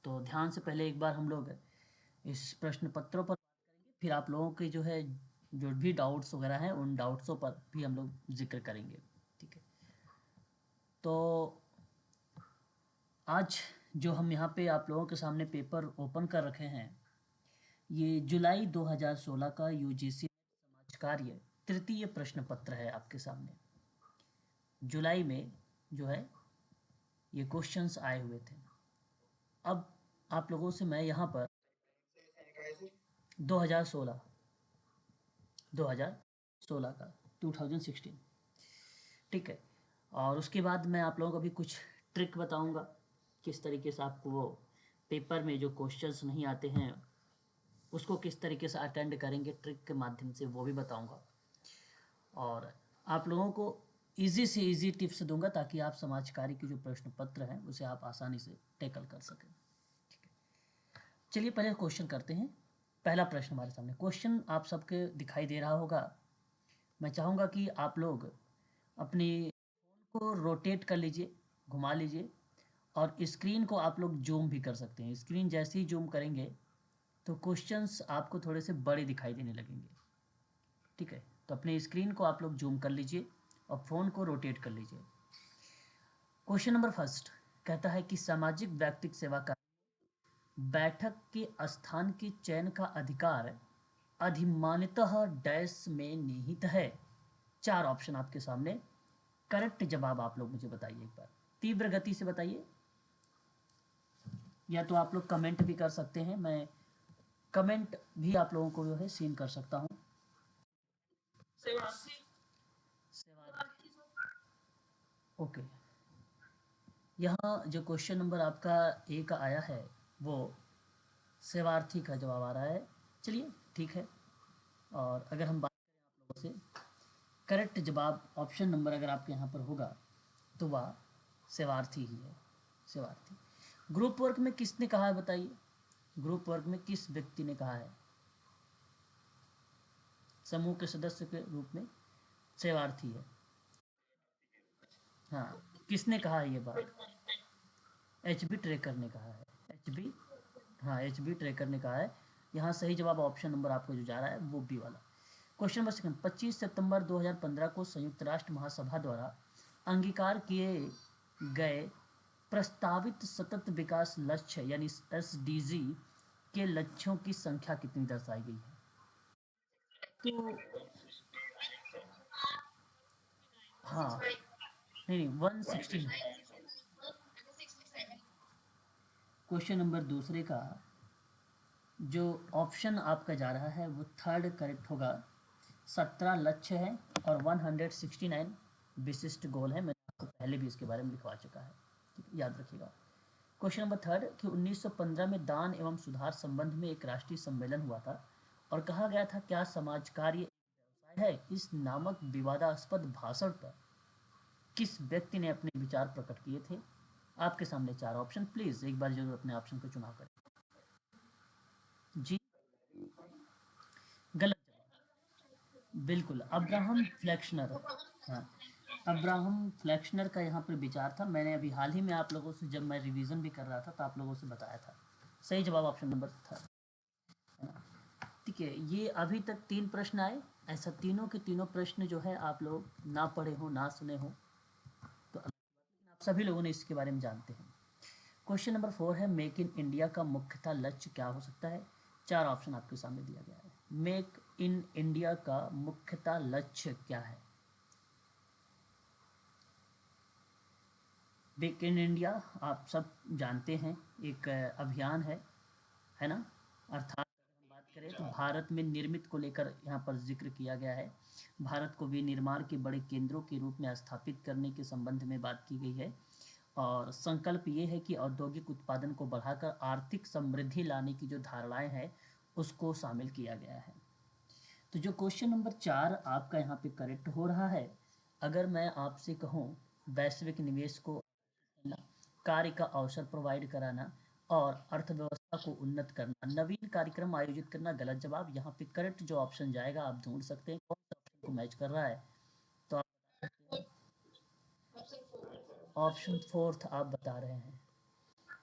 तो ध्यान से पहले एक बार हम लोग इस प्रश्न पत्रों पर बात करेंगे, फिर आप लोगों के जो है जो भी डाउट्स वगैरह हैं उन डाउट्सों पर भी हम लोग जिक्र करेंगे। ठीक है, तो आज जो हम यहाँ पे आप लोगों के सामने पेपर ओपन कर रखे हैं, ये जुलाई 2016 का यूजीसी समाज कार्य तृतीय प्रश्न पत्र है आपके सामने। जुलाई में जो है ये क्वेश्चंस आए हुए थे। अब आप लोगों से मैं यहाँ पर 2016 2016 का 2016, ठीक है। और उसके बाद मैं आप लोगों को भी कुछ ट्रिक बताऊंगा, किस तरीके से आपको वो पेपर में जो क्वेश्चंस नहीं आते हैं उसको किस तरीके से अटेंड करेंगे, ट्रिक के माध्यम से वो भी बताऊंगा। और आप लोगों को इजी से इजी टिप्स दूंगा ताकि आप समाज कार्य के जो प्रश्न पत्र हैं उसे आप आसानी से टैकल कर सकें। ठीक है, चलिए पहले क्वेश्चन करते हैं। पहला प्रश्न हमारे सामने, क्वेश्चन आप सबके दिखाई दे रहा होगा। मैं चाहूँगा कि आप लोग अपनी फ़ोन को रोटेट कर लीजिए, घुमा लीजिए, और स्क्रीन को आप लोग जूम भी कर सकते हैं। स्क्रीन जैसे ही जूम करेंगे तो क्वेश्चंस आपको थोड़े से बड़े दिखाई देने लगेंगे। ठीक है, तो अपने स्क्रीन को आप लोग जूम कर लीजिए और फ़ोन को रोटेट कर लीजिए। क्वेश्चन नंबर फर्स्ट कहता है कि सामाजिक व्यक्तिक सेवा का बैठक के स्थान के चयन का अधिकार अधिमानतः डैश में निहित है। 4 ऑप्शन आपके सामने, करेक्ट जवाब आप लोग मुझे बताइए। एक बार तीव्र गति से बताइए, या तो आप लोग कमेंट भी कर सकते हैं, मैं कमेंट भी आप लोगों को जो है सीन कर सकता हूँ। ओके, यहाँ जो क्वेश्चन नंबर आपका ए का आया है वो सेवार्थी का जवाब आ रहा है। चलिए ठीक है, और अगर हम बात करें आप लोगों से, करेक्ट जवाब ऑप्शन नंबर अगर आपके यहाँ पर होगा तो वह सेवार्थी ही है, सेवार्थी। ग्रुप वर्क में किसने कहा है बताइए, ग्रुप वर्क में किस व्यक्ति ने कहा है समूह के सदस्य के रूप में सेवार्थी है? हाँ, किसने कहा है ये बात? एच बी ट्रेकर ने कहा है, एच बी, हाँ एच बी ट्रेकर ने कहा है। यहाँ सही जवाब ऑप्शन नंबर आपको जो जा रहा है वो बी वाला। क्वेश्चन नंबर सेकंड, 25 सितंबर 2015 को संयुक्त राष्ट्र महासभा द्वारा अंगीकार किए गए प्रस्तावित सतत विकास लक्ष्य यानी एसडीजी के लक्ष्यों की संख्या कितनी दर्शाई गई है? तो हाँ, नहीं 169। क्वेश्चन नंबर दूसरे का जो ऑप्शन आपका जा रहा है वो थर्ड करेक्ट होगा। 17 लक्ष्य है और 169 विशिष्ट गोल है। मैंने आपको पहले भी इसके बारे में लिखवा चुका है, ठीक है, याद रखिएगा। क्वेश्चन नंबर थर्ड कि 1915 में दान एवं सुधार संबंध में एक राष्ट्रीय सम्मेलन हुआ था और कहा गया था क्या समाज कार्य व्यवसाय है। इस नामक विवादास्पद भाषण पर किस व्यक्ति ने अपने विचार प्रकट किए थे? आपके सामने 4 ऑप्शन, प्लीज एक बार जरूर अपने ऑप्शन का चुनाव करें। जी, गलत जवाब, बिल्कुल अब्राहम फ्लेक्शनर। हाँ, अब्राहम फ्लेक्शनर का यहाँ पर विचार था। मैंने अभी हाल ही में आप लोगों से जब मैं रिवीजन भी कर रहा था तो आप लोगों से बताया था। सही जवाब ऑप्शन नंबर था, है ना? ठीक है, ये अभी तक 3 प्रश्न आए। ऐसा तीनों के तीनों प्रश्न जो है आप लोग ना पढ़े हो ना सुने हो तो अलग बात, लेकिन आप सभी लोगों ने इसके बारे में जानते हैं। क्वेश्चन नंबर 4 है मेक इन इंडिया का मुख्यतः लक्ष्य क्या हो सकता है? 4 ऑप्शन आपके सामने दिया गया है। मेक इन इंडिया का मुख्यतः लक्ष्य क्या है? मेक इन इंडिया आप सब जानते हैं, एक अभियान है ना? अर्थात अगर हम बात करें तो भारत में निर्मित को लेकर यहाँ पर जिक्र किया गया है। भारत को विनिर्माण के बड़े केंद्रों के रूप में स्थापित करने के संबंध में बात की गई है, और संकल्प ये है कि औद्योगिक उत्पादन को बढ़ाकर आर्थिक समृद्धि लाने की जो धारणाएं हैं उसको शामिल किया गया है। तो जो क्वेश्चन नंबर 4 आपका यहाँ पे करेक्ट हो रहा है। अगर मैं आपसे कहूँ वैश्विक निवेश को करना, कार्य का अवसर प्रोवाइड कराना और अर्थव्यवस्था को उन्नत करना, नवीन कार्यक्रम आयोजित करना, गलत जवाब। यहाँ पे करेक्ट जो ऑप्शन जाएगा आप ढूंढ सकते हैं कौन सा ऑप्शन को मैच कर रहा है, तो आप बता सकते हैं। ऑप्शन फोर्थ आप बता रहे हैं,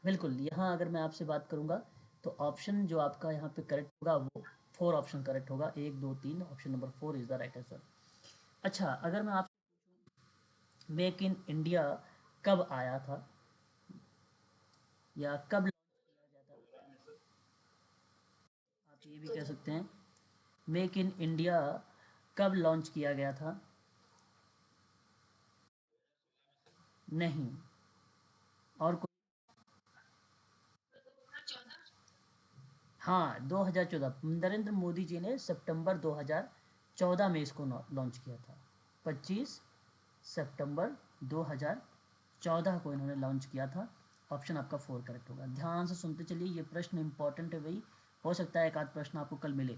बिल्कुल, यहाँ अगर मैं आपसे बात करूँगा तो ऑप्शन जो आपका यहाँ पे करेक्ट होगा वो 4 ऑप्शन करेक्ट होगा, 1, 2, 3, option number 4 is the right answer. अच्छा, अगर मैं आपसे मेक इन इंडिया कब आया था या कब लॉन्च किया गया था, आप ये भी कह सकते हैं मेक इन इंडिया कब लॉन्च किया गया था? नहीं। और कोई? हाँ, 2014 नरेंद्र मोदी जी ने सितंबर 2014 में इसको लॉन्च किया था। 25 सितंबर 2014 को इन्होंने लॉन्च किया था। ऑप्शन आपका 4 करेक्ट होगा। ध्यान से सुनते चलिए, ये प्रश्न इंपॉर्टेंट है भाई, हो सकता है एक आध प्रश्न आपको कल मिले।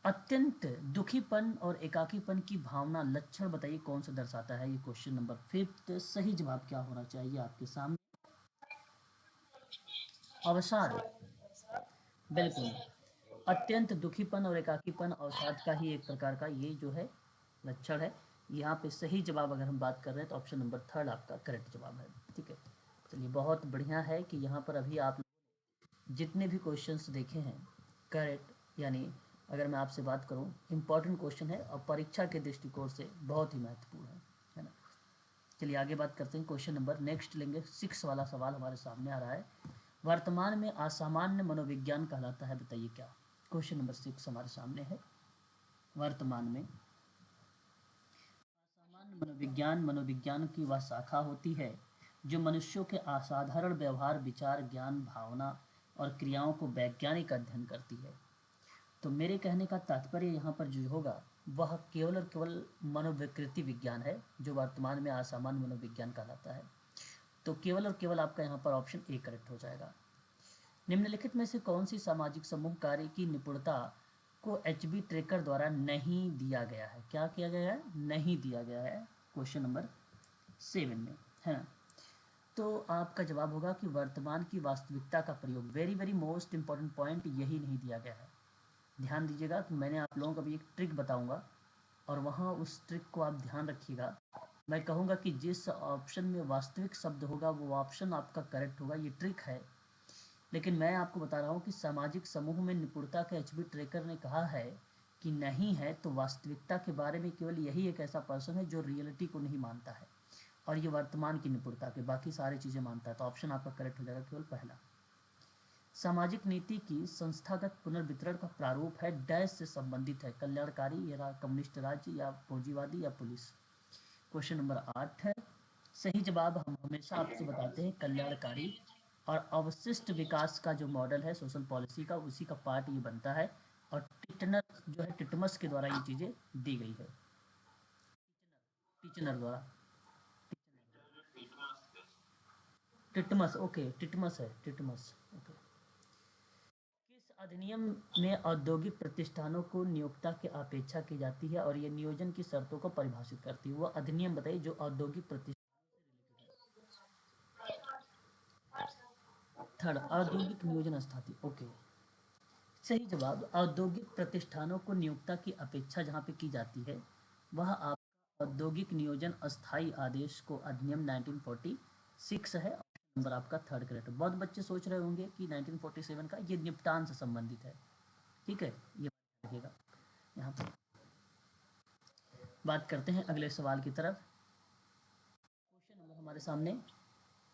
अत्यंत दुखीपन और एकाकीपन की भावना लक्षण बताइए कौन सा दर्शाता है? ये क्वेश्चन नंबर 5। सही जवाब क्या होना चाहिए आपके सामने? अवसाद। बिल्कुल, अत्यंत दुखीपन और एकाकीपन अवसाद का ही एक प्रकार का ये जो है लक्षण है। यहाँ पे सही जवाब अगर हम बात कर रहे हैं तो ऑप्शन नंबर 3 आपका करेक्ट जवाब है। ठीक है, चलिए बहुत बढ़िया है कि यहाँ पर अभी आप जितने भी क्वेश्चंस देखे हैं करेक्ट, यानी अगर मैं आपसे बात करूँ इम्पॉर्टेंट क्वेश्चन है और परीक्षा के दृष्टिकोण से बहुत ही महत्वपूर्ण है ना। चलिए आगे बात करते हैं, क्वेश्चन नंबर नेक्स्ट लेंगे। 6 वाला सवाल हमारे सामने आ रहा है, वर्तमान में असामान्य मनोविज्ञान कहलाता है, बताइए क्या? क्वेश्चन नंबर 6 हमारे सामने है, वर्तमान में असामान्य मनोविज्ञान मनोविज्ञान की वह शाखा होती है जो मनुष्यों के असाधारण व्यवहार, विचार, ज्ञान, भावना और क्रियाओं को वैज्ञानिक अध्ययन करती है। तो मेरे कहने का तात्पर्य यहाँ पर जो होगा वह केवल और केवल मनोविकृति विज्ञान है, जो वर्तमान में असामान्य मनोविज्ञान कहलाता है। तो केवल और केवल आपका यहाँ पर ऑप्शन ए करेक्ट हो जाएगा। निम्नलिखित में से कौन सी सामाजिक समूह कार्य की निपुणता को एचबी ट्रेकर द्वारा नहीं दिया गया है? क्या किया गया है? नहीं दिया गया है, क्वेश्चन नंबर 7 में, है ना। तो आपका जवाब होगा कि वर्तमान की वास्तविकता का प्रयोग, very very most important point, यही नहीं दिया गया है। ध्यान दीजिएगा कि मैंने आप लोगों को अभी एक ट्रिक बताऊंगा और वहाँ उस ट्रिक को आप ध्यान रखिएगा। मैं कहूँगा कि जिस ऑप्शन में वास्तविक शब्द होगा वो ऑप्शन आपका करेक्ट होगा, ये ट्रिक है। लेकिन मैं आपको बता रहा हूँ कि सामाजिक समूह में निपुणता का एचबी ट्रेकर ने कहा है कि नहीं है, तो वास्तविकता के बारे में केवल यही एक ऐसा पर्सन है जो रियलिटी को नहीं मानता है, और ये वर्तमान की निपुणता के बाकी सारी चीज़ें मानता है। तो ऑप्शन आपका करेक्ट हो जाएगा केवल पहला। सामाजिक नीति की संस्थागत पुनर्वितरण का प्रारूप है डैश से संबंधित है, कल्याणकारी या कम्युनिस्ट राज्य या पूंजीवादी या पुलिस? क्वेश्चन नंबर 8 है। सही जवाब हम हमेशा आपसे बताते हैं कल्याणकारी, और अवशिष्ट विकास का जो मॉडल है सोशल पॉलिसी का, उसी का पार्ट ये बनता है। और टिटनर जो है, टिटमस के द्वारा ये चीज़ें दी गई है, टिचनर द्वारा। टिटमस, ओके, टिटमस है, टिटमस, ओके। किस अधिनियम में औद्योगिक प्रतिष्ठानों को नियोक्ता की अपेक्षा की जाती है और ये नियोजन की शर्तों को परिभाषित करती है? वो अधिनियम बताइए जो औद्योगिक प्रतिष्ठान। थर्ड, औद्योगिक नियोजन स्थाती, ओके। सही जवाब, औद्योगिक प्रतिष्ठानों को नियोक्ता की अपेक्षा जहाँ पे की जाती है वह आपका औद्योगिक नियोजन अस्थायी आदेश को अधिनियम 1946 है। ऑप्शन नंबर आपका थर्ड करेक्ट। बहुत बच्चे सोच रहे होंगे कि 1947 का ये निपटान से संबंधित है, ठीक है, ये बात रखिएगा। यहाँ पर बात करते हैं अगले सवाल की तरफ। क्वेश्चन नंबर हमारे सामने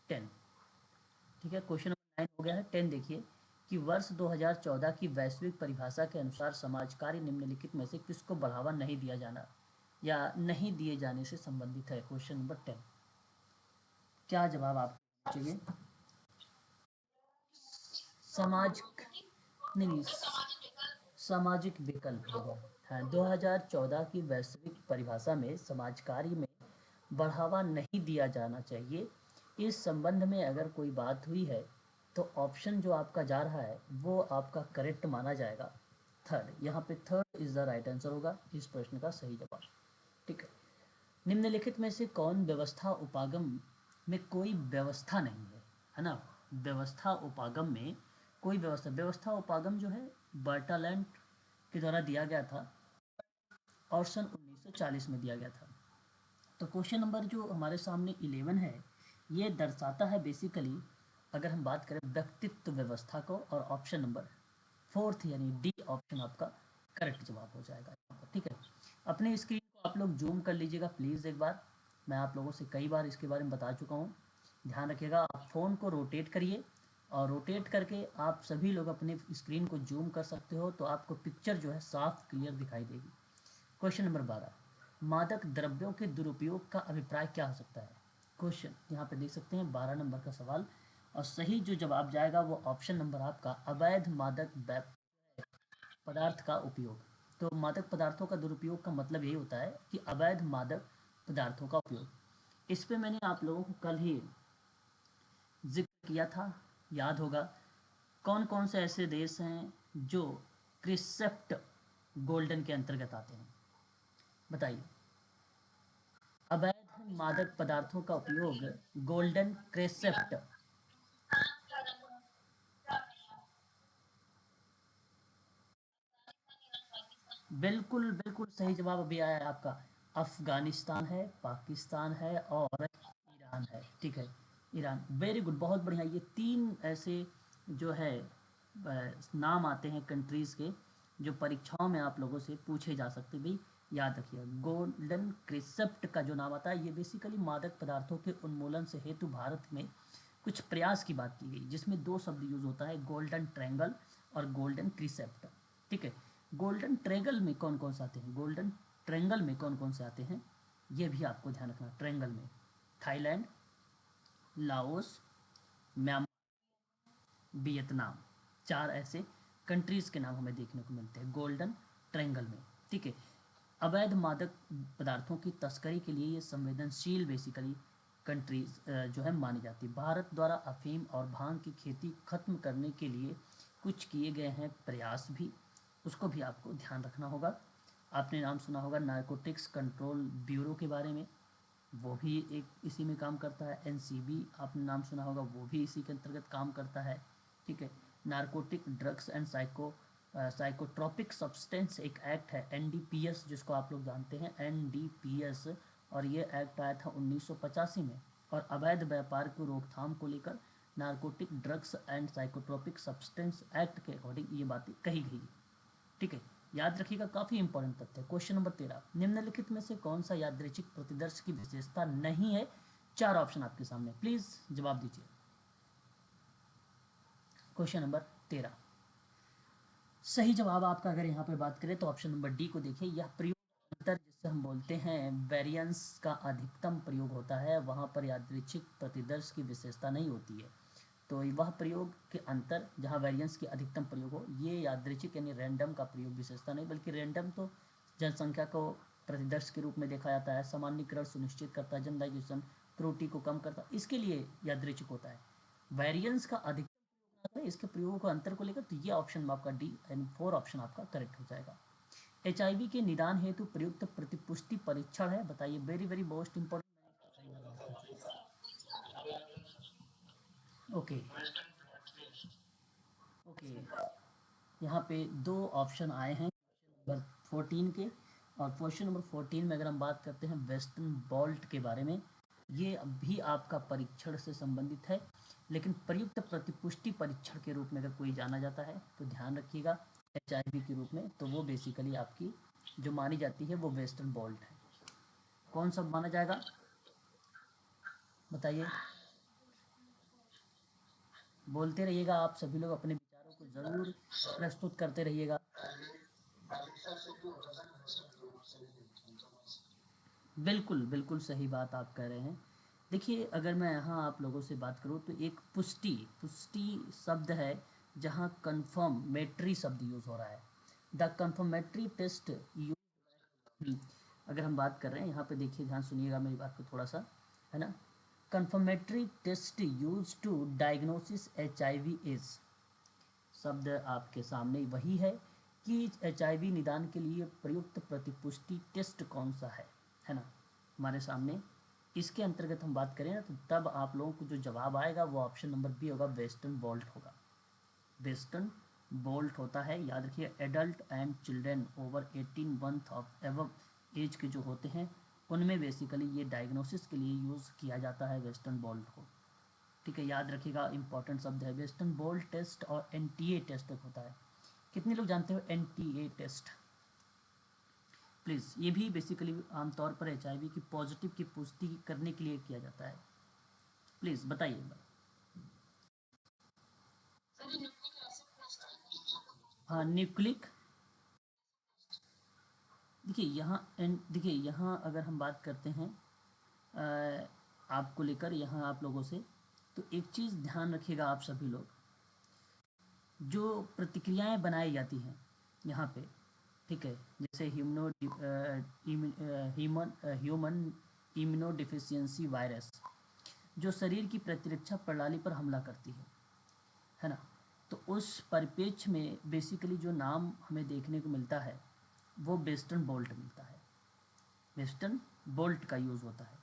10, ठीक है, क्वेश्चन नंबर 9 हो गया है, 10 देखिए कि वर्ष 2014 की वैश्विक परिभाषा के अनुसार समाज कार्य निम्नलिखित में से किसको बढ़ावा नहीं दिया जाना या नहीं दिए जाने से संबंधित है? क्वेश्चन नंबर 10, क्या जवाब आपको चाहिए? समाज, नहीं, सामाजिक विकल्प होगा। हाँ, 2014 की वैश्विक परिभाषा में समाज कार्य में बढ़ावा नहीं दिया जाना चाहिए, इस संबंध में अगर कोई बात हुई है तो ऑप्शन जो आपका जा रहा है वो आपका करेक्ट माना जाएगा, थर्ड। यहाँ पे third is the right answer होगा इस प्रश्न का सही जवाब, ठीक है। निम्नलिखित में से कौन व्यवस्था उपागम में कोई व्यवस्था नहीं है ना? व्यवस्था उपागम में कोई व्यवस्था, व्यवस्था उपागम जो है बर्टालैंड के द्वारा दिया गया था और सन 1940 में दिया गया था। तो क्वेश्चन नंबर जो हमारे सामने 11 है, ये दर्शाता है बेसिकली अगर हम बात करें व्यक्तित्व व्यवस्था को, और ऑप्शन नंबर फोर्थ यानी डी ऑप्शन आपका करेक्ट जवाब हो जाएगा यहाँ पर, ठीक है। अपनी स्क्रीन को आप लोग जूम कर लीजिएगा प्लीज़ एक बार। मैं आप लोगों से कई बार इसके बारे में बता चुका हूँ। ध्यान रखिएगा, आप फ़ोन को रोटेट करिए और रोटेट करके आप सभी लोग अपने स्क्रीन को जूम कर सकते हो, तो आपको पिक्चर जो है साफ क्लियर दिखाई देगी। क्वेश्चन नंबर 12, मादक द्रव्यों के दुरुपयोग का अभिप्राय क्या हो सकता है। क्वेश्चन यहाँ पे देख सकते हैं 12 नंबर का सवाल, और सही जो जवाब जाएगा वो ऑप्शन नंबर आपका अवैध मादक पदार्थ का उपयोग। तो मादक पदार्थों का दुरुपयोग का मतलब यही होता है कि अवैध मादक पदार्थों का उपयोग। इस पे मैंने आप लोगों को कल ही जिक्र किया था, याद होगा। कौन कौन से ऐसे देश हैं जो क्रिसेप्ट गोल्डन के अंतर्गत आते हैं, बताइए। अवैध मादक पदार्थों का उपयोग गोल्डन क्रिसेप्ट। बिल्कुल बिल्कुल सही जवाब अभी आया है आपका। अफगानिस्तान है, पाकिस्तान है और ईरान है, ठीक है। ईरान, वेरी गुड, बहुत बढ़िया। ये तीन ऐसे जो है नाम आते हैं कंट्रीज़ के, जो परीक्षाओं में आप लोगों से पूछे जा सकते हैं। भाई याद रखिए, गोल्डन क्रिसेप्ट का जो नाम आता है, ये बेसिकली मादक पदार्थों के उन्मूलन से हेतु भारत में कुछ प्रयास की बात की गई, जिसमें दो शब्द यूज होता है, गोल्डन ट्रैंगल और गोल्डन क्रिसेप्ट, ठीक है। गोल्डन ट्रैंगल में कौन कौन से आते हैं, गोल्डन ट्रैंगल में कौन कौन से आते हैं, ये भी आपको ध्यान रखना। ट्रैंगल में थाईलैंड, लाओस, म्यांमार, वियतनाम, चार ऐसे कंट्रीज के नाम हमें देखने को मिलते हैं गोल्डन ट्रैंगल में, ठीक है। अवैध मादक पदार्थों की तस्करी के लिए ये संवेदनशील बेसिकली कंट्रीज जो है मानी जाती है। भारत द्वारा अफीम और भांग की खेती खत्म करने के लिए कुछ किए गए हैं प्रयास भी, उसको भी आपको ध्यान रखना होगा। आपने नाम सुना होगा नारकोटिक्स कंट्रोल ब्यूरो के बारे में, वो भी एक इसी में काम करता है। एनसीबी आपने नाम सुना होगा, वो भी इसी के अंतर्गत काम करता है, ठीक है। Narcotic drugs and psychotropic substance एक एक्ट है, एनडीपीएस, जिसको आप लोग जानते हैं एनडीपीएस, और ये एक्ट आया था 1985 में, और अवैध व्यापार की रोकथाम को लेकर narcotic drugs and psychotropic substance act के अकॉर्डिंग ये बातें कही गई, ठीक है। याद रखिएगा, काफी इंपॉर्टेंट तथ्य है। क्वेश्चन नंबर 13, निम्नलिखित में से कौन सा यादृच्छिक प्रतिदर्श की विशेषता नहीं है। चार ऑप्शन आपके सामने, प्लीज जवाब दीजिए। क्वेश्चन नंबर 13, सही जवाब आपका अगर यहाँ पे बात करें तो ऑप्शन नंबर डी को देखिए। यह प्रयोग अंतर, जिससे हम बोलते हैं वेरिएंस का अधिकतम प्रयोग होता है, वहाँ पर यादृच्छिक प्रतिदर्श की विशेषता नहीं होती है। तो वह प्रयोग के अंतर जहाँ वेरिएंस की अधिकतम प्रयोग हो, ये यादृच्छिक यानी रैंडम का प्रयोग विशेषता नहीं, बल्कि रैंडम तो जनसंख्या को प्रतिदर्श के रूप में देखा जाता है, सामान्यीकरण सुनिश्चित करता है, जनरलाइजेशन त्रुटि को कम करता है, इसके लिए यादृच्छिक होता है। वेरिएंस का अधिकतम प्रयोग, इसके प्रयोगों का अंतर को लेकर, तो ये ऑप्शन आपका डी एंड 4 ऑप्शन आपका करेक्ट हो जाएगा। एचआईवी के निदान हेतु प्रयुक्त प्रतिपुष्टि परीक्षण है, बताइए। Very very most important. Okay okay, यहाँ पे दो ऑप्शन आए हैं नंबर 14 के, और क्वेश्चन नंबर 14 में अगर हम बात करते हैं वेस्टर्न बॉल्ट के बारे में, ये भी आपका परीक्षण से संबंधित है, लेकिन प्रयुक्त प्रतिपुष्टि परीक्षण के रूप में अगर कोई जाना जाता है तो ध्यान रखिएगा, एचआईवी के रूप में, तो वो बेसिकली आपकी जो मानी जाती है वो वेस्टर्न बॉल्ट है। कौन सा माना जाएगा, बताइए। बोलते रहिएगा, आप सभी लोग अपने विचारों को ज़रूर प्रस्तुत करते रहिएगा। बिल्कुल बिल्कुल सही बात आप कह रहे हैं। देखिए, अगर मैं यहाँ आप लोगों से बात करूँ तो एक पुष्टि पुष्टि शब्द है, जहाँ कन्फर्मेटरी शब्द यूज़ हो रहा है। द कन्फर्मेटरी टेस्ट यूज, अगर हम बात कर रहे हैं यहाँ पे, देखिए ध्यान सुनिएगा मेरी बात को थोड़ा सा, है ना। Confirmatory test use to diagnosis H I V is, शब्द आपके सामने वही है कि एचआईवी निदान के लिए प्रयुक्त प्रतिपुष्टि टेस्ट कौन सा है ना, हमारे सामने। इसके अंतर्गत हम बात करें ना, तो तब आप लोगों को जो जवाब आएगा वो ऑप्शन नंबर बी होगा, वेस्टर्न बोल्ट होगा। वेस्टर्न बोल्ट होता है, याद रखिए। Adult and children over 18 month of एव एज के जो होते हैं, उनमें बेसिकली ये डायग्नोसिस के लिए यूज़ किया जाता है वेस्टर्न बोल्ट को। ठीक है, याद रखिएगा, इंपॉर्टेंट शब्द है। वेस्टर्न ब्लॉट टेस्ट और एनटीए टेस्ट होता है। कितने लोग जानते हो एनटीए टेस्ट? प्लीज़, ये भी बेसिकली आमतौर पर एचआईवी की पॉजिटिव की पुष्टि करने के लिए किया जाता है। प्लीज़ बताइए एक बार। हाँ, न्यूक्लिक, देखिए यहाँ अगर हम बात करते हैं आपको लेकर यहाँ आप लोगों से, तो एक चीज़ ध्यान रखिएगा आप सभी लोग, जो प्रतिक्रियाएं बनाई जाती हैं यहाँ पे, ठीक है, जैसे ह्यूमन इम्यूनोडिफिशियंसी वायरस जो शरीर की प्रतिरक्षा प्रणाली पर हमला करती है ना। तो उस परिप्रेक्ष्य में बेसिकली जो नाम हमें देखने को मिलता है वो वेस्टर्न बोल्ट मिलता है, वेस्टर्न बोल्ट का यूज़ होता है।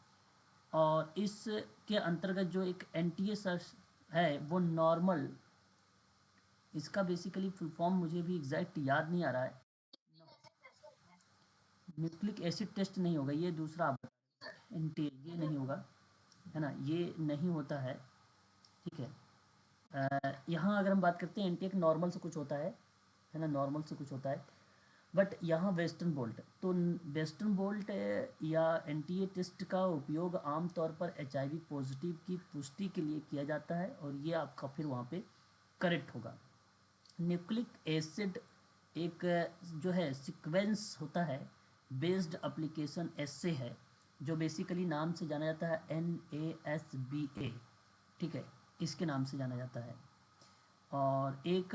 और इसके अंतर्गत जो एक एनटीए सर्च है वो नॉर्मल, इसका बेसिकली फुल फॉर्म मुझे भी एग्जैक्ट याद नहीं आ रहा है। न्यूक्लिक एसिड टेस्ट नहीं होगा, ये दूसरा आप बता रहे हैं, एनटीए ये नहीं होगा, है ना, ये नहीं होता है, ठीक है। यहाँ अगर हम बात करते हैं एनटीए नॉर्मल से कुछ होता है ना, नॉर्मल से कुछ होता है, बट यहाँ वेस्टर्न बोल्ट, तो वेस्टर्न बोल्ट या एनटीए टेस्ट का उपयोग आमतौर पर एचआईवी पॉजिटिव की पुष्टि के लिए किया जाता है, और ये आपका फिर वहाँ पे करेक्ट होगा। न्यूक्लिक एसिड एक जो है सीक्वेंस होता है बेस्ड एप्लीकेशन एसे है, जो बेसिकली नाम से जाना जाता है NASBA, ठीक है, इसके नाम से जाना जाता है। और एक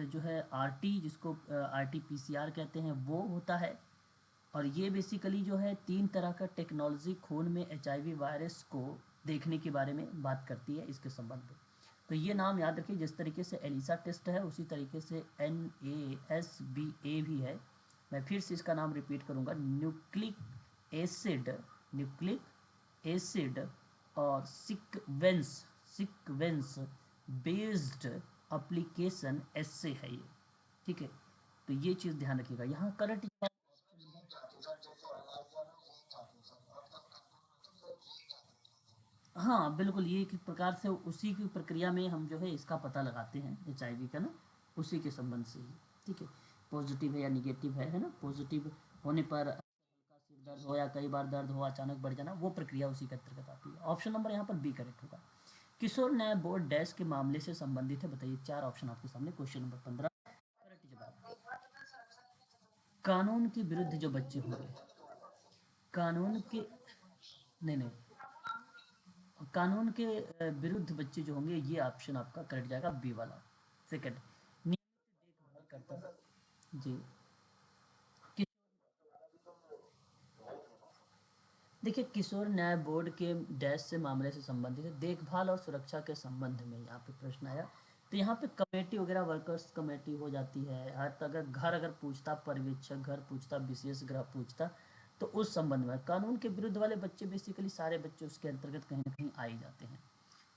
जो है आरटी, जिसको RT-PCR कहते हैं, वो होता है। और ये बेसिकली जो है 3 तरह का टेक्नोलॉजी खून में एचआईवी वायरस को देखने के बारे में बात करती है इसके संबंध में। तो ये नाम याद रखिए, जिस तरीके से एलिसा टेस्ट है उसी तरीके से NASBA भी है। मैं फिर से इसका नाम रिपीट करूँगा, न्यूक्लिक एसिड और सीक्वेंस बेस्ड एप्लीकेशन ऐसे है ये, ठीक है। तो ये चीज़ ध्यान रखिएगा यहाँ करंट। हाँ बिल्कुल, ये एक प्रकार से उसी की प्रक्रिया में हम जो है इसका पता लगाते हैं एचआईवी का ना, उसी के संबंध से ही, ठीक है। पॉजिटिव है या निगेटिव है ना। पॉजिटिव होने पर हल्का सिर दर्द हो या कई बार दर्द हो, अचानक बढ़ जाना, वो प्रक्रिया उसी के अंतर्गत आती है। ऑप्शन नंबर यहाँ पर बी करेक्ट होगा। किशोर न्याय बोर्ड डैश के मामले से संबंधित है, बताइए। 4 ऑप्शन आपके सामने, क्वेश्चन नंबर 15 करेक्ट जवाब। कानून के विरुद्ध जो बच्चे होंगे, कानून के, नहीं नहीं, कानून के विरुद्ध बच्चे जो होंगे, ये ऑप्शन आपका करेक्ट जाएगा, बी वाला, सेकंड। नियमित देखभाल करता, जी। कि, देखिए, किशोर न्याय बोर्ड के डैश से मामले से संबंधित है, देखभाल और सुरक्षा के संबंध में यहाँ पे प्रश्न आया। तो यहाँ पे कमेटी वगैरह, वर्कर्स कमेटी हो जाती है, हर अगर घर अगर पूछता, पर्यवेक्षक घर पूछता, विशेष गृह पूछता, तो उस संबंध में कानून के विरुद्ध वाले बच्चे बेसिकली सारे बच्चे उसके अंतर्गत कहीं ना कहीं आ ही जाते हैं।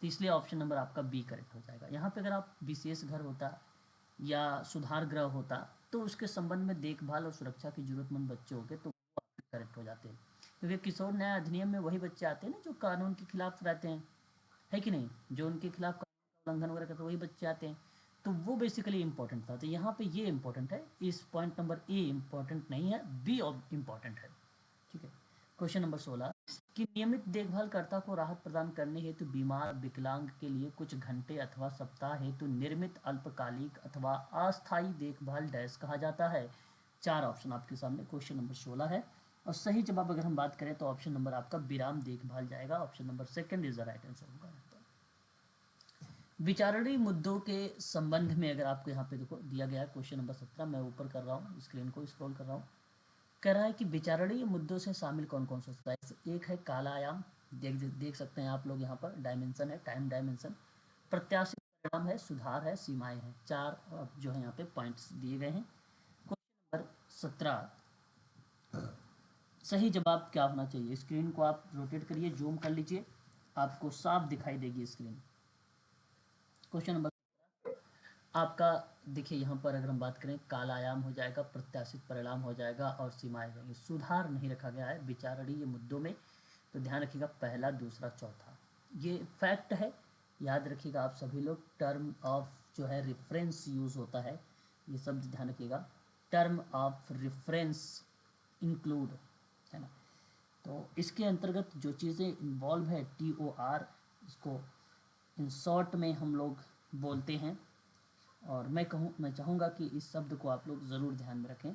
तो इसलिए ऑप्शन नंबर आपका बी करेक्ट हो जाएगा। यहाँ पे अगर आप विशेष घर होता या सुधार गृह होता, तो उसके संबंध में देखभाल और सुरक्षा की जरूरतमंद बच्चे होंगे, तो वो आपके करेक्ट हो जाते हैं। क्योंकि किशोर न्याय अधिनियम में वही बच्चे आते हैं ना जो कानून के खिलाफ रहते हैं, है कि नहीं, जो उनके खिलाफ कानून का उल्लंघन वगैरह करते, वही बच्चे आते हैं। तो वो बेसिकली इंपॉर्टेंट था। तो यहाँ पे ये इंपॉर्टेंट है, इस पॉइंट नंबर ए इंपॉर्टेंट नहीं है, बी इंपॉर्टेंट है, ठीक है। क्वेश्चन नंबर 16 कि नियमित देखभालकर्ता को राहत प्रदान करने हेतु बीमार विकलांग के लिए कुछ घंटे अथवा सप्ताह हेतु निर्मित अल्पकालिक अथवा अस्थायी देखभाल डैश कहा जाता है। 4 ऑप्शन आपके सामने, क्वेश्चन नंबर 16 है। और सही जवाब अगर हम बात करें तो ऑप्शन नंबर आपका विराम देखभाल जाएगा, option number second is the right answer होगा। विचारणीय मुद्दों के संबंध में अगर आपको यहाँ पे देखो दिया गया है क्वेश्चन नंबर 17, मैं ऊपर कर रहा हूँ, स्क्रीन को स्क्रॉल कर रहा हूँ। कह रहा है कि विचारणीय मुद्दों से शामिल कौन कौन सा होता है। एक है काला आयाम, देख सकते हैं आप लोग यहाँ पर, डायमेंशन है, टाइम डायमेंशन, प्रत्याशित परिणाम है, सुधार है, सीमाएं हैं। 4 जो है यहाँ पे पॉइंट्स दिए गए हैं। क्वेश्चन नंबर 17, सही जवाब क्या होना चाहिए। स्क्रीन को आप रोटेट करिए, जूम कर लीजिए, आपको साफ दिखाई देगी स्क्रीन। क्वेश्चन नंबर आपका देखिए, यहाँ पर अगर हम बात करें, काला आयाम हो जाएगा, प्रत्याशित परिणाम हो जाएगा, और सीमाएं रहेंगी। सुधार नहीं रखा गया है विचारणीय मुद्दों में, तो ध्यान रखिएगा पहला, दूसरा, चौथा, ये फैक्ट है, याद रखिएगा आप सभी लोग, टर्म ऑफ जो है रेफरेंस यूज़ होता है, ये शब्द ध्यान रखिएगा, टर्म ऑफ रेफरेंस इंक्लूड, है ना। तो इसके अंतर्गत जो चीज़ें इन्वॉल्व है, TOR, इसको इन शॉर्ट में हम लोग बोलते हैं। और मैं चाहूँगा कि इस शब्द को आप लोग ज़रूर ध्यान में रखें।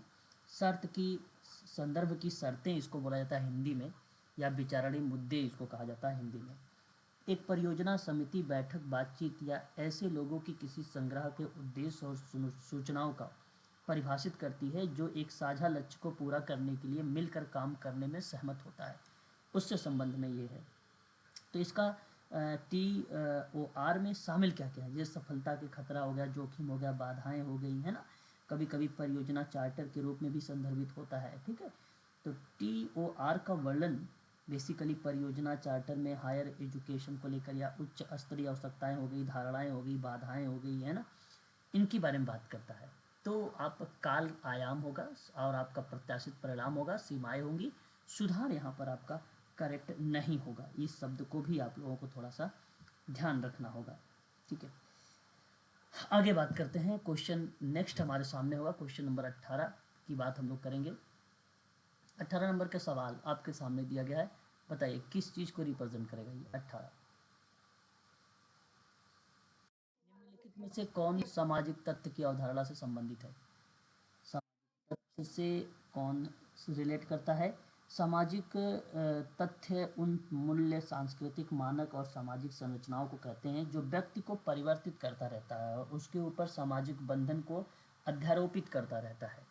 शर्त की, संदर्भ की शर्तें इसको बोला जाता है हिंदी में, या विचारणीय मुद्दे इसको कहा जाता है हिंदी में। एक परियोजना समिति बैठक, बातचीत या ऐसे लोगों की किसी संग्रह के उद्देश्य और सूचनाओं का परिभाषित करती है जो एक साझा लक्ष्य को पूरा करने के लिए मिलकर काम करने में सहमत होता है, उससे संबंध में ये है। तो इसका TOR में शामिल क्या क्या है, जैसे सफलता के खतरा हो गया, जोखिम हो गया, बाधाएं हो गई, है ना। कभी कभी परियोजना चार्टर के रूप में भी संदर्भित होता है, ठीक है। तो TOR का वर्णन बेसिकली परियोजना चार्टर में हायर एजुकेशन को लेकर या उच्च स्तरीय आवश्यकताएं हो गई, धारणाएं हो गई, बाधाएं हो गई, है ना, इनके बारे में बात करता है। तो आप काल आयाम होगा और आपका प्रत्याशित परिणाम होगा, सीमाएं होंगी, सुधार यहाँ पर आपका करेक्ट नहीं होगा। इस शब्द को भी आप लोगों को थोड़ा सा ध्यान रखना होगा, ठीक है। आगे बात करते हैं, क्वेश्चन नेक्स्ट हमारे सामने होगा, क्वेश्चन नंबर 18 की बात हम लोग करेंगे। 18 नंबर का सवाल आपके सामने दिया गया है, बताइए किस चीज़ को रिप्रेजेंट करेगा ये 18। निम्नलिखित में से कौन सामाजिक तथ्य की अवधारणा से संबंधित है? सामाजिक तथ्य से कौन रिलेट करता है? सामाजिक तथ्य उन मूल्य, सांस्कृतिक मानक और सामाजिक संरचनाओं को कहते हैं जो व्यक्ति को परिवर्तित करता रहता है और उसके ऊपर सामाजिक बंधन को अध्यारोपित करता रहता है।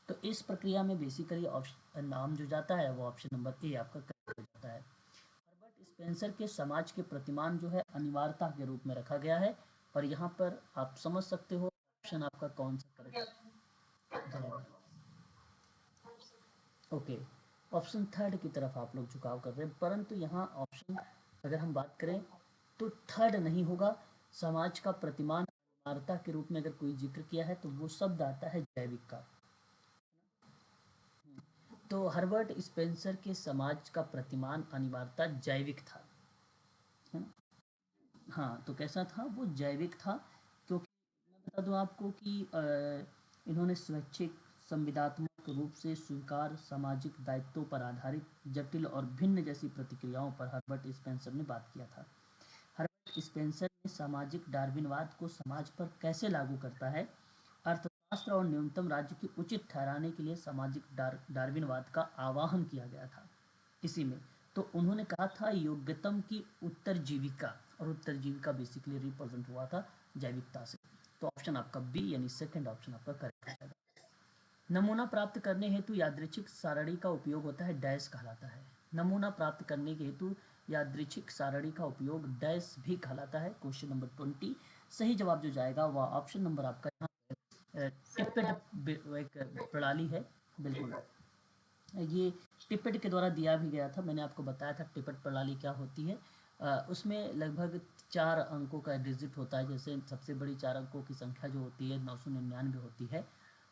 तो इस प्रक्रिया में बेसिकली ऑप्शन नाम जो जाता है वो ऑप्शन नंबर ए आपका करेक्ट हो जाता है। हर्बर्ट स्पेंसर के समाज के प्रतिमान जो है अनिवार्यता के रूप में रखा गया है, और यहाँ पर आप समझ सकते हो ऑप्शन आपका कौन सा करेक्ट जाएगा। ओके, ऑप्शन थर्ड की तरफ आप लोग झुकाव कर रहे हैं, परंतु यहाँ ऑप्शन अगर हम बात करें तो थर्ड नहीं होगा। समाज का प्रतिमान अनिवार्यता के रूप में अगर कोई जिक्र किया है तो वो शब्द आता है जैविक का। तो हर्बर्ट स्पेंसर के समाज का प्रतिमान अनिवार्यता जैविक था, है ना। हाँ, तो कैसा था वो? जैविक था, क्योंकि मैं बता दूं आपको कि इन्होंने स्वैच्छिक, संविदात्मक रूप से स्वीकार, सामाजिक दायित्वों पर आधारित, जटिल और भिन्न जैसी प्रतिक्रियाओं पर हर्बर्ट स्पेंसर ने बात किया था। हर्बर्ट स्पेंसर ने सामाजिक डार्विनवाद को समाज पर कैसे लागू करता है, अर्थशास्त्र और न्यूनतम राज्य की उचित ठहराने के लिए सामाजिक डार्विनवाद का आवाहन किया गया था इसी में। तो उन्होंने कहा था योग्यतम की उत्तरजीविका, और उत्तरजीविका बेसिकली रिप्रेजेंट हुआ था जैविकता से। तो ऑप्शन आपका बी यानी सेकंड ऑप्शन आपका करेक्ट हो जाएगा। नमूना प्राप्त करने हेतु यादृच्छिक सारणी का उपयोग होता है, डैश कहलाता है। नमूना प्राप्त करने के हेतु यादृच्छिक सारणी का उपयोग डैश भी कहलाता है। क्वेश्चन नंबर 20 सही जवाब जो जाएगा वह ऑप्शन नंबर आपका यहाँ टिप्पेट एक प्रणाली है, बिल्कुल। ये टिप्पेट के द्वारा दिया भी गया था, मैंने आपको बताया था टिप्पेट प्रणाली क्या होती है। उसमें लगभग 4 अंकों का डिजिट होता है, जैसे सबसे बड़ी 4 अंकों की संख्या जो होती है 999 होती है,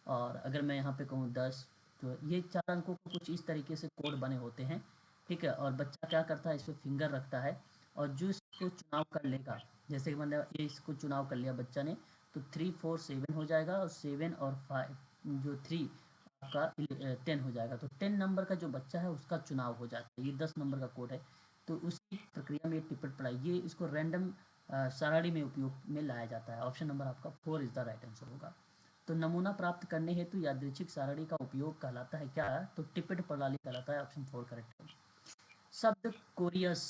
और अगर मैं यहाँ पे कहूँ 10, तो ये 4 अंकों को कुछ इस तरीके से कोड बने होते हैं, ठीक है। और बच्चा क्या करता है, इस पर फिंगर रखता है, और जो इसको चुनाव कर लेगा, जैसे कि मतलब ये इसको चुनाव कर लिया बच्चा ने, तो 3 4 7 हो जाएगा, और 7 और 5 जो 3 आपका 10 हो जाएगा। तो 10 नंबर का जो बच्चा है उसका चुनाव हो जाता है। ये 10 नंबर का कोड है। तो उसी प्रक्रिया में टिप्पट पढ़ाई, ये इसको रैंडम सारणी में उपयोग में लाया जाता है। ऑप्शन नंबर आपका 4 इज द राइट आंसर होगा। तो नमूना प्राप्त करने हेतु यादृच्छिक सारणी का उपयोग कहलाता है क्या? तो टिप्पट प्रणाली कहलाता है। ऑप्शन 4 करेक्ट है। शब्द कोरियस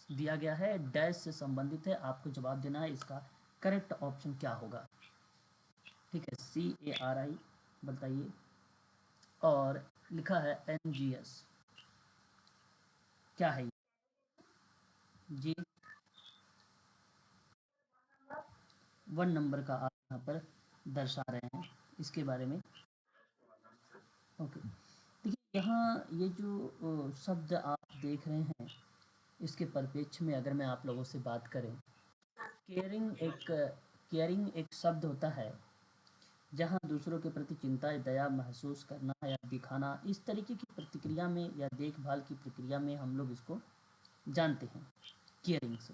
दिया गया है, डैश से संबंधित है, आपको जवाब देना है इसका करेक्ट ऑप्शन क्या होगा, ठीक है। CARI बताइए, और लिखा है NGS, क्या है ये? जी, 1 नंबर का आप यहाँ पर दर्शा रहे हैं इसके बारे में। ओके, देखिए यहाँ ये जो शब्द आप देख रहे हैं, इसके परिप्रेक्ष्य में अगर मैं आप लोगों से बात करें, केयरिंग एक शब्द होता है जहाँ दूसरों के प्रति चिंता, दया महसूस करना या दिखाना, इस तरीके की प्रतिक्रिया में या देखभाल की प्रक्रिया में हम लोग इसको जानते हैं केयरिंग से।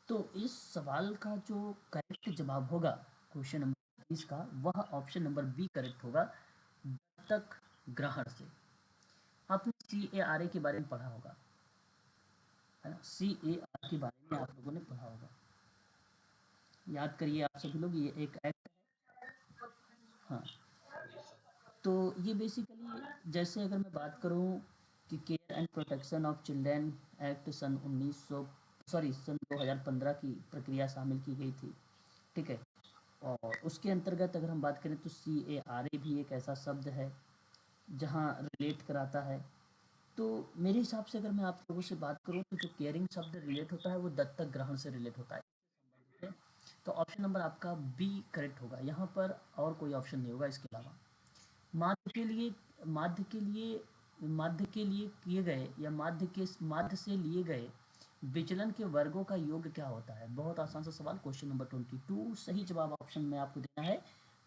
तो इस सवाल का जो करेक्ट जवाब होगा क्वेश्चन नंबर 20 का, वह ऑप्शन नंबर बी करेक्ट होगा, दत्तक ग्रहण से। आपने CARA के बारे में पढ़ा होगा, है ना? CAR के बारे में आप लोगों ने पढ़ा होगा, याद करिए आप सभी लोग, ये एक एक्ट है। हाँ, तो ये बेसिकली, जैसे अगर मैं बात करूँ कि care and protection of children act सन 2015 की प्रक्रिया शामिल की गई थी, ठीक है। और उसके अंतर्गत अगर हम बात करें तो CARA भी एक ऐसा शब्द है जहाँ रिलेट कराता है। तो मेरे हिसाब से अगर मैं आप लोगों से बात करूँ तो जो केयरिंग शब्द रिलेट होता है वो दत्तक ग्रहण से रिलेट होता है, ठीक है? तो ऑप्शन नंबर आपका बी करेक्ट होगा, यहाँ पर और कोई ऑप्शन नहीं होगा इसके अलावा। माध्य के लिए माध्य के लिए माध्य के लिए किए गए या माध्य से लिए गए विचलन के वर्गों का योग क्या होता है? बहुत आसान सा सवाल, क्वेश्चन नंबर 22 सही जवाब ऑप्शन में आपको देना है।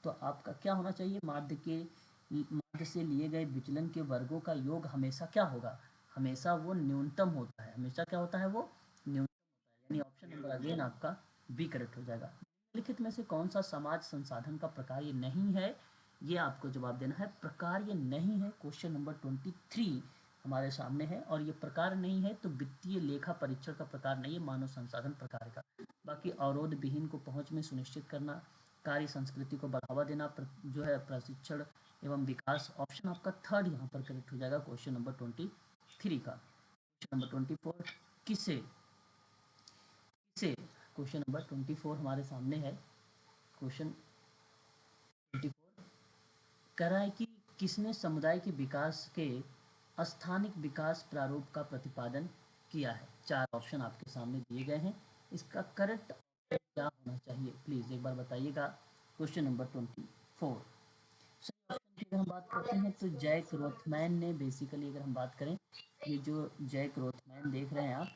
तो आपका क्या होना चाहिए? माध्य से लिए गए विचलन के वर्गों का योग हमेशा क्या होगा? हमेशा वो न्यूनतम होता है। हमेशा क्या होता है? वो न्यूनतम होता है। यानी ऑप्शन नंबर अगेन आपका बी करेक्ट हो जाएगा। निम्नलिखित में से कौन सा समाज संसाधन का प्रकार ये नहीं है? ये आपको जवाब देना है। प्रकार ये नहीं है, क्वेश्चन नंबर 23 हमारे सामने है, और ये प्रकार नहीं है तो वित्तीय लेखा परीक्षण का प्रकार नहीं है, मानव संसाधन प्रकार का। बाकी अवरोध विहीन को पहुंच में सुनिश्चित करना, कार्य संस्कृति को बढ़ावा देना, जो है प्रशिक्षण एवं विकास, ऑप्शन आपका थर्ड यहाँ पर करेक्ट हो जाएगा क्वेश्चन नंबर 23 का। क्वेश्चन नंबर 24 किसे किसे क्वेश्चन नंबर 24 हमारे सामने है। क्वेश्चन 24 कह रहा है कि किसने समुदाय के विकास के स्थानिक विकास प्रारूप का प्रतिपादन किया है? चार ऑप्शन आपके सामने दिए गए हैं, इसका करेक्ट क्या होना चाहिए प्लीज एक बार बताइएगा। क्वेश्चन नंबर 24 सही ऑप्शन की अगर हम बात करते हैं तो जैक रोथमैन ने, बेसिकली अगर हम बात करें, ये जो जैक रोथमैन देख रहे हैं आप,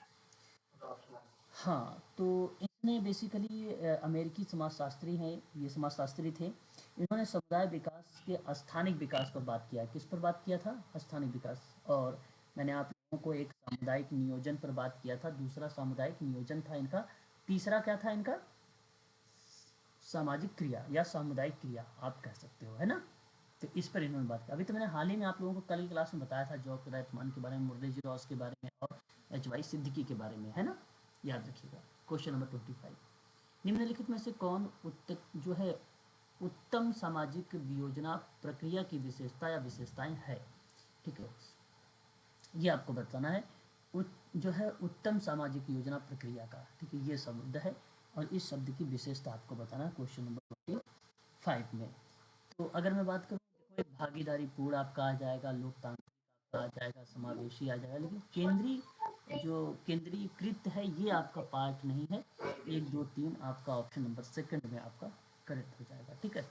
हाँ, तो इसने बेसिकली अमेरिकी समाजशास्त्री हैं, ये समाजशास्त्री थे। इन्होंने समुदाय विकास के स्थानिक विकास पर बात किया। किस पर बात किया था? स्थानिक विकास। और मैंने आप लोगों को एक सामुदायिक नियोजन पर बात किया था, दूसरा सामुदायिक नियोजन था इनका, तीसरा क्या था इनका? सामाजिक क्रिया या सामुदायिक क्रिया आप कह सकते हो, है ना? तो इस पर इन्होंने बात की। अभी तो मैंने हाल ही में आप लोगों को कल की क्लास में बताया था, जॉक रहमान के बारे में, मुरली जी रॉस के बारे में, और HY सिद्दीकी के बारे में, है ना? याद रखिएगा। क्वेश्चन नंबर 25 निम्नलिखित में से कौन जो है उत्तम सामाजिक योजना प्रक्रिया की विशेषता या विशेषताएं है? ठीक है, ये आपको बताना है। जो है उत्तम सामाजिक योजना प्रक्रिया का, ठीक है, ये शब्द है, और इस शब्द की विशेषता आपको बताना है क्वेश्चन नंबर 25 में। तो अगर मैं बात करूँ, देखो एक भागीदारी पूर्ण आपका आ जाएगा, लोकतांत्रिक आपका आ जाएगा, समावेशी आ जाएगा, लेकिन केंद्रीकृत है ये आपका पार्ट नहीं है। 1 2 3 आपका ऑप्शन नंबर सेकंड में आपका करेक्ट हो जाएगा, ठीक है।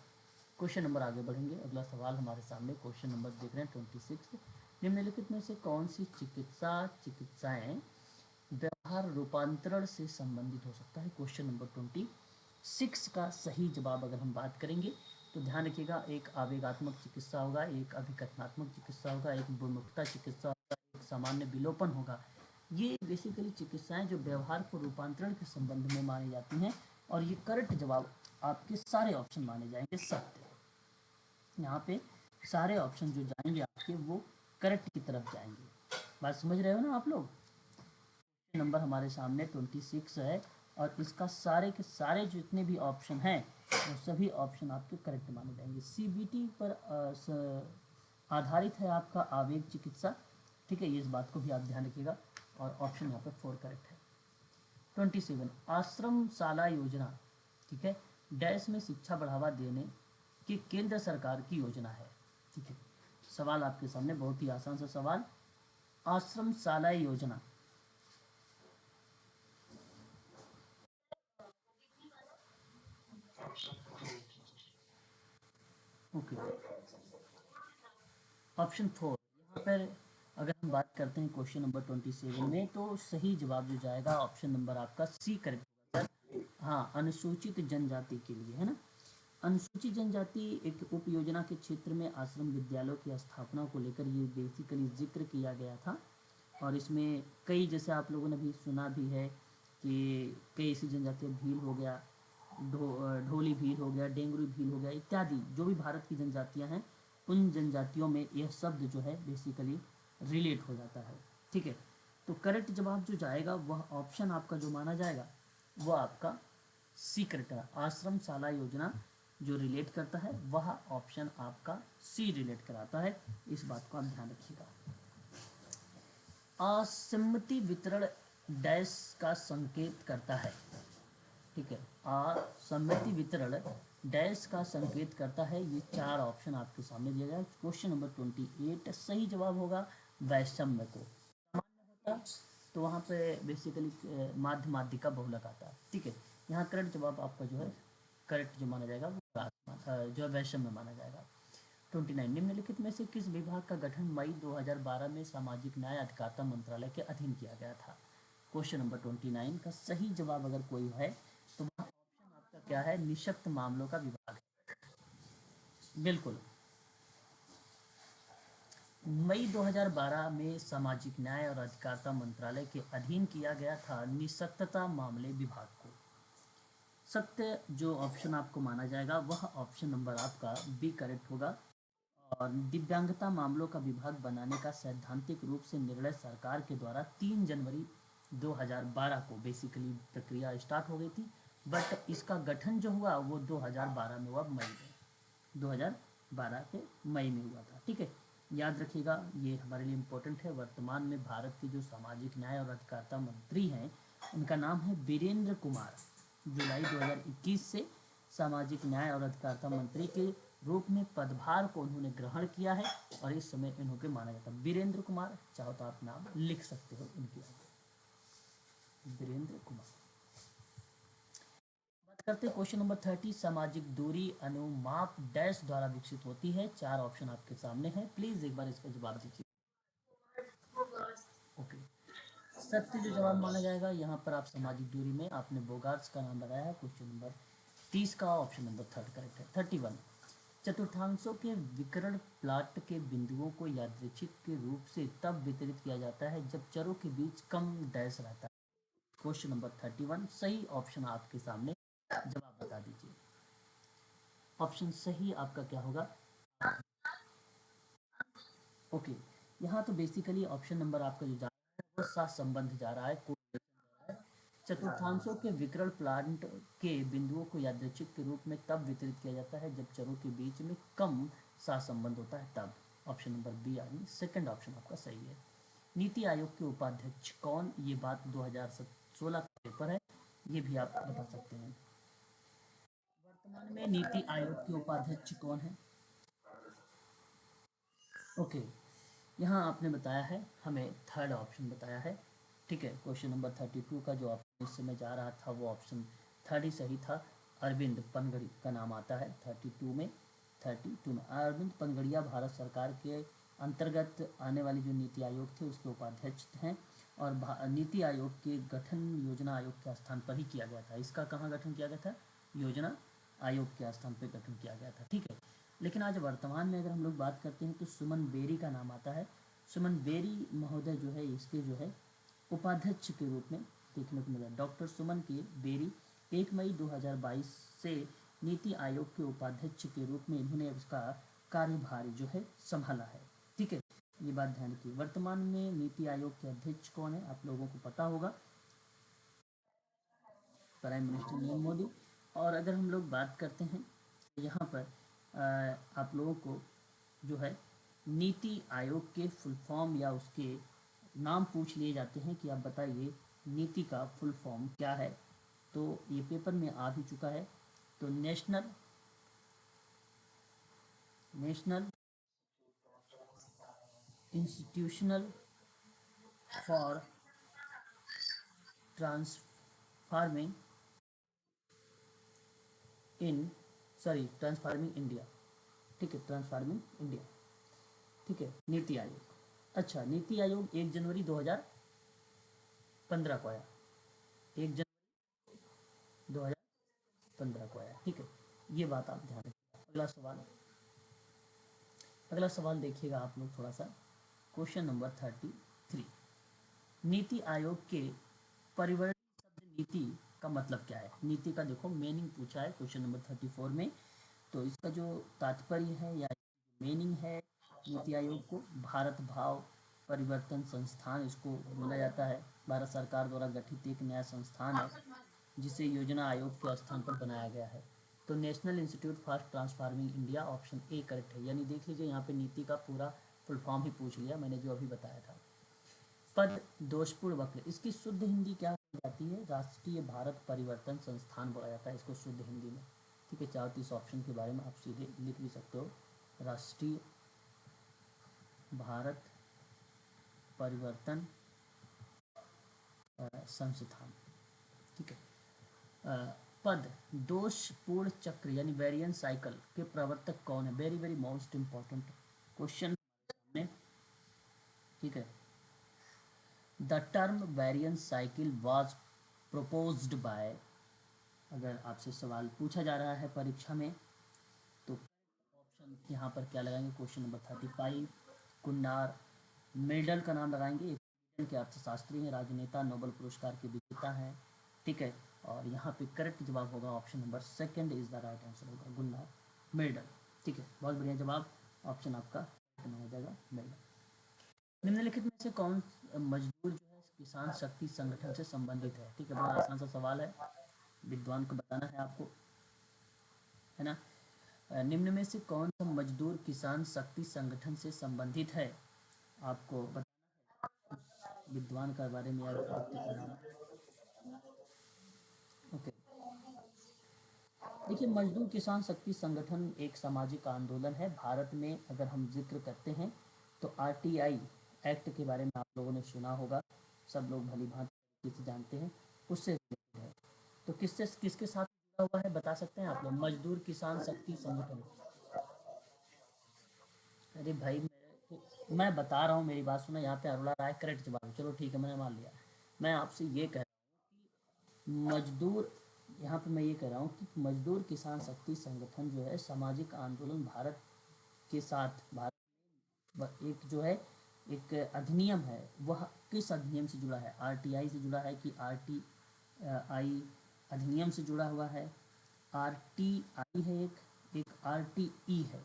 क्वेश्चन नंबर आगे बढ़ेंगे, अगला सवाल हमारे सामने क्वेश्चन नंबर देख रहे हैं 26। निम्नलिखित में से कौन सी चिकित्साएं व्यवहार रूपांतरण से संबंधित हो सकता है? क्वेश्चन नंबर 26 का सही जवाब अगर हम बात करेंगे तो ध्यान रखिएगा, एक आवेगात्मक चिकित्सा होगा, एक अभिकथनात्मक चिकित्सा होगा, एक विमुक्ता चिकित्सा होगा, एक सामान्य विलोपन होगा। ये बेसिकली चिकित्साएं जो व्यवहार को रूपांतरण के संबंध में मानी जाती हैं, और ये करेक्ट जवाब आपके सारे ऑप्शन माने जाएंगे सत्य। यहाँ पे सारे ऑप्शन जो जाएंगे आपके वो करेक्ट की तरफ जाएंगे। बात समझ रहे हो ना आप लोग? नंबर हमारे सामने 26 है, और इसका सारे के सारे जितने भी ऑप्शन हैं वो सभी ऑप्शन आपके करेक्ट माने जाएंगे। CBT पर आधारित है आपका आवेग चिकित्सा, ठीक है, ये इस बात को भी आप ध्यान रखिएगा, और ऑप्शन यहाँ पे 4 करेक्ट है। 27 आश्रम शाला योजना, ठीक है, डैश में शिक्षा बढ़ावा देने की केंद्र सरकार की योजना है, ठीक है। सवाल आपके सामने बहुत ही आसान सा सवाल, आश्रम शाला योजना, ओके, ऑप्शन 4 यहाँ पर अगर हम बात करते हैं क्वेश्चन नंबर 27 में, तो सही जवाब जो जाएगा ऑप्शन नंबर आपका सी करेक्ट होगा सर। हाँ, अनुसूचित जनजाति के लिए, है ना? अनुसूचित जनजाति एक उप योजना के क्षेत्र में आश्रम विद्यालयों की स्थापना को लेकर ये बेसिकली जिक्र किया गया था, और इसमें कई, जैसे आप लोगों ने भी सुना भी है कि कई ऐसी जनजातियाँ, भील हो गया, ढोली भील हो गया, डेंगरी भील हो गया इत्यादि, जो भी भारत की जनजातियाँ हैं उन जनजातियों में यह शब्द जो है बेसिकली रिलेट हो जाता है। ठीक है, तो करेक्ट जवाब जो जाएगा वह ऑप्शन आपका जो माना जाएगा वह आपका सी करेक्ट है। आश्रम शाला योजना जो रिलेट करता है वह ऑप्शन आपका सी रिलेट कराता है, इस बात को आप ध्यान रखिएगा। असम्मति वितरण डैश का संकेत करता है। ठीक है, असम्मति वितरण डैश का संकेत करता है। ये चार ऑप्शन आपके सामने दिया गया है। क्वेश्चन नंबर 28 सही जवाब होगा वैषम्य को। सामान्य होता तो वहाँ पे बेसिकली माध्य माध्यिका बहुलक आता है। ठीक है, यहाँ करेक्ट जवाब आपका जो है, करेक्ट जो माना जाएगा वो जो है वैषम्य माना जाएगा। 29 निम्नलिखित में से किस विभाग का गठन मई 2012 में सामाजिक न्याय अधिकारिता मंत्रालय के अधीन किया गया था। क्वेश्चन नंबर 29 का सही जवाब अगर कोई है तो वहाँ ऑप्शन आपका क्या है, निःशक्त मामलों का विभाग है। बिल्कुल, मई 2012 में सामाजिक न्याय और अधिकारिता मंत्रालय के अधीन किया गया था निःशक्तता मामले विभाग को। सत्य जो ऑप्शन आपको माना जाएगा वह ऑप्शन नंबर आपका बी करेक्ट होगा। और दिव्यांगता मामलों का विभाग बनाने का सैद्धांतिक रूप से निर्णय सरकार के द्वारा 3 जनवरी 2012 को बेसिकली प्रक्रिया स्टार्ट हो गई थी, बट इसका गठन जो हुआ वो 2012 में हुआ, मई में 2012 के मई में हुआ था। ठीक है, याद रखिएगा ये हमारे लिए इम्पोर्टेंट है। वर्तमान में भारत के जो सामाजिक न्याय और अधिकारिता मंत्री हैं उनका नाम है वीरेंद्र कुमार। जुलाई 2021 से सामाजिक न्याय और अधिकारिता मंत्री के रूप में पदभार को उन्होंने ग्रहण किया है और इस समय इन्होंने माना जाता है वीरेंद्र कुमार। चाहो तो आप नाम लिख सकते हो इनके आगे, वीरेंद्र कुमार। बात करते हैं क्वेश्चन नंबर 30 सामाजिक दूरी अनुमाप डैश द्वारा विकसित होती है। चार ऑप्शन आपके सामने हैं, प्लीज एक बार इसका जवाब दीजिए। ओके, सत्य जो जवाब माना जाएगा यहाँ पर आप सामाजिक दूरी में आपने बोगार्ट्स का नाम लगाया है। क्वेश्चन नंबर 30 का ऑप्शन नंबर थर्ड करेक्ट है। 31 चतुर्थांशों के विकर्ण प्लाट के बिंदुओं को यादृच्छिक के रूप से तब वितरित किया जाता है जब चरों के बीच कम डैश रहता है। क्वेश्चन नंबर 31 सही ऑप्शन आपके सामने, जवाब बता दीजिए। ऑप्शन सही आपका क्या होगा? ओके, यहाँ तो बेसिकली ऑप्शन नंबर आपका जो जा रहा है वो साथ संबंध जा रहा है, कोरिलेशन जा रहा है। चतुर्थांशों के विकर्ण प्लांट के बिंदुओं को यादृच्छिक के रूप में तब वितरित किया जाता है जब चरों के बीच में कम सहसंबंध होता है तब। ऑप्शन नंबर बी यानी सेकंड ऑप्शन आपका सही है। नीति आयोग के उपाध्यक्ष कौन, ये बात 2016 का पेपर है, ये भी आप बता सकते हैं। वर्तमान में नीति आयोग के उपाध्यक्ष कौन है? ओके, यहाँ आपने बताया है, हमें थर्ड ऑप्शन बताया है। ठीक है, क्वेश्चन नंबर 32 का जो ऑप्शन इस समय जा रहा था वो ऑप्शन थर्ड ही सही था। अरविंद पनगड़ी का नाम आता है 32 में अरविंद पनगड़िया भारत सरकार के अंतर्गत आने वाली जो नीति आयोग थे उसके उपाध्यक्ष हैं और नीति आयोग के गठन योजना आयोग के स्थान पर ही किया गया था। इसका कहाँ गठन किया गया था? योजना आयोग के स्थान पर गठन किया गया था। ठीक है, लेकिन आज वर्तमान में अगर हम लोग बात करते हैं तो सुमन बेरी का नाम आता है। सुमन बेरी महोदय जो है इसके जो है उपाध्यक्ष के रूप में देखने को मिला। डॉक्टर सुमन के बेरी 1 मई 2022 से नीति आयोग के उपाध्यक्ष के रूप में इन्होंने उसका कार्यभार जो है संभाला है। ठीक है, ये बात ध्यान रखिए। वर्तमान में नीति आयोग के अध्यक्ष कौन है आप लोगों को पता होगा, प्राइम मिनिस्टर नरेंद्र मोदी। और अगर हम लोग बात करते हैं यहाँ पर आप लोगों को जो है नीति आयोग के फुल फॉर्म या उसके नाम पूछ लिए जाते हैं कि आप बताइए नीति का फुल फॉर्म क्या है, तो ये पेपर में आ भी चुका है। तो national institutional for transforming in transforming India. ठीक है, ट्रांसफार्मिंग इंडिया। ठीक है, नीति आयोग। अच्छा, नीति आयोग 1 जनवरी 2015 को आया, 1 जनवरी 2015 को आया। ठीक है, ये बात आप ध्यान रखिए। अगला सवाल देखिएगा आप लोग थोड़ा सा। क्वेश्चन नंबर 33 नीति आयोग के परिवर्तन शब्द नीति का मतलब क्या है। नीति का देखो मीनिंग पूछा है क्वेश्चन नंबर 34 में। तो इसका जो तात्पर्य है या मीनिंग है नीति आयोग को, भारत भाव परिवर्तन संस्थान इसको बोला जाता है। भारत सरकार द्वारा गठित एक नया संस्थान है जिसे योजना आयोग के स्थान पर बनाया गया है। तो national institute for transforming India, option A correct है। यानी देख लीजिए यहाँ पे नीति का पूरा फुल फॉर्म ही पूछ लिया मैंने जो अभी बताया था। पद दोषपूर्ण वक्र, इसकी शुद्ध हिंदी क्या कही जाती है? राष्ट्रीय भारत परिवर्तन संस्थान बोला जाता है इसको शुद्ध हिंदी में। ठीक है, चाहो तो इस ऑप्शन के बारे में आप सीधे लिख भी सकते हो, राष्ट्रीय भारत परिवर्तन संस्थान। ठीक है। पद दोषपूर्ण चक्र यानी वेरिएंस साइकिल के प्रवर्तक कौन है? Very very most important question सामने। ठीक है। The term variance cycle was proposed by, अगर आपसे सवाल पूछा जा रहा है परीक्षा में तो ऑप्शन यहाँ पर क्या लगाएंगे? क्वेश्चन नंबर 35 कुन्नार मेडल का नाम लगाएंगे। के अर्थशास्त्री हैं, राजनेता, नोबेल पुरस्कार के विजेता हैं। ठीक है, और यहाँ पे करेक्ट जवाब होगा option number second is the right answer होगा, गुन्नार मेडल। ठीक है, बहुत बढ़िया जवाब, ऑप्शन आपका हो जाएगा मेडल। निम्नलिखित में से कौन मजदूर जो है किसान शक्ति संगठन से संबंधित है? ठीक है, बड़ा आसान सा सवाल है, विद्वान को बताना है आपको, है ना। निम्न में से कौन सा मजदूर किसान शक्ति संगठन से संबंधित है? आपको बताना है उस विद्वान के बारे में या व्यक्ति का नाम। ओके, देखिए मजदूर किसान शक्ति संगठन एक सामाजिक आंदोलन है भारत में। अगर हम जिक्र करते हैं तो आरटीआई एक्ट के बारे में आप लोगों ने सुना होगा, सब लोग भली भांति से जानते हैं, उससे रिलेटेड है। तो किससे किसके साथ जुड़ा हुआ है बता सकते हैं आप लोग? मजदूर किसान शक्ति संगठन। अरे भाई मैं बता रहा हूँ, मेरी बात सुना, यहाँ पे अरुणा राय करेक्ट जवाब है। चलो ठीक है, मैंने मान लिया। मैं आपसे ये कह मजदूर, यहाँ पे मैं ये कह रहा हूँ कि मजदूर किसान शक्ति संगठन जो है सामाजिक आंदोलन भारत के साथ, भारत एक जो है एक अधिनियम है, वह किस अधिनियम से जुड़ा है? आरटीआई से जुड़ा है कि आरटीआई अधिनियम से जुड़ा हुआ है? आरटीआई है एक आरटीई है,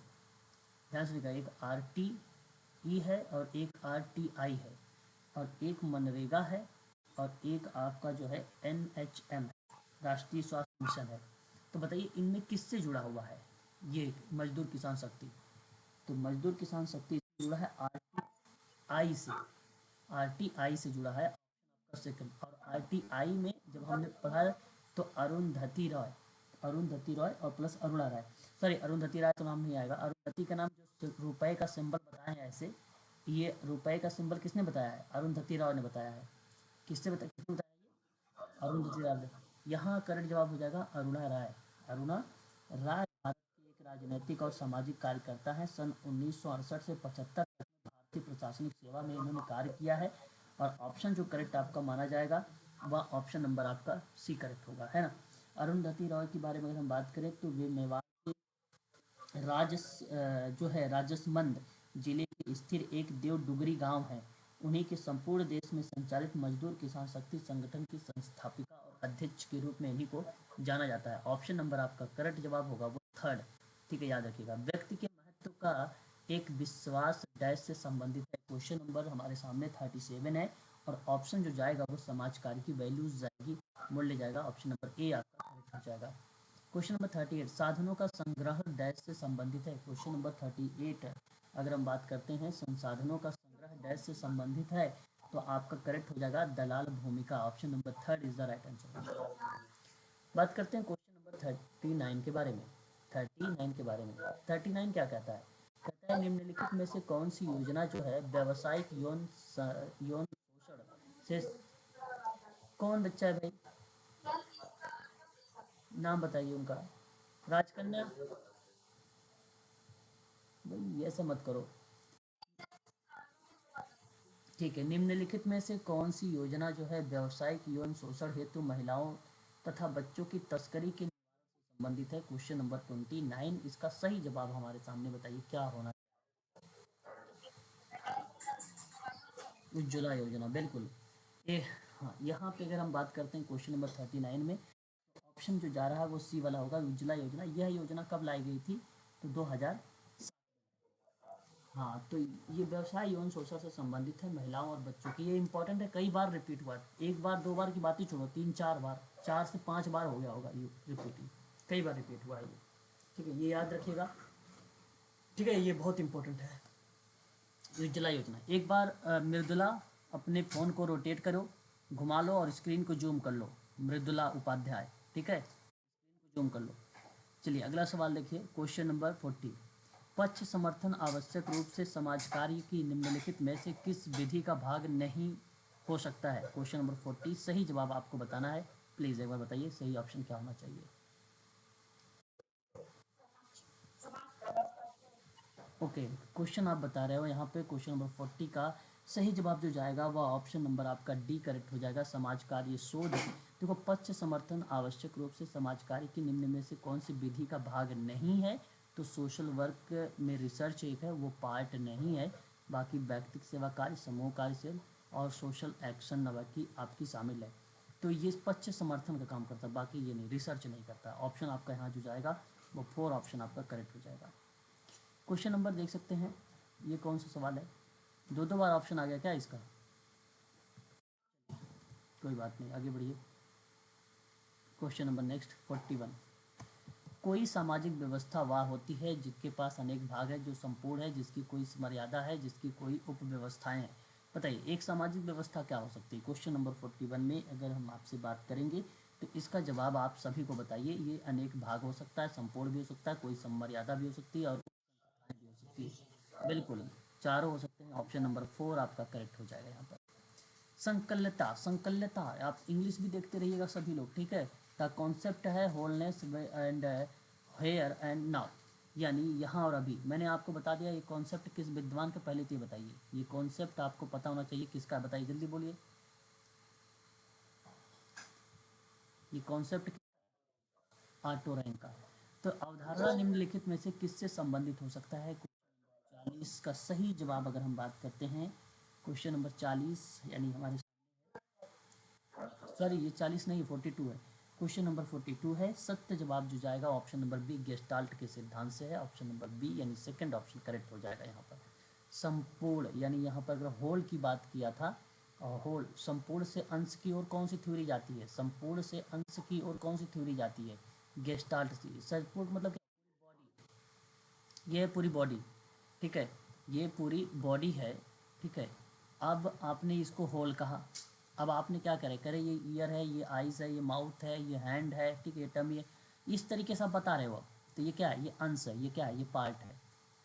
ध्यान से लिखा, एक आरटीई है और एक आरटीआई है, और एक मनरेगा है और एक आपका जो है एनएचएम राष्ट्रीय स्वास्थ्य मिशन है। तो बताइए इनमें किससे जुड़ा हुआ है ये मजदूर किसान शक्ति? तो मजदूर किसान शक्ति से जुड़ा है आरटीआई से, आरटीआई से जुड़ा है आपका सेकंड। और आरटीआई में जब हमने पढ़ा तो अरुंधति रॉय, अरुंधति रॉय और प्लस अरुणा राय, सॉरी अरुंधति राय तो नाम नहीं आएगा, अरुंधति का नाम जो रुपए का सिंबल बताया है ऐसे, ये रुपए का सिंबल किसने बताया है? अरुंधति राय ने बताया है। किसने बताया ये? अरुंधति राय ने। यहाँ करेक्ट जवाब हो जाएगा अरुणा राय। अरुणा राय भारत की एक राजनीतिक और सामाजिक कार्यकर्ता है। सन 1968 से 75 तक में भारतीय प्रशासनिक सेवा में इन्होंने कार्य किया है। और ऑप्शन जो करेक्ट आपका माना जाएगा वह ऑप्शन नंबर आपका सी करेक्ट होगा, है ना। अरुंधति रॉय के बारे में अगर हम बात करें तो वे मेवाड़ के जो है राजसमंद जिले के स्थिर एक देवडुगरी गांव है। उन्हीं के संपूर्ण देश में संचालित मजदूर किसान शक्ति संगठन की संस्थापिका और अध्यक्ष के रूप में इन्हीं को जाना जाता है। ऑप्शन नंबर आपका करेक्ट जवाब होगा वो थर्ड। ठीक है, याद रखिएगा। व्यक्ति के महत्व का एक विश्वास डैश से संबंधित है। क्वेश्चन नंबर हमारे सामने 37 है और ऑप्शन जो जाएगा वो समाज कार्य की वैल्यूज जाएगी, मूल्य जाएगा। ऑप्शन नंबर ए आपका करेक्ट हो जाएगा। क्वेश्चन नंबर 38 साधनों का संग्रह डैश से संबंधित है। क्वेश्चन नंबर 38 अगर हम बात करते हैं संसाधनों का संग्रह डैश से संबंधित है तो आपका करेक्ट हो जाएगा दलाल भूमिका। Option number third is the right answer. बात करते हैं क्वेश्चन नंबर 39 के बारे में। 39 के बारे में 39 क्या कहता है? कहता है निम्नलिखित में से कौन सी योजना जो है व्यावसायिक यौन शोषण से, कौन बच्चा है भाई, नाम बताइए उनका। राजकन्या, भाई ऐसा मत करो। ठीक है, निम्नलिखित में से कौन सी योजना जो है व्यावसायिक यौन शोषण हेतु महिलाओं तथा बच्चों की तस्करी के संबंधित है? क्वेश्चन नंबर 29 इसका सही जवाब हमारे सामने बताइए क्या होना? उज्ज्वला योजना, बिल्कुल। ये हाँ, यहाँ पे अगर हम बात करते हैं क्वेश्चन नंबर 39 में, ऑप्शन जो जा रहा है वो सी वाला होगा, उज्ज्वला योजना। यह योजना कब लाई गई थी? तो 2000। हाँ, तो ये व्यवसाय यौन शोषण से संबंधित है, महिलाओं और बच्चों की। ये इंपॉर्टेंट है, कई बार रिपीट हुआ है। एक बार दो बार की बात ही छोड़ो, 3-4 बार, 4 से 5 बार हो गया होगा ये रिपीटिंग, कई बार रिपीट हुआ है ये। ठीक है, ये याद रखिएगा। ठीक है, ये बहुत इंपॉर्टेंट है। उज्ज्वला योजना, एक बार मृदुला अपने फ़ोन को रोटेट करो, घुमा लो और स्क्रीन को जूम कर लो। मृदुला उपाध्याय, ठीक है, जूम कर लो। चलिए अगला सवाल देखिए, क्वेश्चन नंबर 40। पक्ष समर्थन आवश्यक रूप से समाज कार्य की निम्नलिखित में से किस विधि का भाग नहीं हो सकता है? क्वेश्चन नंबर 40, सही जवाब आपको बताना है। प्लीज़ एक बार बताइए सही ऑप्शन क्या होना चाहिए। ओके, क्वेश्चन आप बता रहे हो यहाँ पे, क्वेश्चन नंबर 40 का सही जवाब जो जाएगा वह ऑप्शन नंबर आपका डी करेक्ट हो जाएगा, समाज कार्य शोध। देखो, पक्ष समर्थन आवश्यक रूप से समाज कार्य की निम्न में से कौन सी विधि का भाग नहीं है? तो सोशल वर्क में रिसर्च एक है, वो पार्ट नहीं है। बाकी व्यक्तिगत सेवा कार्य, समूह कार्य से और सोशल एक्शन बाकी आपकी शामिल है। तो ये पक्ष समर्थन का काम करता है, बाकी ये नहीं, रिसर्च नहीं करता। ऑप्शन आपका यहाँ जो जाएगा वो 4 ऑप्शन आपका करेक्ट हो जाएगा। क्वेश्चन नंबर देख सकते हैं, ये कौन सा सवाल है? दो दो बार ऑप्शन आ गया क्या इसका? कोई बात नहीं, आगे बढ़िए। Question number next 41। कोई सामाजिक व्यवस्था वह होती है जिसके पास अनेक भाग है, जो संपूर्ण है, जिसकी कोई मर्यादा है, जिसकी कोई उपव्यवस्थाएं हैं। बताइए एक सामाजिक व्यवस्था क्या हो सकती है? क्वेश्चन नंबर 41 में अगर हम आपसे बात करेंगे तो इसका जवाब आप सभी को बताइए। ये अनेक भाग हो सकता है, संपूर्ण भी हो सकता है, कोई समर्यादा भी हो सकती है और भी हो सकती है। बिल्कुल, चारों हो सकते हैं। ऑप्शन नंबर 4 आपका करेक्ट हो जाएगा यहाँ पर। संकल्यता, संकल्यता आप इंग्लिश भी देखते रहिएगा सभी लोग, ठीक है। द कॉन्सेप्ट है wholeness and here and now, यानी यहाँ और अभी। मैंने आपको बता दिया ये कॉन्सेप्ट किस विद्वान का, पहले तो ये बताइए ये कॉन्सेप्ट आपको पता होना चाहिए किसका, बताइए जल्दी बोलिए। ये कॉन्सेप्ट ऑटो रैंक का। तो अवधारणा निम्नलिखित में से किससे संबंधित हो सकता है? 40 का सही जवाब अगर हम बात करते हैं, क्वेश्चन नंबर 40 यानी हमारे, सॉरी ये 40 नहीं 42 है। क्वेश्चन नंबर 42 है, सत्य जवाब जो जाएगा ऑप्शन नंबर बी, गेस्टाल्ट के सिद्धांत से है। ऑप्शन नंबर बी यानी सेकंड ऑप्शन करेक्ट हो जाएगा यहाँ पर। संपूर्ण, यानी यहाँ पर अगर होल की बात किया था, और होल, संपूर्ण से अंश की ओर कौन सी थ्योरी जाती है? संपूर्ण से अंश की ओर कौन सी थ्योरी जाती है? गेस्टाल्ट से। संपूर्ण मतलब ये है पूरी बॉडी, ठीक है, ये पूरी बॉडी है, ठीक है। अब आपने इसको होल कहा, अब आपने क्या करे करे, ये ईयर है, ये आइज़ है, ये माउथ है, ये हैंड है, ठीक है, टमी है, इस तरीके से आप बता रहे हो। तो ये क्या है? ये अंश है। ये क्या है? ये पार्ट है।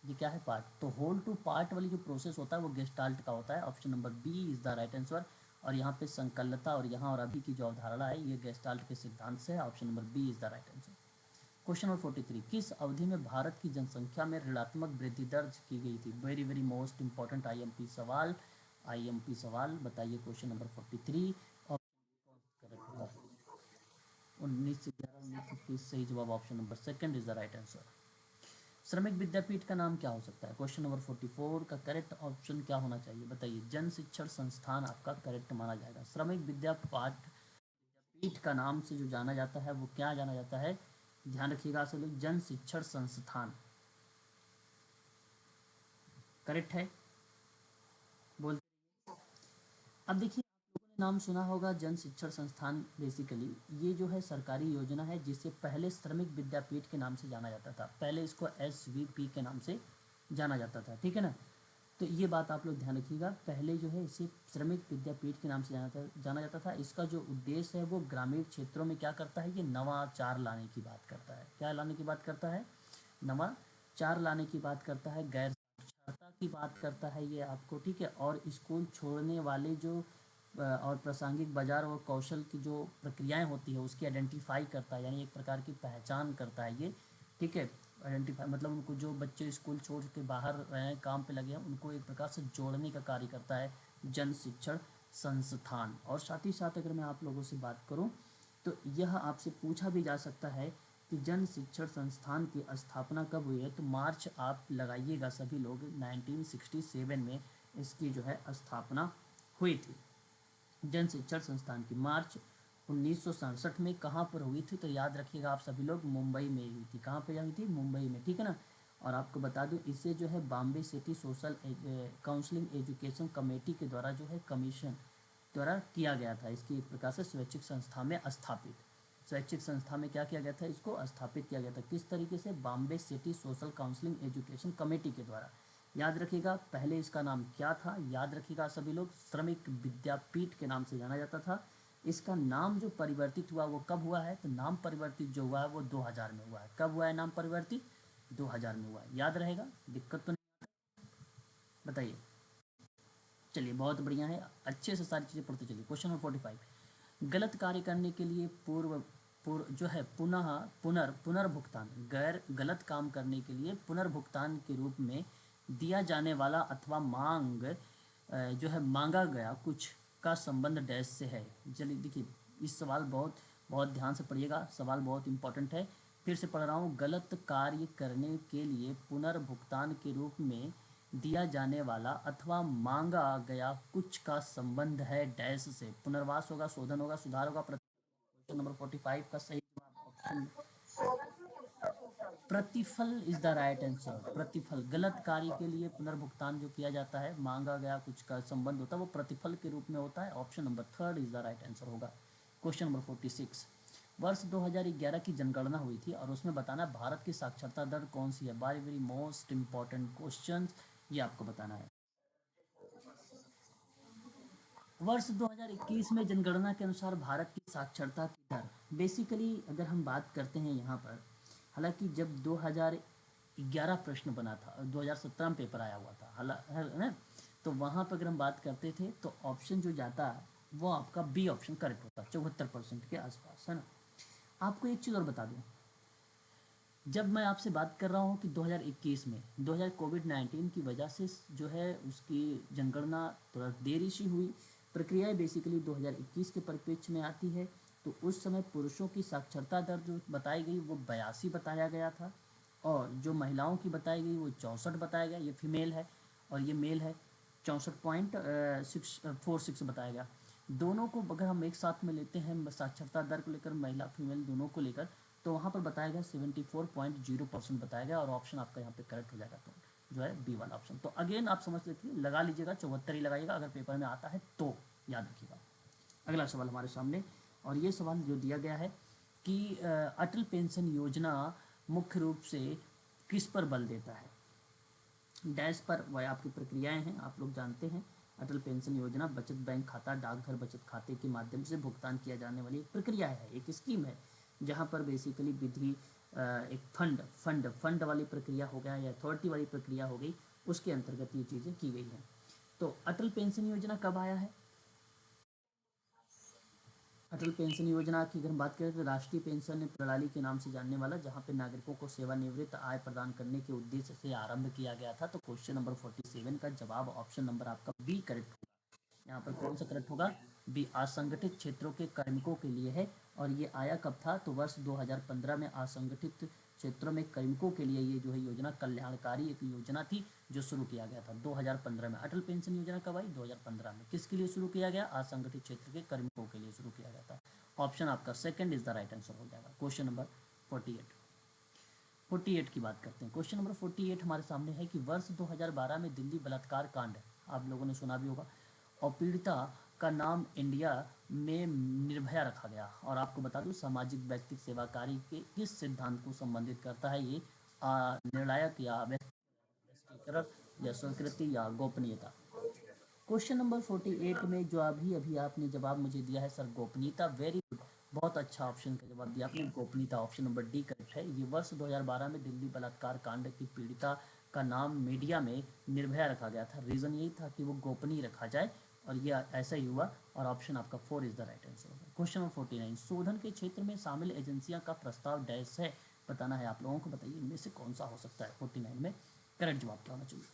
ये क्या है? पार्ट। तो होल टू पार्ट वाली जो प्रोसेस होता है वो गेस्टाल्ट का होता है। Option number B is the right answer. और यहाँ पे संकल्पता और यहाँ और अभी की जो अवधारणा है ये गेस्टाल्ट के सिद्धांत से है। Option number B is the right answer. Question number 43, किस अवधि में भारत की जनसंख्या में ऋणात्मक वृद्धि दर्ज की गई थी? Very very most important IMP सवाल, आईएमपी सवाल बताइए। क्वेश्चन नंबर 43 और करेक्ट होगा 1911 1930, सही जवाब option number second is the right answer. श्रमिक विद्यापीठ का नाम क्या हो सकता है? क्वेश्चन नंबर 44 का करेक्ट ऑप्शन क्या होना चाहिए बताइए। जन शिक्षण संस्थान आपका करेक्ट माना जाएगा। श्रमिक विद्यापीठ पीठ का नाम से जो जाना जाता है वो क्या जाना जाता है? ध्यान रखिएगा आप लोग, जन शिक्षण संस्थान करेक्ट है, बोल। अब देखिए आप लोगों ने नाम सुना होगा जन शिक्षण संस्थान, बेसिकली ये जो है सरकारी योजना है जिसे पहले श्रमिक विद्यापीठ के नाम से जाना जाता था। पहले इसको एसवीपी के नाम से जाना जाता था, ठीक है ना। तो ये बात आप लोग ध्यान रखिएगा, पहले जो है इसे श्रमिक विद्यापीठ के नाम से जाना जाता था। इसका जो उद्देश्य है वो ग्रामीण क्षेत्रों में क्या करता है? ये नवाचार लाने की बात करता है। क्या लाने की बात करता है? नवाचार लाने की बात करता है, गैर साक्षरता की बात करता है ये आपको, ठीक है। और स्कूल छोड़ने वाले जो और प्रासंगिक बाजार और कौशल की जो प्रक्रियाएं होती है उसकी आइडेंटिफाई करता है, यानी एक प्रकार की पहचान करता है ये, ठीक है। आइडेंटिफाई मतलब उनको, जो बच्चे स्कूल छोड़ के बाहर रहे हैं, काम पे लगे हैं, उनको एक प्रकार से जोड़ने का कार्य करता है जन शिक्षण संस्थान। और साथ ही साथ अगर मैं आप लोगों से बात करूं तो यह आपसे पूछा भी जा सकता है कि जन शिक्षण संस्थान की स्थापना कब हुई है? तो मार्च आप लगाइएगा सभी लोग, 1967 में इसकी जो है स्थापना हुई थी। जन शिक्षण संस्थान की मार्च 1967 में कहाँ पर हुई थी? तो याद रखिएगा आप सभी लोग, मुंबई में हुई थी। कहाँ पे हुई थी? मुंबई में, ठीक है ना। और आपको बता दूं, इसे जो है Bombay city social counselling education committee के द्वारा जो है कमीशन द्वारा किया गया था। इसकी एक प्रकार से स्वैच्छिक संस्था में स्थापित, स्वैच्छिक संस्था में क्या किया गया था? इसको स्थापित किया गया था। किस तरीके से? Bombay city social counselling education committee के द्वारा। याद रखिएगा पहले इसका नाम क्या था? याद रखिएगा सभी लोग, श्रमिक विद्यापीठ के नाम से जाना जाता था। इसका नाम जो परिवर्तित हुआ वो कब हुआ है? तो नाम परिवर्तित जो हुआ है वो 2000 में हुआ है। कब हुआ है नाम परिवर्तित? 2000 में हुआ है। याद रहेगा, दिक्कत तो नहीं, बताइए। चलिए बहुत बढ़िया है, अच्छे से सारी चीज़ें पढ़ते चलिए। क्वेश्चन नंबर 45, गलत कार्य करने के लिए पूर्व पूर्व जो है पुनः पुनर्भुगतान, गैर गलत काम करने के लिए पुनर्भुगतान के रूप में दिया जाने वाला अथवा जो है मांगा गया कुछ का संबंध डैश से है। चलिए देखिए, इस सवाल बहुत बहुत ध्यान से पढ़िएगा, सवाल बहुत इंपॉर्टेंट है। फिर से पढ़ रहा हूँ, गलत कार्य करने के लिए पुनर्भुगतान के रूप में दिया जाने वाला अथवा मांगा गया कुछ का संबंध है डैश से। पुनर्वास होगा, शोधन होगा, सुधार होगा। क्वेश्चन नंबर 45 का सही जवाब ऑप्शन प्रतिफल इज द राइट आंसर। प्रतिफल, गलत कार्य के लिए पुनर्भुगतान जो किया जाता है, मांगा गया कुछ का संबंध होता है, वो प्रतिफल के रूप में होता है। Option number third is the right answer होगा। क्वेश्चन नंबर 46, वर्ष 2011 की जनगणना हुई थी और उसमें बताना भारत की साक्षरता दर कौन सी है। Very very most important question, ये आपको बताना है। वर्ष 2021 में जनगणना के अनुसार भारत की साक्षरता की दर, बेसिकली अगर हम बात करते हैं यहाँ पर, हालांकि जब 2011 प्रश्न बना था और 2017 में पेपर आया हुआ था, है ना, तो वहाँ पर अगर हम बात करते थे तो ऑप्शन जो जाता वो आपका बी ऑप्शन करेक्ट होता, 74% के आसपास, है ना। आपको एक चीज़ और बता दूँ, जब मैं आपसे बात कर रहा हूँ कि 2021 में 2000 कोविड-19 की वजह से जो है उसकी जनगणना थोड़ा देरी से हुई। प्रक्रिया बेसिकली 2021 के परिप्रेक्ष्य में आती है। तो उस समय पुरुषों की साक्षरता दर जो बताई गई वो 82 बताया गया था, और जो महिलाओं की बताई गई वो 64 बताया गया। ये फीमेल है और ये मेल है, 64.646 बताया गया। दोनों को अगर हम एक साथ में लेते हैं साक्षरता दर को लेकर, महिला फीमेल दोनों को लेकर, तो वहाँ पर बताया गया 74.0% बताया गया, और ऑप्शन आपका यहाँ पे करेक्ट हो जाएगा, तो जो है बी वाला ऑप्शन। तो अगेन आप समझ लीजिए, लगा लीजिएगा 74 ही लगाइएगा अगर पेपर में आता है तो, याद रखिएगा। अगला सवाल हमारे सामने, और ये सवाल जो दिया गया है कि अटल पेंशन योजना मुख्य रूप से किस पर बल देता है। डैश पर वह आपकी प्रक्रियाएं हैं, आप लोग जानते हैं। अटल पेंशन योजना बचत बैंक खाता, डाकघर बचत खाते के माध्यम से भुगतान किया जाने वाली एक प्रक्रिया है, एक स्कीम है, जहां पर बेसिकली विधि एक फंड वाली प्रक्रिया हो गया या अथॉरिटी वाली प्रक्रिया हो गई, उसके अंतर्गत ये चीज़ें की गई हैं। तो अटल पेंशन योजना कब आया है? अटल पेंशन योजना की अगर हम बात करें तो राष्ट्रीय पेंशन प्रणाली के नाम से जानने वाला, जहां पे नागरिकों को सेवानिवृत्त आय प्रदान करने के उद्देश्य से आरंभ किया गया था। तो क्वेश्चन नंबर 47 का जवाब ऑप्शन नंबर आपका बी करेक्ट होगा। यहाँ पर कौन सा करेक्ट होगा? बी, असंगठित क्षेत्रों के कार्मिकों के लिए है। और ये आया कब था? तो वर्ष 2015 में असंगठित क्षेत्रों में कार्मिकों के लिए ये जो है योजना कल्याणकारी एक योजना थी जो शुरू किया गया था 2015 में। अटल पेंशन योजना कब आई? 2015 में। किसके लिए शुरू किया गया? असंगठित क्षेत्र के कार्मिकों के लिए शुरू किया गया था। ऑप्शन आपका second is the right answer हो जाएगा। क्वेश्चन नंबर 48 की बात करते हैं। क्वेश्चन नंबर 48 हमारे सामने है कि वर्ष 2012 में दिल्ली बलात्कार कांड, आप लोगों ने सुना भी होगा, और पीड़िता का नाम इंडिया में निर्भया रखा गया। और आपको बता दूं, सामाजिक व्यक्तिक सेवाकारी के किस सिद्धांत को संबंधित करता है ये? निर्णायक या व्यक्तिकरण या स्वीकृति या गोपनीयता। क्वेश्चन नंबर 48 में जो अभी अभी आपने जवाब मुझे दिया है सर, गोपनीयता, वेरी गुड, बहुत अच्छा ऑप्शन का जवाब दिया आपने, गोपनीयता, ऑप्शन नंबर डी करेक्ट है। ये वर्ष 2012 में दिल्ली बलात्कार कांड की पीड़िता का नाम मीडिया में निर्भया रखा गया था। रीज़न यही था कि वो गोपनीय रखा जाए, और ये ऐसा ही हुआ, और ऑप्शन आपका 4 इज द राइट आंसर होगा। क्वेश्चन नंबर 49, शोधन के क्षेत्र में शामिल एजेंसियां का प्रस्ताव डैश है, बताना है आप लोगों को। बताइए इनमें से कौन सा हो सकता है? 49 में करेक्ट जवाब क्या होना चाहिए?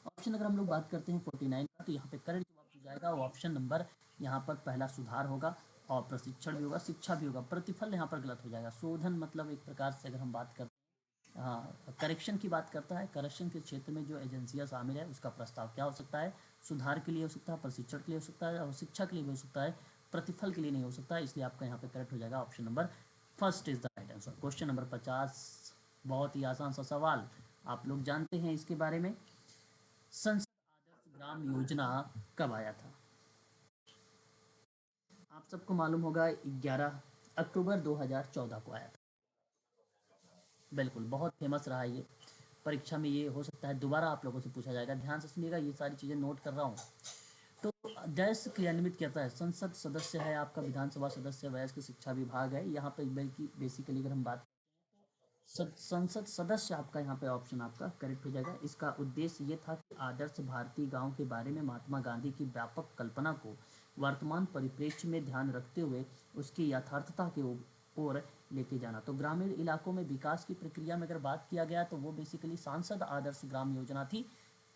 ऑप्शन अगर हम लोग बात करते हैं 49 का, तो यहाँ पे करेक्ट जवाब हो जाएगा वो ऑप्शन नंबर, यहाँ पर पहला सुधार होगा, और प्रशिक्षण भी होगा, शिक्षा भी होगा। प्रतिफल यहाँ पर गलत हो जाएगा। शोधन मतलब एक प्रकार से अगर हम बात करते हैं हाँ, करेक्शन की बात करता है। करेक्शन के क्षेत्र में जो एजेंसियाँ शामिल है उसका प्रस्ताव क्या हो सकता है? सुधार के लिए हो सकता है, प्रशिक्षण के लिए हो सकता है और शिक्षा के लिए भी हो सकता है, प्रतिफल के लिए नहीं हो सकता है। इसलिए आपका यहाँ पे करेक्ट हो जाएगा option number first is the right answer. Question number 50, बहुत ही आसान सा सवाल, आप लोग जानते हैं इसके बारे में। संसद आदर्श ग्राम योजना कब आया था? आप सबको मालूम होगा 11 अक्टूबर 2014 को आया था। बिल्कुल, बहुत फेमस रहा ये। परीक्षा में ये हो सकता है दोबारा आप लोगों से पूछा जाएगा, ध्यान से सुनिएगा, ये सारी चीज़ें नोट कर रहा हूँ। तो डैश क्रियान्वित करता है, संसद सदस्य है आपका, विधानसभा सदस्य, वयस्क शिक्षा विभाग है यहाँ पे। बेसिकली अगर हम बात, संसद सदस्य आपका यहाँ पे ऑप्शन आपका करेक्ट हो जाएगा। इसका उद्देश्य ये था कि आदर्श भारतीय गांव के बारे में महात्मा गांधी की व्यापक कल्पना को वर्तमान परिप्रेक्ष्य में ध्यान रखते हुए उसकी यथार्थता के ओर लेके जाना। तो ग्रामीण इलाकों में विकास की प्रक्रिया में अगर बात किया गया तो वो बेसिकली सांसद आदर्श ग्राम योजना थी।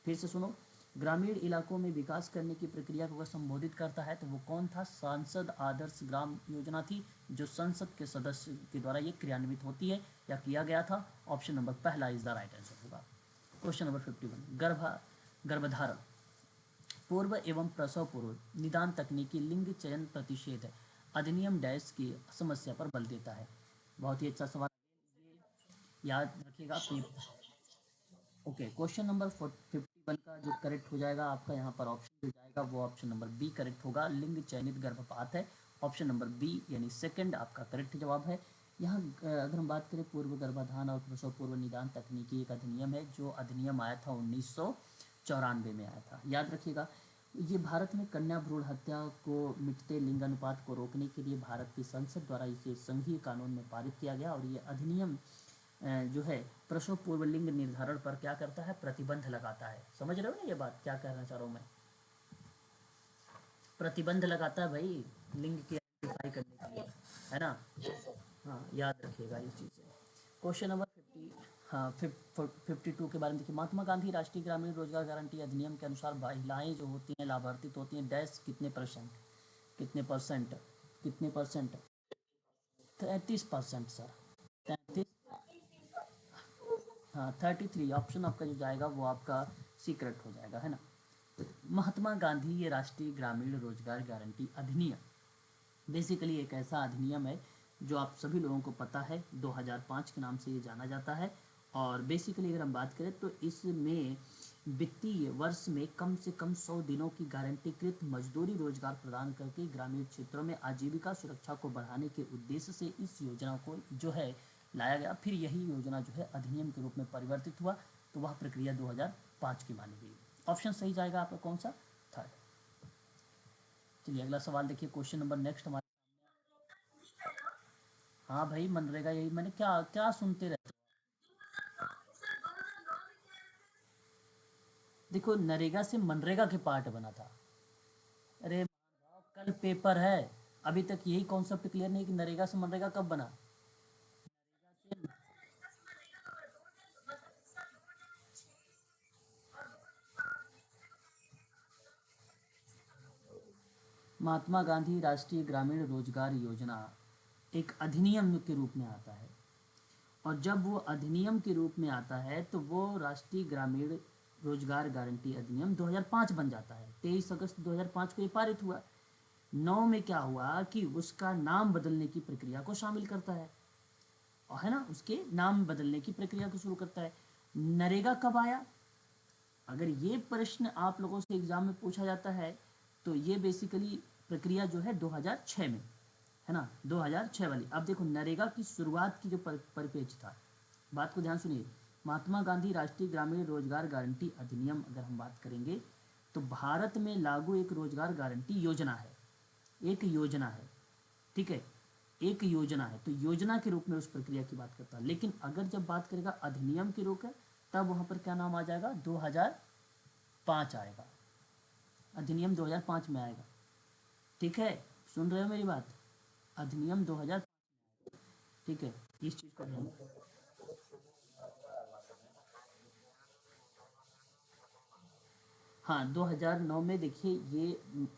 फिर से सुनो, ग्रामीण इलाकों में विकास करने की प्रक्रिया को अगर संबोधित करता है तो वो कौन था? सांसद आदर्श ग्राम योजना थी, जो संसद के सदस्य के द्वारा ये क्रियान्वित होती है या किया गया था। ऑप्शन नंबर पहला इज द राइट आंसर होगा। क्वेश्चन नंबर 51, गर्भधारण पूर्व एवं प्रसव पूर्व निदान तकनीकी लिंग चयन प्रतिषेध अधिनियम डैश की समस्या पर बल देता है। बहुत ही अच्छा सवाल, याद रखिएगा। ओके, क्वेश्चन नंबर 51 का जो करेक्ट हो जाएगा आपका यहाँ पर ऑप्शन जो जाएगा वो ऑप्शन नंबर बी करेक्ट होगा। लिंग चयनित गर्भपात है, ऑप्शन नंबर बी यानी सेकंड आपका करेक्ट जवाब है। यहाँ अगर हम बात करें पूर्व गर्भाधान और प्रसव पूर्व निदान तकनीकी एक अधिनियम है, जो अधिनियम आया था 1994 में आया था, याद रखिएगा। ये भारत में कन्या भ्रूण हत्या को मिटते लिंगानुपात को रोकने के लिए भारत की संसद द्वारा इसे संघीय कानून में पारित किया गया। और ये अधिनियम जो है प्रसव पूर्व लिंग निर्धारण पर क्या करता है? प्रतिबंध लगाता है। समझ रहे हो ना ये बात क्या कहना चाह रहा हूँ मैं? प्रतिबंध लगाता है भाई, लिंग की आइडेंटिफाई करने के लिए, है ना? हाँ, याद रखिएगा इस चीज़ से। क्वेश्चन नंबर 50, हाँ 52 के बारे में देखिए। महात्मा गांधी राष्ट्रीय ग्रामीण रोजगार गारंटी अधिनियम के अनुसार महिलाएं जो होती हैं लाभान्वित होती हैं डैश कितने परसेंट, कितने परसेंट, कितने परसेंट? 33% सर, 33। हाँ 33 ऑप्शन आपका जो जाएगा वो आपका सीक्रेट हो जाएगा, है ना? तो महात्मा गांधी ये राष्ट्रीय ग्रामीण रोजगार गारंटी अधिनियम बेसिकली एक ऐसा अधिनियम है जो आप सभी लोगों को पता है, 2005 के नाम से ये जाना जाता है। और बेसिकली अगर हम बात करें तो इसमें वित्तीय वर्ष में कम से कम 100 दिनों की गारंटीकृत मजदूरी रोजगार प्रदान करके ग्रामीण क्षेत्रों में आजीविका सुरक्षा को बढ़ाने के उद्देश्य से इस योजना को जो है लाया गया। फिर यही योजना जो है अधिनियम के रूप में परिवर्तित हुआ, तो वह प्रक्रिया 2005 की मानी गई। ऑप्शन सही जाएगा आपका कौन सा? थर्ड। चलिए अगला सवाल देखिए, क्वेश्चन नंबर नेक्स्ट हमारे। हाँ भाई, मनरेगा, यही मैंने क्या क्या सुनते रहते हो? देखो, नरेगा से मनरेगा के पार्ट बना था। अरे कल पेपर है, अभी तक यही कॉन्सेप्ट क्लियर नहीं कि नरेगा से मनरेगा कब बना। महात्मा गांधी राष्ट्रीय ग्रामीण रोजगार योजना एक अधिनियम के रूप में आता है, और जब वो अधिनियम के रूप में आता है तो वो राष्ट्रीय ग्रामीण रोजगार गारंटी अधिनियम 2005 बन जाता है। 23 अगस्त 2005 को ये पारित हुआ। 9 में क्या हुआ कि उसका नाम बदलने की प्रक्रिया को शामिल करता है, और है ना, उसके नाम बदलने की प्रक्रिया को शुरू करता है। नरेगा कब आया? अगर ये प्रश्न आप लोगों से एग्जाम में पूछा जाता है तो ये बेसिकली प्रक्रिया जो है 2006 में, है ना, 2006 वाली। अब देखो नरेगा की शुरुआत की जो परिपेक्ष था, बात को ध्यान सुनिए। महात्मा गांधी राष्ट्रीय ग्रामीण रोजगार गारंटी अधिनियम अगर हम बात करेंगे तो भारत में लागू एक रोजगार गारंटी योजना है, एक योजना है, ठीक है, एक योजना है। तो योजना के रूप में उस प्रक्रिया की बात करता है। लेकिन अगर जब बात करेगा अधिनियम के रूप में, तब वहां पर क्या नाम आ जाएगा? 2005 आएगा, अधिनियम 2005 में आएगा। ठीक है, सुन रहे हो मेरी बात? अधिनियम 2000, ठीक है, इस चीज को ध्यान। हाँ 2009 में देखिए ये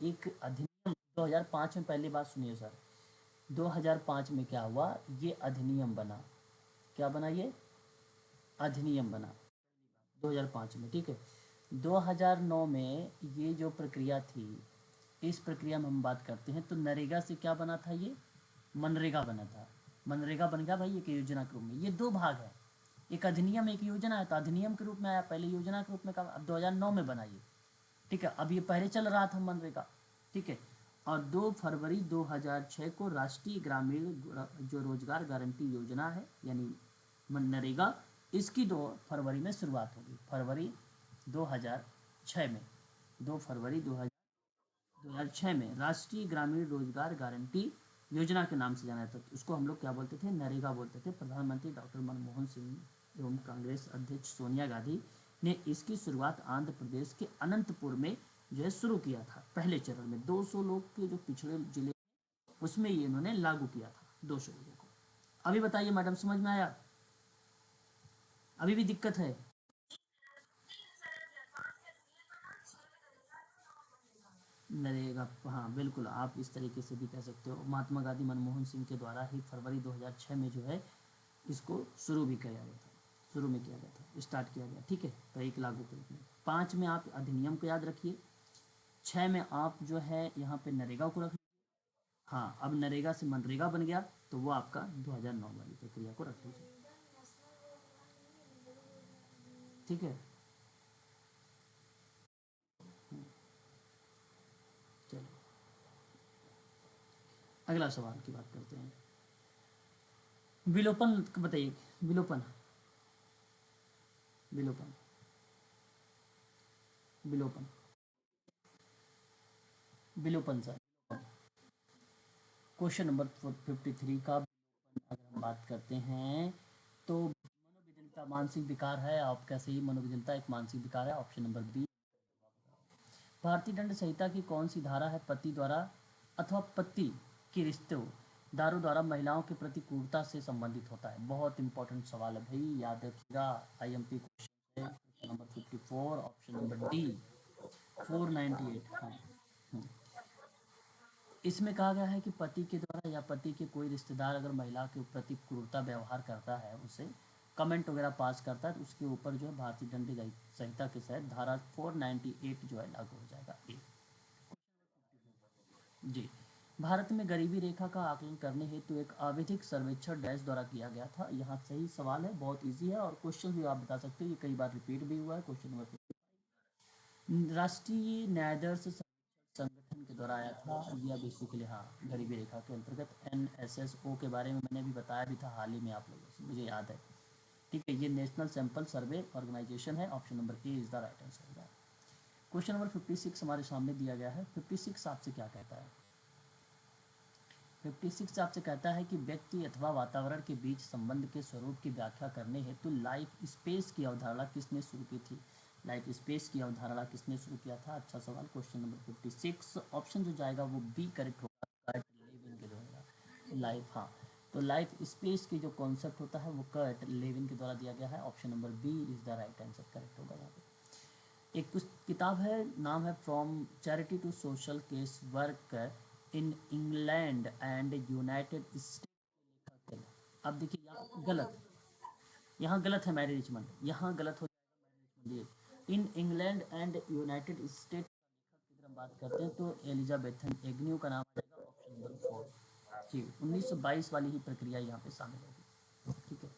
एक अधिनियम, 2005 में, पहली बात सुनिए सर, 2005 में क्या हुआ, ये अधिनियम बना। क्या बना ये? अधिनियम बना 2005 में, ठीक है। 2009 में ये जो प्रक्रिया थी, इस प्रक्रिया में हम बात करते हैं तो नरेगा से क्या बना था, ये मनरेगा बना था। मनरेगा बन गया भाई एक योजना के रूप में। ये दो भाग है, एक अधिनियम एक योजना है। तो अधिनियम के रूप में आया, पहले योजना के रूप में कहा, अब 2009 में बना ये, ठीक है। अब ये पहले चल रहा था मनरेगा, ठीक है। और 2 फरवरी 2006 को राष्ट्रीय ग्रामीण जो रोजगार गारंटी योजना है यानी मनरेगा, इसकी 2 फरवरी में शुरुआत होगी, फरवरी 2006 में। 2 फरवरी 2006 में राष्ट्रीय ग्रामीण रोजगार गारंटी योजना के नाम से जाना जाता था। उसको हम लोग क्या बोलते थे, नरेगा बोलते थे। प्रधानमंत्री डॉक्टर मनमोहन सिंह एवं कांग्रेस अध्यक्ष सोनिया गांधी ने इसकी शुरुआत आंध्र प्रदेश के अनंतपुर में जो है शुरू किया था। पहले चरण में 200 लोग के जो पिछड़े जिले, उसमें ये इन्होंने लागू किया था 200 लोगों को। अभी बताइए मैडम, समझ में आया? अभी भी दिक्कत है? नरेगा, हाँ बिल्कुल, आप इस तरीके से भी कह सकते हो। महात्मा गांधी मनमोहन सिंह के द्वारा ही फरवरी 2006 में जो है इसको शुरू भी किया गया था, शुरू में किया गया था, स्टार्ट किया गया, ठीक है। तो एक लागू के रूप में। 5 में आप अधिनियम को याद रखिए, 6 में आप जो है यहाँ पे नरेगा को रख। हाँ, अब नरेगा से मनरेगा बन गया, तो वो आपका 2009 वाली प्रक्रिया को रख लीजिए, ठीक है। चलो अगला सवाल की बात करते हैं। विलोपन बताइए, विलोपन, विलोपन, विलोपन, विलोपन सर। क्वेश्चन नंबर 53 का अगर हम बात करते हैं तो मनोविकलता मानसिक विकार है। आप कैसे ही मनोविकलता एक मानसिक विकार है, ऑप्शन नंबर बी। भारतीय दंड संहिता की कौन सी धारा है पति द्वारा अथवा पति के रिश्ते दारों द्वारा महिलाओं के प्रति क्रूरता से संबंधित होता है? बहुत इंपॉर्टेंट सवाल है भाई, याद रखिएगा, आईएमपी क्वेश्चन है। Question number 54, option number D 498। हाँ, हम्म। इसमें कहा गया है कि पति के द्वारा या पति के कोई रिश्तेदार अगर महिला के प्रति क्रूरता व्यवहार करता है, उसे कमेंट वगैरह पास करता है, तो उसके ऊपर जो है भारतीय दंड संहिता के तहत धारा 498 जो है लागू हो जाएगा। जी। भारत में गरीबी रेखा का आकलन करने हेतु एक आवधिक सर्वेक्षण डैश द्वारा किया गया था। यहाँ सही सवाल है, बहुत इजी है, और क्वेश्चन भी आप बता सकते हो, ये कई बार रिपीट भी हुआ है। क्वेश्चन नंबर, राष्ट्रीय न्यायाधीश संगठन के द्वारा आया था यह, बेसिकली हाँ गरीबी रेखा के अंतर्गत एनएसएसओ के बारे में मैंने भी बताया भी था हाल ही में आप लोगों से, मुझे याद है, ठीक है। ये नेशनल सैंपल सर्वे ऑर्गेनाइजेशन है, option number A is the right answer. Question number 56 हमारे सामने दिया गया है। 56 आपसे क्या कहता है? 56 आपसे कहता है कि व्यक्ति अथवा वातावरण के बीच संबंध के स्वरूप की व्याख्या करने हेतु लाइफ स्पेस की अवधारणा किसने शुरू की थी? लाइफ स्पेस की अवधारणा किसने शुरू किया था? अच्छा सवाल। क्वेश्चन नंबर 56 ऑप्शन जो जाएगा वो बी करेक्ट होगा, कर्ट लेविन के द्वारा। लाइफ, हाँ, तो लाइफ स्पेस की जो कॉन्सेप्ट होता है वो कर्ट लेविन के द्वारा दिया गया है, option number B is the right answer, correct होगा यहाँ पे। एक कुछ किताब है, नाम है from charity to social case work in England and United State. अब देखिए यहाँ गलत, यहाँ गलत है मैरी रिचमंड, यहाँ गलत हो जाएगा। Mary in England and United State की अगर हम बात करते हैं तो एलिजाबेथन एग्न्यू का नाम आ जाएगा, ऑप्शन नंबर 4। ठीक, 1922 वाली ही प्रक्रिया यहाँ पे शामिल होगी, ठीक है।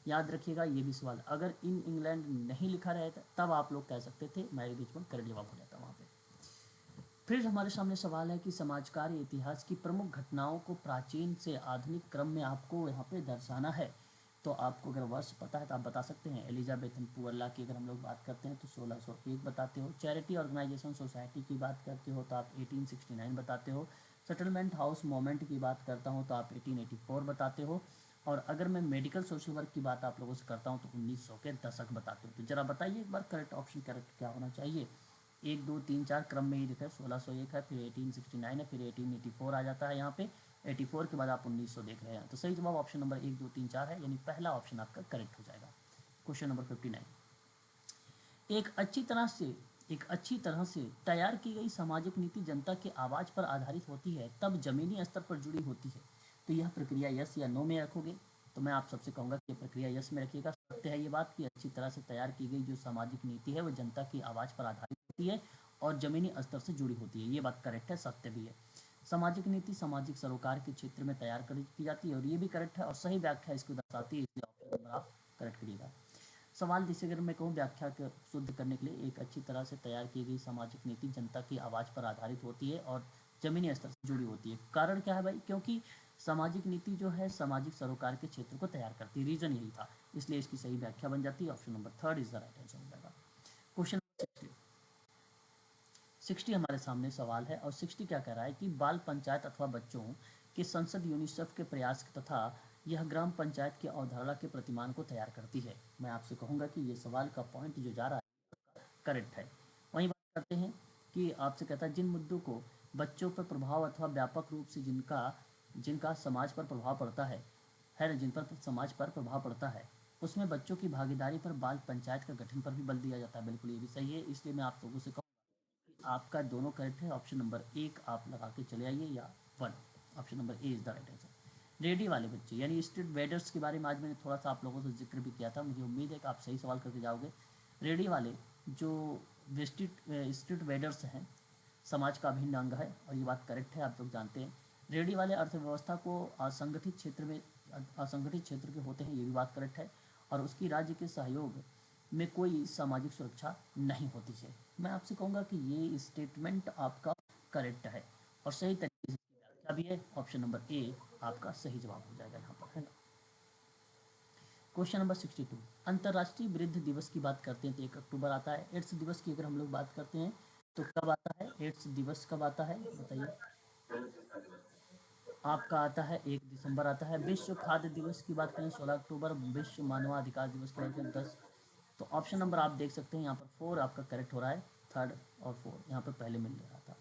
याद रखिएगा ये भी सवाल, अगर इन इंग्लैंड नहीं लिखा रहता तब आप लोग कह सकते थे मैरी रिचमंड, करेक्ट जवाब हो जाता वहाँ पे। फिर हमारे सामने सवाल है कि समाजकारी इतिहास की प्रमुख घटनाओं को प्राचीन से आधुनिक क्रम में आपको यहाँ पे दर्शाना है। तो आपको अगर वर्ष पता है तो आप बता सकते हैं। एलिजाबेथन पुअल्ला की अगर हम लोग बात करते हैं तो 1601 बताते हो। चैरिटी ऑर्गेनाइजेशन सोसाइटी की बात करते हो तो आप 1869 बताते हो। सेटलमेंट हाउस मोमेंट की बात करता हूँ तो आप 1884 बताते हो। और अगर मैं मेडिकल सोशल वर्क की बात आप लोगों से करता हूँ तो 1900 के दशक बताते हो। तो जरा बताइए एक बार करेक्ट ऑप्शन करेक्ट क्या होना चाहिए? 1 2 3 4 क्रम में ही लिखा है। 1601 है, फिर 1869 है, फिर 1884 आ जाता है यहाँ पे। 84 के बाद आप 1900 देख रहे हैं, तो सही जवाब ऑप्शन नंबर 1 2 3 4 है, यानी पहला ऑप्शन आपका करेक्ट हो जाएगा। क्वेश्चन नंबर 59, एक अच्छी तरह से एक अच्छी तरह से तैयार की गई सामाजिक नीति जनता के आवाज़ पर आधारित होती है, तब जमीनी स्तर पर जुड़ी होती है। तो यह प्रक्रिया यस या नो में रखोगे? तो मैं आप सबसे कहूँगा कि ये प्रक्रिया यस में रखिएगा। सत्य है ये बात कि अच्छी तरह से तैयार की गई जो सामाजिक नीति है वो जनता की आवाज़ पर आधारित होती है और ज़मीनी स्तर से जुड़ी होती है। ये बात करेक्ट है, सत्य भी है। सामाजिक नीति सामाजिक सरोकार के क्षेत्र में तैयार की जाती है और ये भी करेक्ट है और सही व्याख्या इसको दर्शाती है, इसलिए ऑप्शन नंबर आप करेक्ट करिएगा। सवाल जिसे अगर मैं कहूँ व्याख्या को शुद्ध करने के लिए, एक अच्छी तरह से तैयार की गई सामाजिक नीति जनता की आवाज़ पर आधारित होती है और जमीनी स्तर से जुड़ी होती है। कारण क्या है भाई? क्योंकि सामाजिक नीति जो है सामाजिक सरोकार के क्षेत्र को तैयार करती है, रीजन यही था, इसलिए इसकी सही व्याख्या बन जाती है। Option number third is the right answer हो जाएगा। क्वेश्चन 60 हमारे सामने सवाल है और 60 क्या कह रहा है कि बाल पंचायत अथवा बच्चों के संसद यूनिसेफ के प्रयास तथा यह ग्राम पंचायत की अवधारणा के प्रतिमान को तैयार करती है। मैं आपसे कहूँगा कि ये सवाल का पॉइंट जो जा रहा है करेक्ट है। वहीं बात करते हैं कि आपसे कहता है जिन मुद्दों को बच्चों पर प्रभाव अथवा व्यापक रूप से जिनका जिनका समाज पर प्रभाव पड़ता है ना, जिन पर समाज पर प्रभाव पड़ता है उसमें बच्चों की भागीदारी पर बाल पंचायत का गठन पर भी बल दिया जाता है। बिल्कुल ये भी सही है, इसलिए मैं आप लोगों से आपका दोनों करेक्ट है। ऑप्शन नंबर एक आप लगा के चले आइए या one. Option number A is the right answer. Ready वाले बच्चे यानी स्ट्रीट वेडर्स के बारे में आज मैंने थोड़ा सा आप लोगों से जिक्र भी किया था, मुझे उम्मीद है कि आप सही सवाल करके जाओगे। रेडी वाले जो स्ट्रीट वेडर्स हैं समाज का अभिन्न अंग है और ये बात करेक्ट है, आप लोग जानते हैं। रेडी वाले अर्थव्यवस्था को असंगठित क्षेत्र के होते हैं, ये भी बात करेक्ट है। और उसकी राज्य के सहयोग में कोई सामाजिक सुरक्षा नहीं होती है। मैं आपसे कहूँगा कि ये स्टेटमेंट आपका करेक्ट है और सही तरीके से इसकी व्याख्या भी है। ऑप्शन नंबर ए आपका सही जवाब हो जाएगा यहाँ पर, है ना। क्वेश्चन नंबर 62, अंतर्राष्ट्रीय वृद्ध दिवस की बात करते हैं तो 1 अक्टूबर आता है। एड्स दिवस की अगर हम लोग बात करते हैं तो कब आता है? एड्स दिवस कब आता है बताइए? आपका आता है 1 दिसंबर आता है। विश्व खाद्य दिवस की बात करें 16 अक्टूबर। विश्व मानवाधिकार दिवस की बात करें 10। तो ऑप्शन नंबर आप देख सकते हैं यहाँ पर 4 आपका करेक्ट हो रहा है। 3 और 4 यहाँ पर पहले मिल रहा था।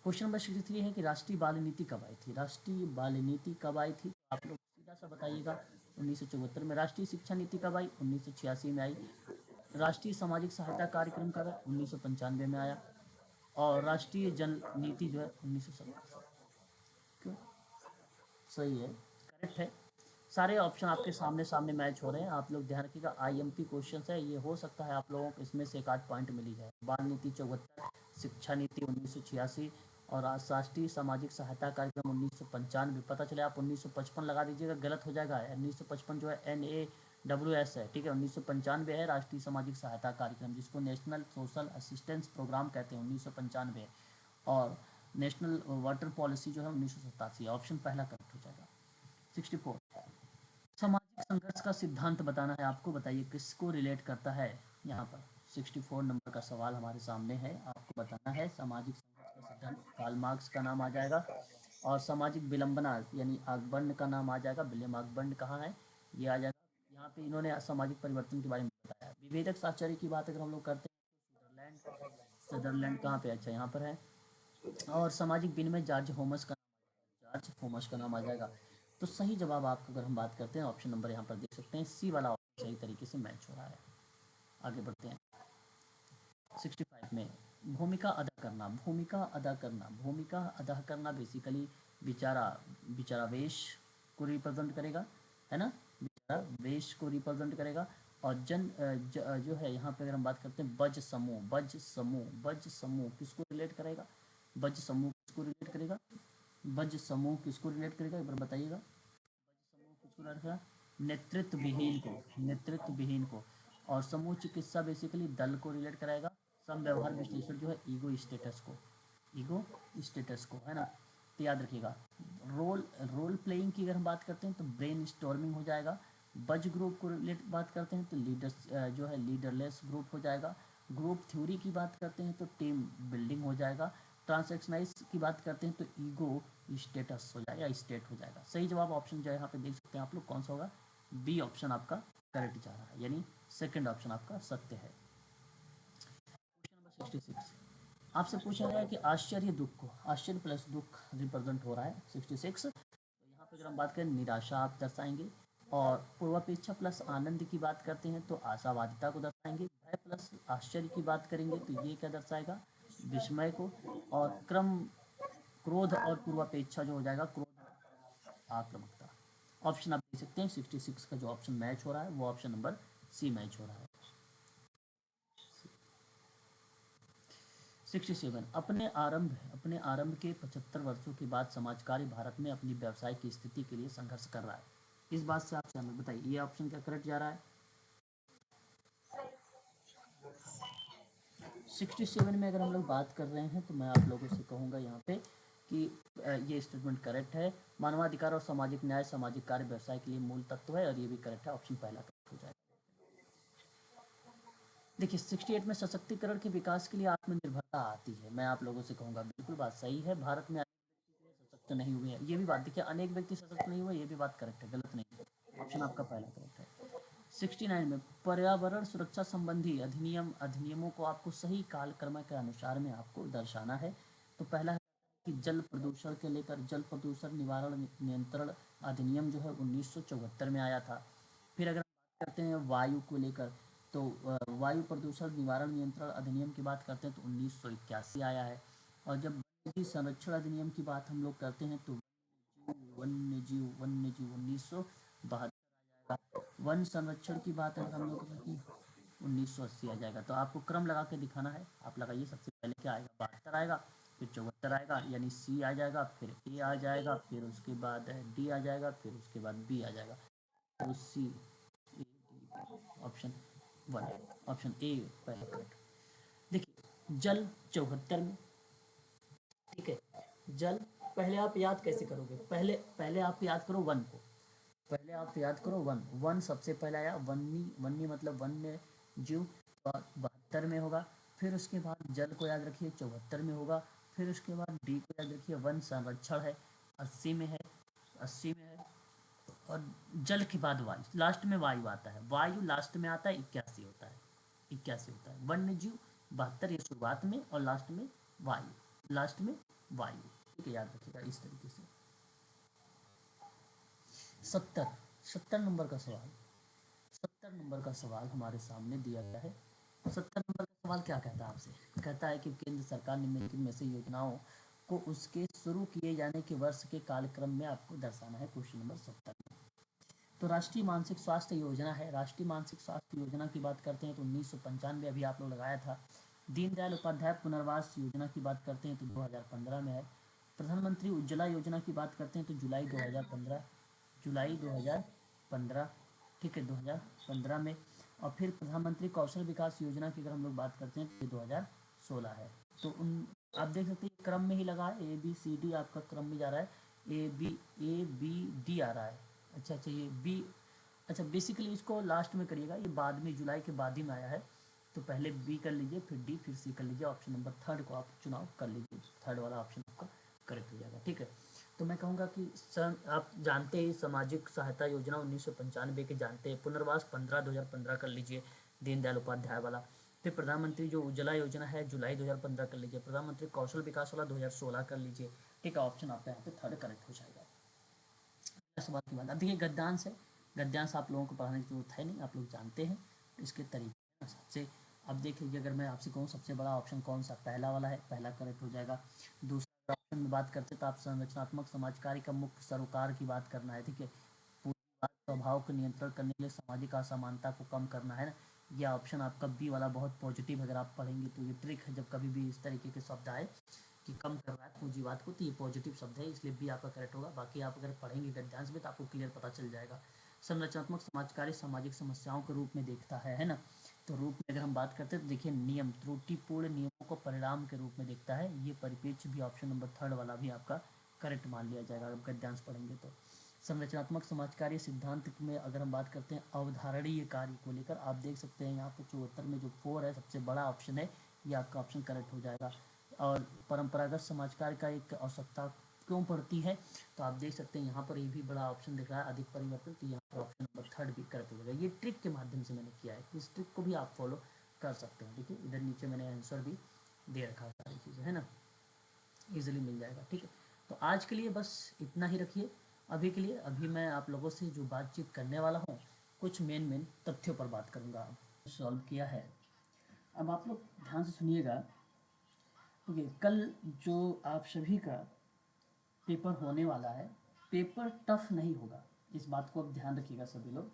क्वेश्चन नंबर 63 है कि राष्ट्रीय बाल नीति कब आई थी? राष्ट्रीय बाल नीति कब आई थी आप लोग सीधा सा बताइएगा। 1974 में। राष्ट्रीय शिक्षा नीति कब आई? 1986 में आई। राष्ट्रीय सामाजिक सहायता कार्यक्रम कब है? 1995 में आया। और राष्ट्रीय जल नीति जो है 1970। क्यों? सही है, करेक्ट है। सारे ऑप्शन आपके सामने सामने मैच हो रहे हैं, आप लोग ध्यान रखिएगा। आईएमपी क्वेश्चन है, ये हो सकता है आप लोगों को इसमें से एक आध पॉइंट मिली है। बाल नीति 74, शिक्षा नीति 1986 और राष्ट्रीय सामाजिक सहायता कार्यक्रम 1995। पता चले आप 1955 लगा दीजिएगा, गलत हो जाएगा। 1955 जो है NAWS है, ठीक है। 1995 है राष्ट्रीय सामाजिक सहायता कार्यक्रम, जिसको नेशनल सोशल असिस्टेंस प्रोग्राम कहते हैं, 1995। और नेशनल वाटर पॉलिसी जो है 1987। ऑप्शन पहला करेक्ट हो जाएगा। 64, सामाजिक संघर्ष का सिद्धांत बताना है आपको, बताइए किसको रिलेट करता है यहाँ पर। 64 नंबर का सवाल हमारे सामने है, आपको बताना है सामाजिक संघर्ष का सिद्धांत। कार्ल मार्क्स का नाम आ जाएगा। और सामाजिक विलंबना यानी आगबंड का नाम आ जाएगा। विलियम आगबंड कहाँ है? ये आ जाएगा। यहाँ पे इन्होंने सामाजिक परिवर्तन के बारे में बताया। विभेदक साक्षरी की बात अगर हम लोग करते हैं तो सदरलैंड कहाँ पे? अच्छा यहाँ पर है। और सामाजिक विनिमय जॉर्ज होमस का नाम आ जाएगा। तो सही जवाब आपका अगर हम बात करते हैं ऑप्शन नंबर यहाँ पर देख सकते हैं, सी वाला ऑप्शन सही तरीके से मैच हो रहा है। आगे बढ़ते हैं 65 में। भूमिका अदा करना बेसिकली विचारावेश को रिप्रेजेंट करेगा, है ना। विचारावेश को रिप्रेजेंट करेगा। और जो है यहाँ पे अगर हम बात करते हैं बज समूह किसको रिलेट करेगा? बज समूह किसको रिलेट करेगा? बज समूह किसको रिलेट करेगा एक बार बताइएगा। समूह किसको रिलेट करेगा? नेतृत्वविहीन को। और समूह चिकित्सा बेसिकली दल को रिलेट कराएगा। सम व्यवहार विश्लेषण जो है ईगो स्टेटस को, है ना। तो याद रखिएगा। रोल प्लेइंग की अगर हम बात करते हैं तो ब्रेन स्टॉर्मिंग हो जाएगा। बज ग्रुप को रिलेट बात करते हैं तो जो है लीडरलेस ग्रुप हो जाएगा। ग्रुप थ्योरी की बात करते हैं तो टीम बिल्डिंग हो जाएगा। ट्रांसैक्शनाइज की बात करते हैं तो ईगो स्टेटस हो जाएगा, स्टेट हो जाएगा। सही जवाब ऑप्शन जो है यहाँ पे देख सकते हैं आप लोग, कौन सा होगा? बी ऑप्शन आपका करेक्ट जा रहा है, यानी सेकंड ऑप्शन आपका सत्य है। क्वेश्चन नंबर 66 आपसे पूछा गया कि आश्चर्य प्लस दुख रिप्रेजेंट हो रहा है 66। तो यहाँ पे अगर हम बात करें निराशा आप दर्शाएंगे। और पूर्वापेक्षा प्लस आनंद की बात करते हैं तो आशावादिता को दर्शाएंगे। भय प्लस आश्चर्य की बात करेंगे तो ये क्या दर्शाएगा? विस्मय को। और क्रोध और पूर्वापेक्षा जो हो जाएगा क्रोध आक्रामकता। ऑप्शन आप देख सकते हैं 66 का जो ऑप्शन मैच हो रहा है वो ऑप्शन नंबर सी मैच हो रहा है। 67 अपने आरंभ के 75 वर्षों के बाद समाजकारी भारत में अपनी व्यावसायिक स्थिति के लिए संघर्ष कर रहा है। इस बात से आप सहमत बताइए, ये ऑप्शन क्या करेक्ट जा रहा है? 67 में अगर हम लोग बात कर रहे हैं तो मैं आप लोगों से कहूँगा यहाँ पे कि ये स्टेटमेंट करेक्ट है। मानवाधिकार और सामाजिक न्याय सामाजिक कार्य व्यवसाय के लिए मूल तत्व है और ये भी करेक्ट है, ऑप्शन पहला करेक्ट हो जाएगा। देखिए 68 में सशक्तिकरण के विकास के लिए आत्मनिर्भरता आती है। मैं आप लोगों से कहूँगा बिल्कुल बात सही है, भारत में सशक्त नहीं हुए हैं, ये भी बात देखिए, अनेक व्यक्ति सशक्त नहीं हुए, ये भी बात करेक्ट है, गलत नहीं है, ऑप्शन आपका पहला करेक्ट है। 69 में पर्यावरण सुरक्षा संबंधी अधिनियमों को आपको सही कालक्रम के अनुसार में आपको दर्शाना है। तो पहला है कि जल प्रदूषण के लेकर जल प्रदूषण निवारण नियंत्रण अधिनियम जो है 1974 में आया था। फिर अगर बात करते हैं वायु को लेकर तो वायु प्रदूषण निवारण नियंत्रण अधिनियम की बात करते हैं तो 1981 आया है। और जब वन्यजीव संरक्षण अधिनियम की बात हम लोग करते हैं तो वन्य जीव 1972 आ जाएगा। वन संरक्षण की बात अगर हम लोग करें 1980 आ जाएगा। तो आपको क्रम लगा के दिखाना है, आप लगाइए, सबसे पहले क्या आएगा, 72 आएगा, फिर 74 आएगा यानी सी आ जाएगा, फिर ए आ जाएगा, फिर उसके बाद डी आ जाएगा, फिर उसके बाद बी आ जाएगा। तो C option one, option A पहला करेक्ट। देखिए जल 74 में, ठीक है, जल पहले आप याद कैसे करोगे, पहले पहले आप याद करो वन को, पहले आप याद करो वन, वन सबसे पहले आया, वन्नी वन्नी मतलब वन्य जीव 72 में होगा। फिर उसके बाद जल को याद रखिए 74 में होगा। फिर उसके बाद डी को याद रखिए वन संरक्षण है 80 में है, 80 में है। और जल के बाद वायु, लास्ट में वायु आता है, वायु लास्ट में आता है 81 होता है, 81 होता है। वन्य जीव 72 ये शुरुआत में और लास्ट में वायु, लास्ट में वायु, ठीक है, याद रखिएगा इस तरीके से। 70 70 नंबर का सवाल, 70 नंबर का सवाल हमारे सामने दिया गया है। 70 नंबर का सवाल क्या कहता है आपसे, कहता है कि केंद्र सरकार निम्नलिखित में से योजनाओं को उसके शुरू किए जाने के वर्ष के कालक्रम में आपको दर्शाना है, क्वेश्चन नंबर 70 में। तो राष्ट्रीय मानसिक स्वास्थ्य योजना है, राष्ट्रीय मानसिक स्वास्थ्य योजना की बात करते हैं तो 1995 अभी आप लोग लगाया था। दीनदयाल उपाध्याय पुनर्वास योजना की बात करते हैं तो 2015 में है। प्रधानमंत्री उज्ज्वला योजना की बात करते हैं तो जुलाई 2015, जुलाई 2015, ठीक है, 2015 में। और फिर प्रधानमंत्री कौशल विकास योजना की अगर हम लोग बात करते हैं तो ये 2016 है। तो उन आप देख सकते हैं क्रम में ही लगा है, ए बी सी डी आपका क्रम में जा रहा है, ए बी डी आ रहा है। अच्छा अच्छा ये बी, अच्छा बेसिकली इसको लास्ट में करिएगा, ये बाद में जुलाई के बाद ही में आया है। तो पहले बी कर लीजिए, फिर डी, फिर सी कर लीजिए, ऑप्शन नंबर थर्ड को आप चुनाव कर लीजिए, थर्ड वाला ऑप्शन आपका करेक्ट हो जाएगा, ठीक है। तो मैं कहूँगा कि सर आप जानते ही सामाजिक सहायता योजना 1995 के जानते हैं, पुनर्वास 2015 कर लीजिए, दीनदयाल उपाध्याय वाला। फिर प्रधानमंत्री जो उज्ज्वला योजना है जुलाई 2015 कर लीजिए, प्रधानमंत्री कौशल विकास वाला 2016 कर लीजिए, ठीक है, ऑप्शन आपका यहाँ पे थर्ड करेक्ट हो जाएगा। सवाल की बात, अब देखिए गद्यांश है, गद्यांश आप लोगों को पढ़ाने की जरूरत है नहीं, आप लोग जानते हैं इसके तरीके सबसे। अब देख लीजिए अगर मैं आपसे कहूँ सबसे बड़ा ऑप्शन कौन सा, पहला वाला है, पहला करेक्ट हो जाएगा। दूसरा ऑप्शन में बात करते तो आप संरचनात्मक समाज कार्य का मुख्य सरोकार की बात करना है, ठीक है, पूरी बात स्वभाव को नियंत्रण करने के लिए सामाजिक असमानता को कम करना है ना। यह ऑप्शन आपका बी वाला बहुत पॉजिटिव, अगर आप पढ़ेंगे तो ये ट्रिक है, जब कभी भी इस तरीके के शब्द आए कि कम कर रहा है पूंजीवाद को तो ये पॉजिटिव शब्द है, इसलिए बी आपका करेक्ट होगा। बाकी आप अगर पढ़ेंगे गद्यांश में तो आपको क्लियर पता चल जाएगा। संरचनात्मक समाज कार्य सामाजिक समस्याओं के रूप में देखता है ना। तो रूप में अगर हम बात करते हैं तो देखिए नियम, त्रुटिपूर्ण नियमों को परिणाम के रूप में देखता है, ये परिप्रेक्ष्य भी ऑप्शन नंबर थर्ड वाला भी आपका करेक्ट मान लिया जाएगा अगर गद्यांश पढ़ेंगे तो। संरचनात्मक समाज कार्य सिद्धांत में अगर हम बात करते हैं अवधारणीय कार्य को लेकर, आप देख सकते हैं यहाँ पे 74 में जो 4 है सबसे बड़ा ऑप्शन है, ये आपका ऑप्शन करेक्ट हो जाएगा। और परंपरागत समाज कार्य का एक आवश्यकता क्यों पड़ती है, तो आप देख सकते हैं यहाँ पर ये भी बड़ा ऑप्शन दिख रहा है अधिक परिवर्तन, तो यहाँ पर ऑप्शन नंबर थर्ड भी करेक्ट हो जाएगा। ये ट्रिक के माध्यम से मैंने किया है, इस ट्रिक को भी आप फॉलो कर सकते हैं, ठीक है, इधर नीचे मैंने आंसर भी दे रखा है, सारी चीज़ें है ना, ईजिली मिल जाएगा, ठीक है। तो आज के लिए बस इतना ही रखिए अभी के लिए। अभी मैं आप लोगों से जो बातचीत करने वाला हूँ कुछ मेन तथ्यों पर बात करूँगा। सॉल्व किया है, अब आप लोग ध्यान से सुनिएगा। ओके, कल जो आप सभी का पेपर होने वाला है, पेपर टफ नहीं होगा, इस बात को अब ध्यान रखिएगा सभी लोग।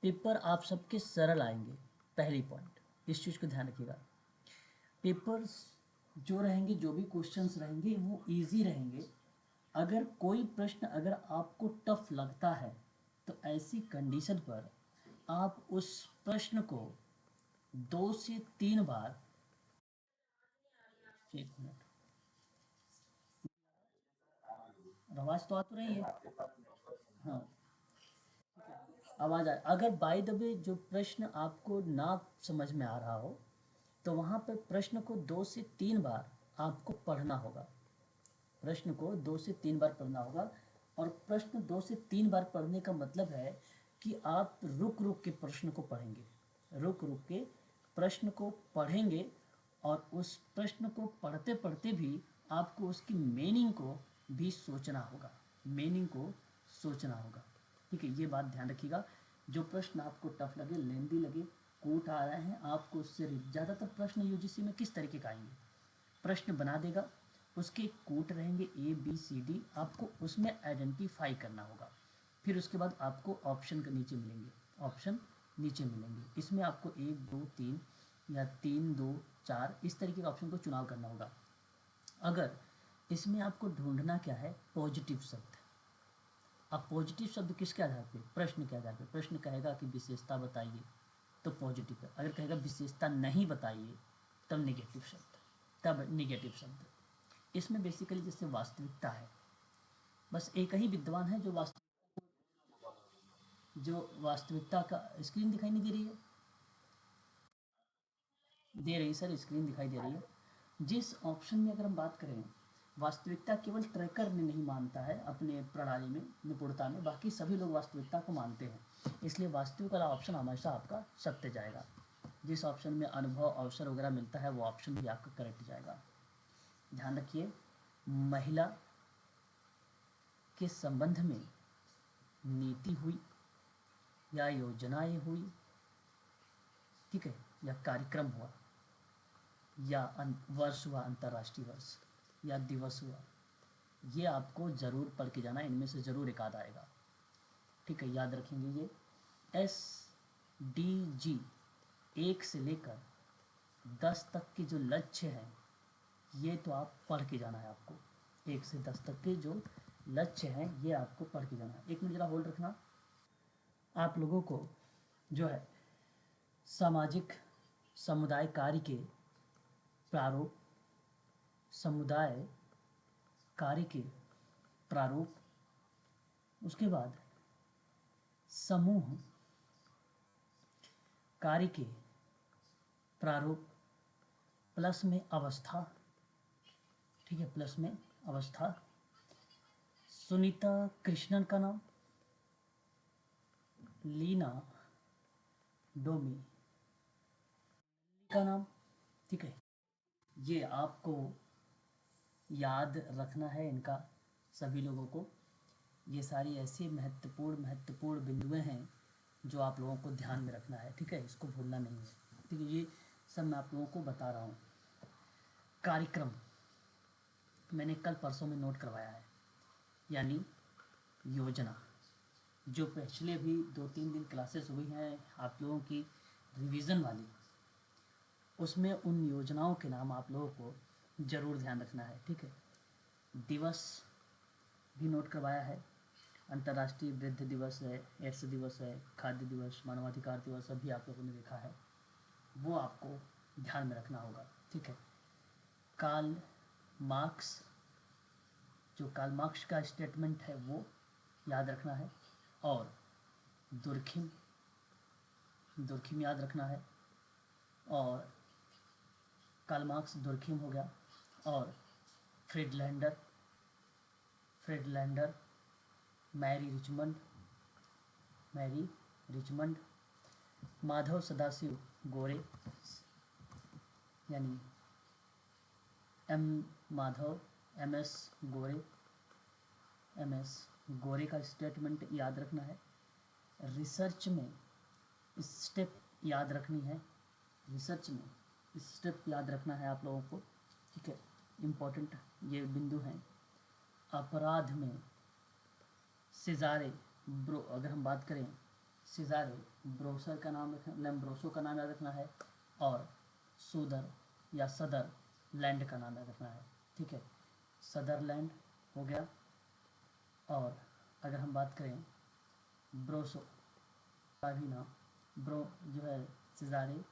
पेपर आप सबके सरल आएंगे, पहली पॉइंट, इस चीज़ को ध्यान रखिएगा। पेपर्स जो रहेंगे, जो भी क्वेश्चंस रहेंगे वो इजी रहेंगे। अगर कोई प्रश्न अगर आपको टफ लगता है तो ऐसी कंडीशन पर आप उस प्रश्न को 2 से 3 बार, एक मिनट, आवाज़ तो आ तो रही है, हाँ आवाज़ आ। अगर बाय द वे जो प्रश्न आपको ना समझ में आ रहा हो तो वहाँ पर प्रश्न को 2 से 3 बार आपको पढ़ना होगा। प्रश्न को 2 से 3 बार पढ़ना होगा। और प्रश्न 2 से 3 बार पढ़ने का मतलब है कि आप रुक रुक के प्रश्न को पढ़ेंगे, रुक रुक के प्रश्न को पढ़ेंगे। और उस प्रश्न को पढ़ते पढ़ते भी आपको उसकी मीनिंग को भी सोचना होगा, मीनिंग को सोचना होगा। ठीक है, ये बात ध्यान रखिएगा। जो प्रश्न आपको टफ लगे, लेंदी लगे, कूट आ रहे हैं, आपको उससे ज़्यादातर प्रश्न यूजीसी में किस तरीके का आएंगे, प्रश्न बना देगा, उसके कूट रहेंगे ए बी सी डी, आपको उसमें आइडेंटिफाई करना होगा। फिर उसके बाद आपको ऑप्शन के नीचे मिलेंगे, ऑप्शन नीचे मिलेंगे, इसमें आपको 1 2 3 या 3 2 4 इस तरीके के ऑप्शन को चुनाव करना होगा। अगर इसमें आपको ढूंढना क्या है, पॉजिटिव शब्द। अब पॉजिटिव शब्द किसके आधार पे, प्रश्न के आधार पे। प्रश्न कहेगा कि विशेषता बताइए तो पॉजिटिव है, अगर कहेगा विशेषता नहीं बताइए तब निगेटिव शब्द, तब निगेटिव शब्द। इसमें बेसिकली जैसे वास्तविकता है, बस एक ही विद्वान है जो वास्तविकता का, स्क्रीन दिखाई नहीं दे रही है, दे रही सर, स्क्रीन दिखाई दे रही है। जिस ऑप्शन में अगर हम बात करें, वास्तविकता केवल ट्रैकर में नहीं मानता है अपने प्रणाली में, निपुणता में, बाकी सभी लोग वास्तविकता को मानते हैं। इसलिए वास्तविक वाला ऑप्शन हमेशा आपका सत्य जाएगा। जिस ऑप्शन में अनुभव अवसर वगैरह मिलता है वो ऑप्शन भी आपका करेक्ट जाएगा। ध्यान रखिए, महिला के संबंध में नीति हुई या योजनाएं हुई, ठीक है, या कार्यक्रम हुआ, या वर्ष हुआ, अंतर्राष्ट्रीय वर्ष या दिवस हुआ, ये आपको ज़रूर पढ़ के जाना, इनमें से ज़रूर एक आध आएगा। ठीक है, याद रखेंगे ये SDG 1 से लेकर 10 तक के जो लक्ष्य हैं ये तो आप पढ़ के जाना है आपको। 1 से 10 तक के जो लक्ष्य हैं ये आपको पढ़ के जाना है। एक मिनट ज़रा होल्ड रखना। आप लोगों को जो है सामाजिक समुदाय कार्य के प्रारूप, समुदाय कार्य के प्रारूप, उसके बाद समूह कार्य के प्रारूप, प्लस में अवस्था, ठीक है, प्लस में अवस्था। सुनीता कृष्णन का नाम, लीना डोमी का नाम, ठीक है, ये आपको याद रखना है इनका, सभी लोगों को। ये सारी ऐसी महत्वपूर्ण बिंदुएं हैं जो आप लोगों को ध्यान में रखना है, ठीक है, इसको भूलना नहीं है। ठीक है, ये सब मैं आप लोगों को बता रहा हूँ। कार्यक्रम मैंने कल परसों में नोट करवाया है, यानी योजना। जो पिछले भी 2-3 दिन क्लासेस हुई हैं आप लोगों की रिवीजन वाली, उसमें उन योजनाओं के नाम आप लोगों को ज़रूर ध्यान रखना है, ठीक है। दिवस भी नोट करवाया है, अंतर्राष्ट्रीय वृद्ध दिवस है, एड्स दिवस है, खाद्य दिवस, मानवाधिकार दिवस, अभी आप लोगों ने देखा है, वो आपको ध्यान में रखना होगा, ठीक है। कार्ल मार्क्स, जो कार्ल मार्क्स का स्टेटमेंट है वो याद रखना है, और दुर्खिम याद रखना है, और कार्ल मार्क्स, दुर्खिम हो गया, और फ्रीडलैंडर, मैरी रिचमंड, माधव सदाशिव गोरे, यानी माधव MS गोरे का स्टेटमेंट याद रखना है। रिसर्च में स्टेप याद रखनी है, रिसर्च में स्टेप याद रखना है आप लोगों को, ठीक है, इम्पोर्टेंट ये बिंदु हैं। अपराध में सेजारे अगर हम बात करें सिजारे, ब्रोसर का नाम रखना, लैम्ब्रोसो का नाम याद रखना है, और सुदर या सदर लैंड का नाम याद रखना है। ठीक है, सदरलैंड हो गया। और अगर हम बात करें ब्रोसो का भी नाम, ब्रो जो है सिजारे,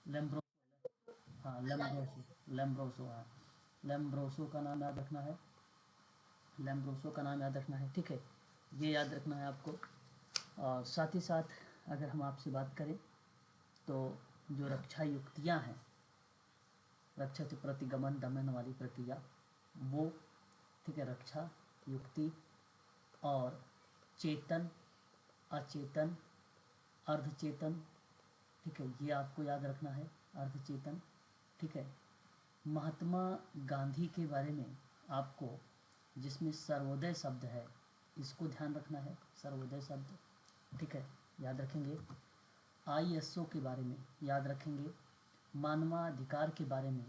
लैम्ब्रो हाँ लैम्ब्रोसो हाँ, लैम्ब्रोसो का नाम याद रखना है, लैम्ब्रोसो का नाम याद रखना है। ठीक है, ये याद रखना है आपको। और साथ ही साथ अगर हम आपसे बात करें तो जो रक्षा युक्तियाँ हैं, रक्षा से प्रतिगमन दमन वाली प्रक्रिया, वो ठीक है, रक्षा युक्ति और चेतन, अचेतन, अर्धचेतन, ठीक है, ये आपको याद रखना है, अर्धचेतन। ठीक है, महात्मा गांधी के बारे में आपको, जिसमें सर्वोदय शब्द है, इसको ध्यान रखना है, सर्वोदय शब्द। ठीक है, याद रखेंगे। ISO के बारे में याद रखेंगे, मानवाधिकार के बारे में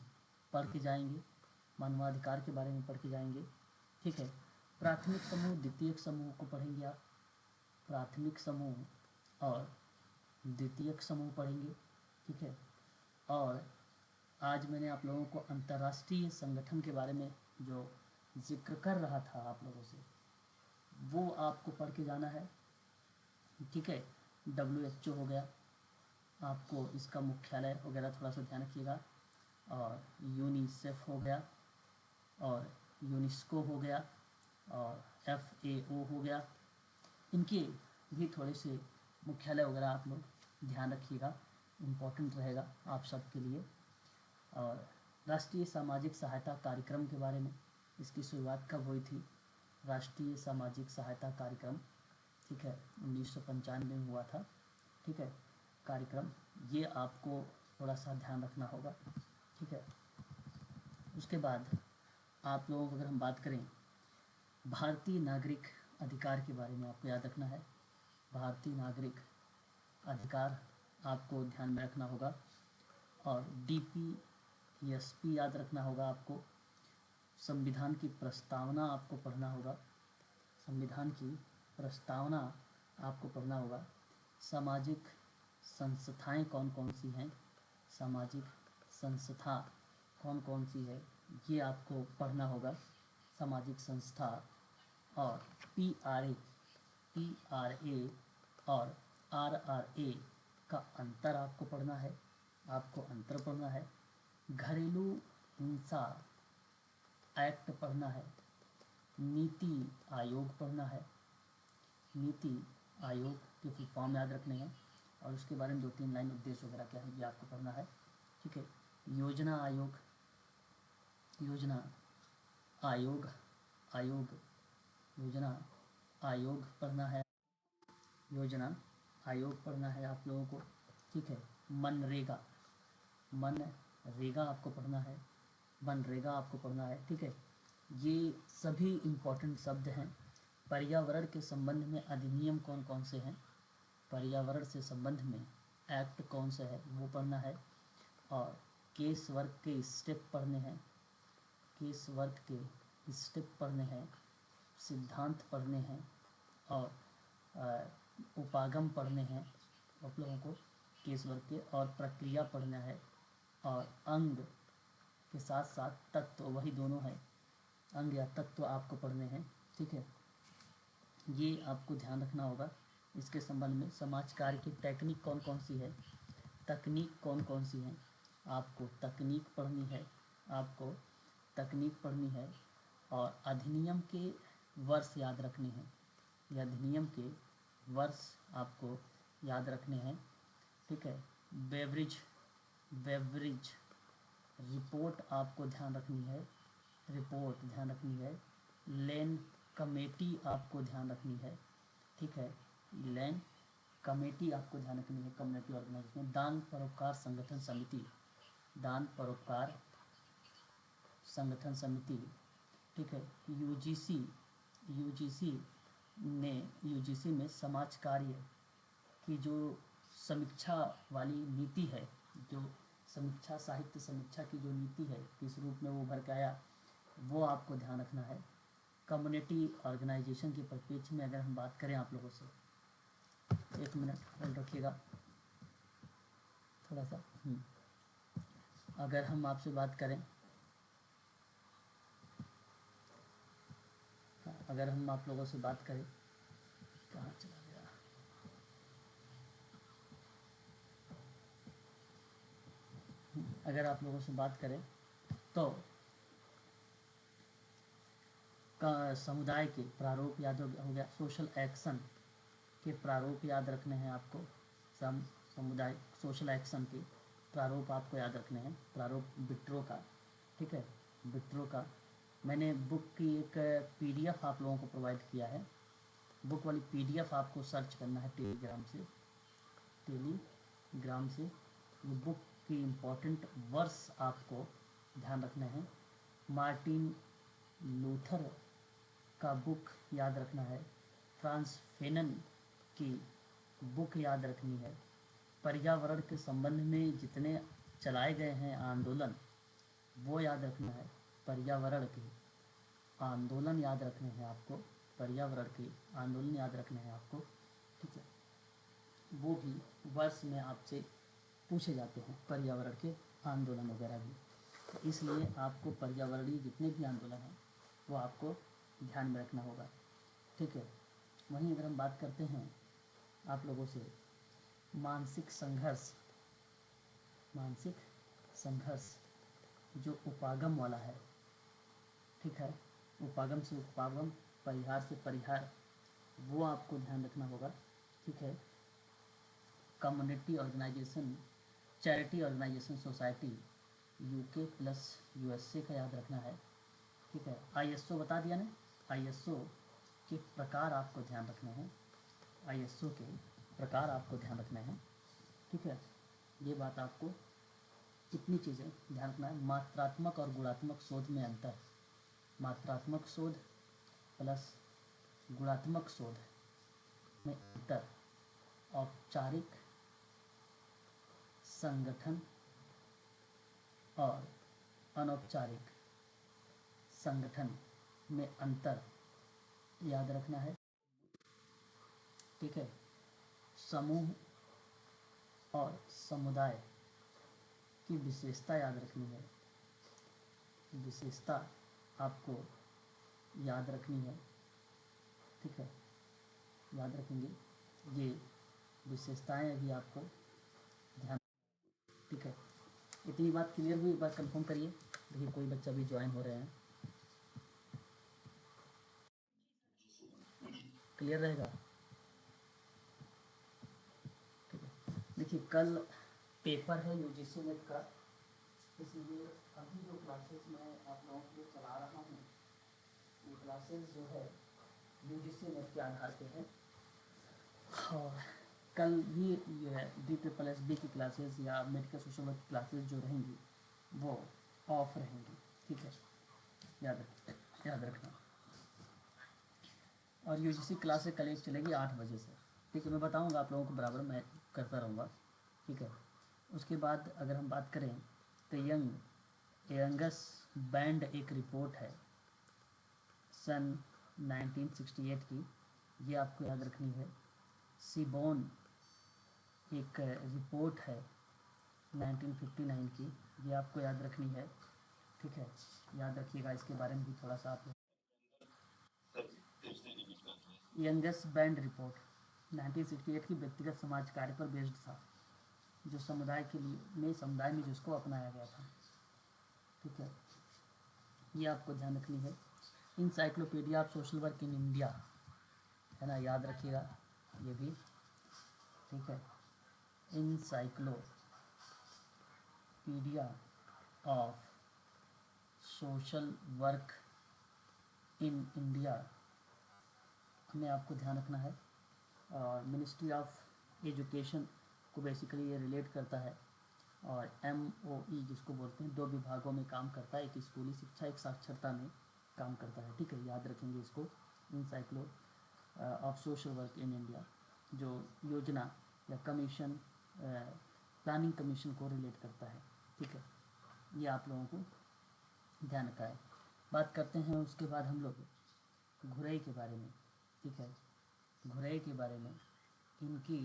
पढ़ के जाएंगे, मानवाधिकार के बारे में पढ़ के जाएंगे। ठीक है, प्राथमिक समूह द्वितीयक समूह को पढ़ेंगे आप, प्राथमिक समूह और द्वितीयक समूह पढ़ेंगे। ठीक है, और आज मैंने आप लोगों को अंतर्राष्ट्रीय संगठन के बारे में जो जिक्र कर रहा था आप लोगों से, वो आपको पढ़ के जाना है। ठीक है, WHO हो गया, आपको इसका मुख्यालय वगैरह थोड़ा सा ध्यान रखिएगा, और यूनिसेफ हो गया, और यूनेस्को हो गया, और FAO हो गया, इनके भी थोड़े से मुख्यालय वगैरह आप लोग ध्यान रखिएगा, इम्पोर्टेंट रहेगा आप सबके लिए। और राष्ट्रीय सामाजिक सहायता कार्यक्रम के बारे में, इसकी शुरुआत कब हुई थी, राष्ट्रीय सामाजिक सहायता कार्यक्रम, ठीक है, 1995 में हुआ था। ठीक है, कार्यक्रम, ये आपको थोड़ा सा ध्यान रखना होगा। ठीक है, उसके बाद आप लोगों को अगर हम बात करें भारतीय नागरिक अधिकार के बारे में, आपको याद रखना है, भारतीय नागरिक अधिकार आपको ध्यान में रखना होगा। और DPSP याद रखना होगा आपको, संविधान की प्रस्तावना आपको पढ़ना होगा, संविधान की प्रस्तावना आपको पढ़ना होगा। सामाजिक संस्थाएं कौन कौन सी हैं, सामाजिक संस्था कौन कौन सी है, ये आपको पढ़ना होगा, सामाजिक संस्था। और PRA और RRA का अंतर आपको पढ़ना है, आपको अंतर पढ़ना है। घरेलू हिंसा एक्ट पढ़ना है, नीति आयोग पढ़ना है, नीति आयोग के फुल फॉर्म याद रखने हैं, और उसके बारे में 2-3 लाइन उद्देश्य वगैरह क्या है ये आपको पढ़ना है। ठीक है, योजना आयोग, योजना आयोग, योजना आयोग पढ़ना है, योजना आयोग पढ़ना है आप लोगों को। ठीक है, मनरेगा आपको पढ़ना है, मनरेगा आपको पढ़ना है। ठीक है, ये सभी इम्पोर्टेंट शब्द हैं। पर्यावरण के संबंध में अधिनियम कौन कौन से हैं, पर्यावरण से संबंध में एक्ट कौन सा है वो पढ़ना है। और केस वर्क के स्टेप पढ़ने हैं, केस वर्क के स्टेप पढ़ने हैं, सिद्धांत पढ़ने हैं, और उपागम पढ़ने हैं आप लोगों को केस वर्क के, और प्रक्रिया पढ़ना है, और अंग के साथ साथ तत्व, वही दोनों हैं, अंग या तत्व आपको पढ़ने हैं। ठीक है, ये आपको ध्यान रखना होगा। इसके संबंध में समाज कार्य की टेक्निक कौन कौन सी है, तकनीक कौन कौन सी है, आपको तकनीक पढ़नी है, आपको तकनीक पढ़नी है। और अधिनियम के वर्ष याद रखने हैं, ये अधिनियम के वर्ष आपको याद रखने हैं। ठीक है, बेवरेज रिपोर्ट आपको ध्यान रखनी है, रिपोर्ट ध्यान रखनी है। लैंड कमेटी आपको ध्यान रखनी है। ठीक है, लैंड कमेटी आपको ध्यान रखनी है, कम्युनिटी ऑर्गेनाइजेशन। दान परोपकार संगठन समिति, दान परोपकार संगठन समिति। ठीक है, यूजीसी में समाज कार्य की जो समीक्षा वाली नीति है, जो समीक्षा, साहित्य समीक्षा की जो नीति है, किस रूप में वो भर के आया, वो आपको ध्यान रखना है। कम्युनिटी ऑर्गेनाइजेशन के परिप्रेक्ष्य में अगर हम बात करें आप लोगों से, 1 मिनट होल्ड रखिएगा थोड़ा सा। अगर हम आपसे बात करें, अगर हम आप लोगों से बात करें, कहाँ चला गया, अगर आप लोगों से बात करें तो का समुदाय के प्रारूप याद हो गया, सोशल एक्शन के प्रारूप याद रखने हैं आपको। समुदाय सोशल एक्शन के प्रारूप आपको याद रखने हैं, प्रारूप विट्रो का, ठीक है, विट्रो का। मैंने बुक की एक पीडीएफ आप लोगों को प्रोवाइड किया है, बुक वाली पीडीएफ आपको सर्च करना है टेलीग्राम से। ये बुक की इम्पोर्टेंट वर्स आपको ध्यान रखने हैं। मार्टिन लूथर का बुक याद रखना है, फ्रांस फेनन की बुक याद रखनी है। पर्यावरण के संबंध में जितने चलाए गए हैं आंदोलन वो याद रखना है, पर्यावरण के आंदोलन याद रखने हैं आपको, पर्यावरण के आंदोलन याद रखने हैं आपको, ठीक है। वो भी वर्ष में आपसे पूछे जाते हैं, पर्यावरण के आंदोलन वगैरह भी, तो इसलिए आपको पर्यावरणीय जितने भी आंदोलन हैं वो आपको ध्यान में रखना होगा, ठीक है। वहीं अगर हम बात करते हैं आप लोगों से मानसिक संघर्ष जो उपागम वाला है, ठीक है, उपागम से उपागम, परिहार से परिहार, वो आपको ध्यान रखना होगा, ठीक है। Community organisation, charity organisation, society UK plus USA का याद रखना है, ठीक है। आईएसओ बता दिया ना, आईएसओ के प्रकार आपको ध्यान रखने हैं, आईएसओ के प्रकार आपको ध्यान रखने हैं, ठीक है। ये बात आपको कितनी चीज़ें ध्यान रखना है। मात्रात्मक और गुणात्मक शोध में अंतर, मात्रात्मक शोध प्लस गुणात्मक शोध में अंतर, औपचारिक संगठन और अनौपचारिक संगठन में अंतर याद रखना है, ठीक है। समूह और समुदाय की विशेषता याद रखनी है, विशेषता आपको याद रखनी है, ठीक है, याद रखेंगे। ये विशेषताएं अभी आपको ध्यान, ठीक है। इतनी बात क्लियर हुई, एक बार कंफर्म करिए। देखिए कोई बच्चा भी ज्वाइन हो रहे हैं, क्लियर रहेगा, ठीक है। देखिए कल पेपर है यूजीसी नेट का, इसलिए अभी जो क्लासेस मैं आप लोगों के लिए चला रहा हूँ ये क्लासेस जो है यूजीसी नेट के आधार पे है, और कल भी ये है DSSB की क्लासेस या मेडिकल सोशल वर्क की क्लासेस जो रहेंगी वो ऑफ रहेंगी, ठीक है, याद रखना। और यूजीसी क्लासेस कल एक चलेगी 8 बजे से, ठीक है। मैं बताऊंगा आप लोगों को, बराबर मैं करता रहूँगा, ठीक है। उसके बाद अगर हम बात करें तो यंगस बैंड एक रिपोर्ट है सन 1968 की, ये आपको याद रखनी है। सीबोन एक रिपोर्ट है 1959 की, ये आपको याद रखनी है, ठीक है, याद रखिएगा। इसके बारे में भी थोड़ा सा आप, यंगस बैंड रिपोर्ट 1968 की व्यक्तिगत समाज कार्य पर बेस्ड था, जो समुदाय के लिए समुदाय में जिसको अपनाया गया था, ठीक है, ये आपको ध्यान रखनी है। Encyclopedia of social work in India है ना, याद रखिएगा ये भी, ठीक है। Encyclopedia of social work in India में आपको ध्यान रखना है। और मिनिस्ट्री ऑफ एजुकेशन को बेसिकली ये रिलेट करता है, और MOE जिसको बोलते हैं 2 विभागों में काम करता है, एक स्कूली शिक्षा, एक साक्षरता में काम करता है, ठीक है, याद रखेंगे इसको। Encyclopaedia of social work in India जो योजना या कमीशन, प्लानिंग कमीशन को रिलेट करता है, ठीक है, ये आप लोगों को ध्यान रखा है। बात करते हैं उसके बाद हम लोग घुरई के बारे में, ठीक है, घुरई के बारे में, इनकी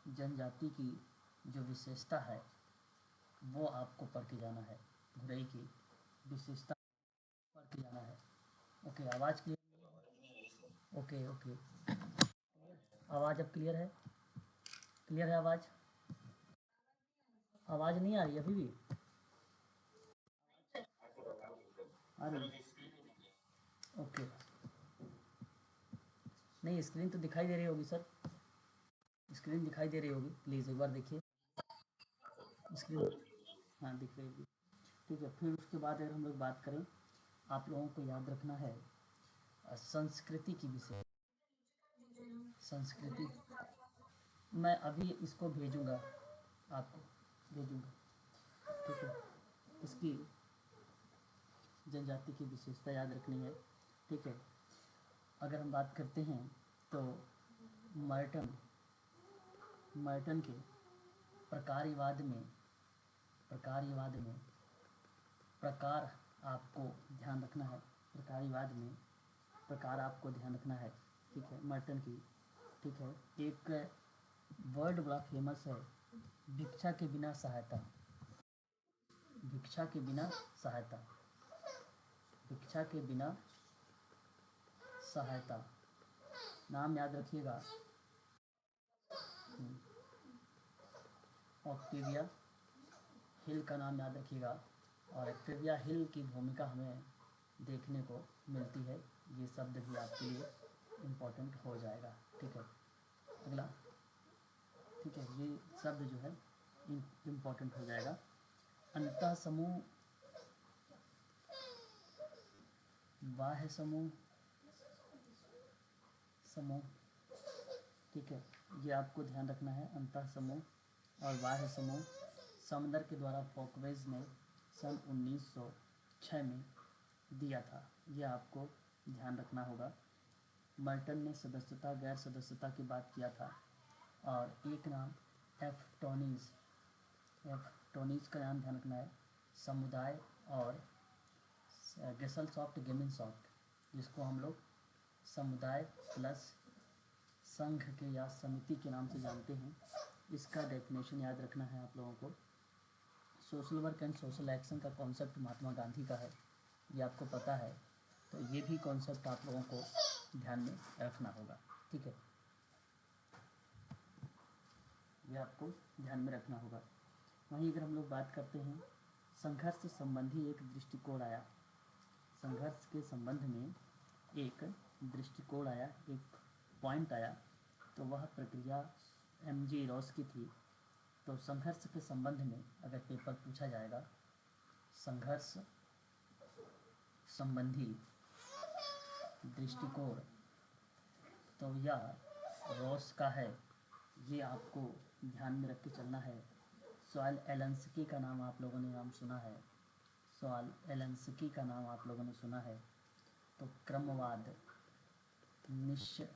जनजाति की जो विशेषता है वो आपको पढ़ के जाना है। घुरई की विशेषता पढ़ के जाना है। ओके, आवाज़ क्लियर? ओके ओके, आवाज़ अब क्लियर है? क्लियर है आवाज़? आवाज़ नहीं आ रही अभी भी? आ रही? ओके, नहीं स्क्रीन तो दिखाई दे रही होगी सर, स्क्रीन दिखाई दे रही होगी, प्लीज़ एक बार देखिए स्क्रीन। हाँ दिख रही होगी, ठीक है। फिर उसके बाद अगर हम लोग बात करें, आप लोगों को याद रखना है संस्कृति की विषय, संस्कृति। मैं अभी इसको भेजूंगा, आपको भेजूंगा, ठीक है। इसकी जनजाति की विशेषता याद रखनी है, ठीक है। अगर हम बात करते हैं तो मर्टन, मर्टन के प्रकारवाद में, प्रकारवाद में प्रकार आपको ध्यान रखना है, प्रकारवाद में प्रकार आपको ध्यान रखना है, ठीक है, मर्टन की, ठीक है। एक वर्ड बड़ा फेमस है, भिक्षा के बिना सहायता, भिक्षा के बिना सहायता, भिक्षा के बिना सहायता, नाम याद रखिएगा, ऑक्टेविया हिल का नाम याद रखिएगा। और ऑक्टेविया हिल की भूमिका हमें देखने को मिलती है, ये शब्द भी आपके लिए इम्पोर्टेंट हो जाएगा, ठीक है। अगला, ठीक है, ये शब्द जो है इम्पोर्टेंट हो जाएगा। अंतः समूह, बाह्य समूह, समूह, ठीक है, ये आपको ध्यान रखना है। अंतः समूह और बाह्य समूह समदर के द्वारा फोकवेज ने सन 1906 में दिया था, ये आपको ध्यान रखना होगा। मर्टन ने सदस्यता गैर सदस्यता की बात किया था। और एक नाम एफ टोनीज, एफ टोनीज का नाम ध्यान रखना है। समुदाय और गेसल सॉफ्ट गेमिंग सॉफ्ट, जिसको हम लोग समुदाय प्लस संघ के या समिति के नाम से जानते हैं, इसका डेफिनेशन याद रखना है आप लोगों को। Social work and social action का कॉन्सेप्ट महात्मा गांधी का है, ये आपको पता है, तो ये भी कॉन्सेप्ट आप लोगों को ध्यान में रखना होगा, ठीक है, ये आपको ध्यान में रखना होगा। वहीं अगर हम लोग बात करते हैं, संघर्ष संबंधी एक दृष्टिकोण आया, संघर्ष के संबंध में एक दृष्टिकोण आया, एक पॉइंट आया, तो वह प्रक्रिया एम.जी. रॉस की थी। तो संघर्ष के संबंध में अगर पेपर पूछा जाएगा, संघर्ष संबंधी दृष्टिकोण, तो यह रॉस का है, ये आपको ध्यान में रख के चलना है। सॉयल एलेंस्की का नाम आप लोगों ने नाम सुना है, सॉयल एलेंस्की का नाम आप लोगों ने सुना है। तो क्रमवाद, निश्चय,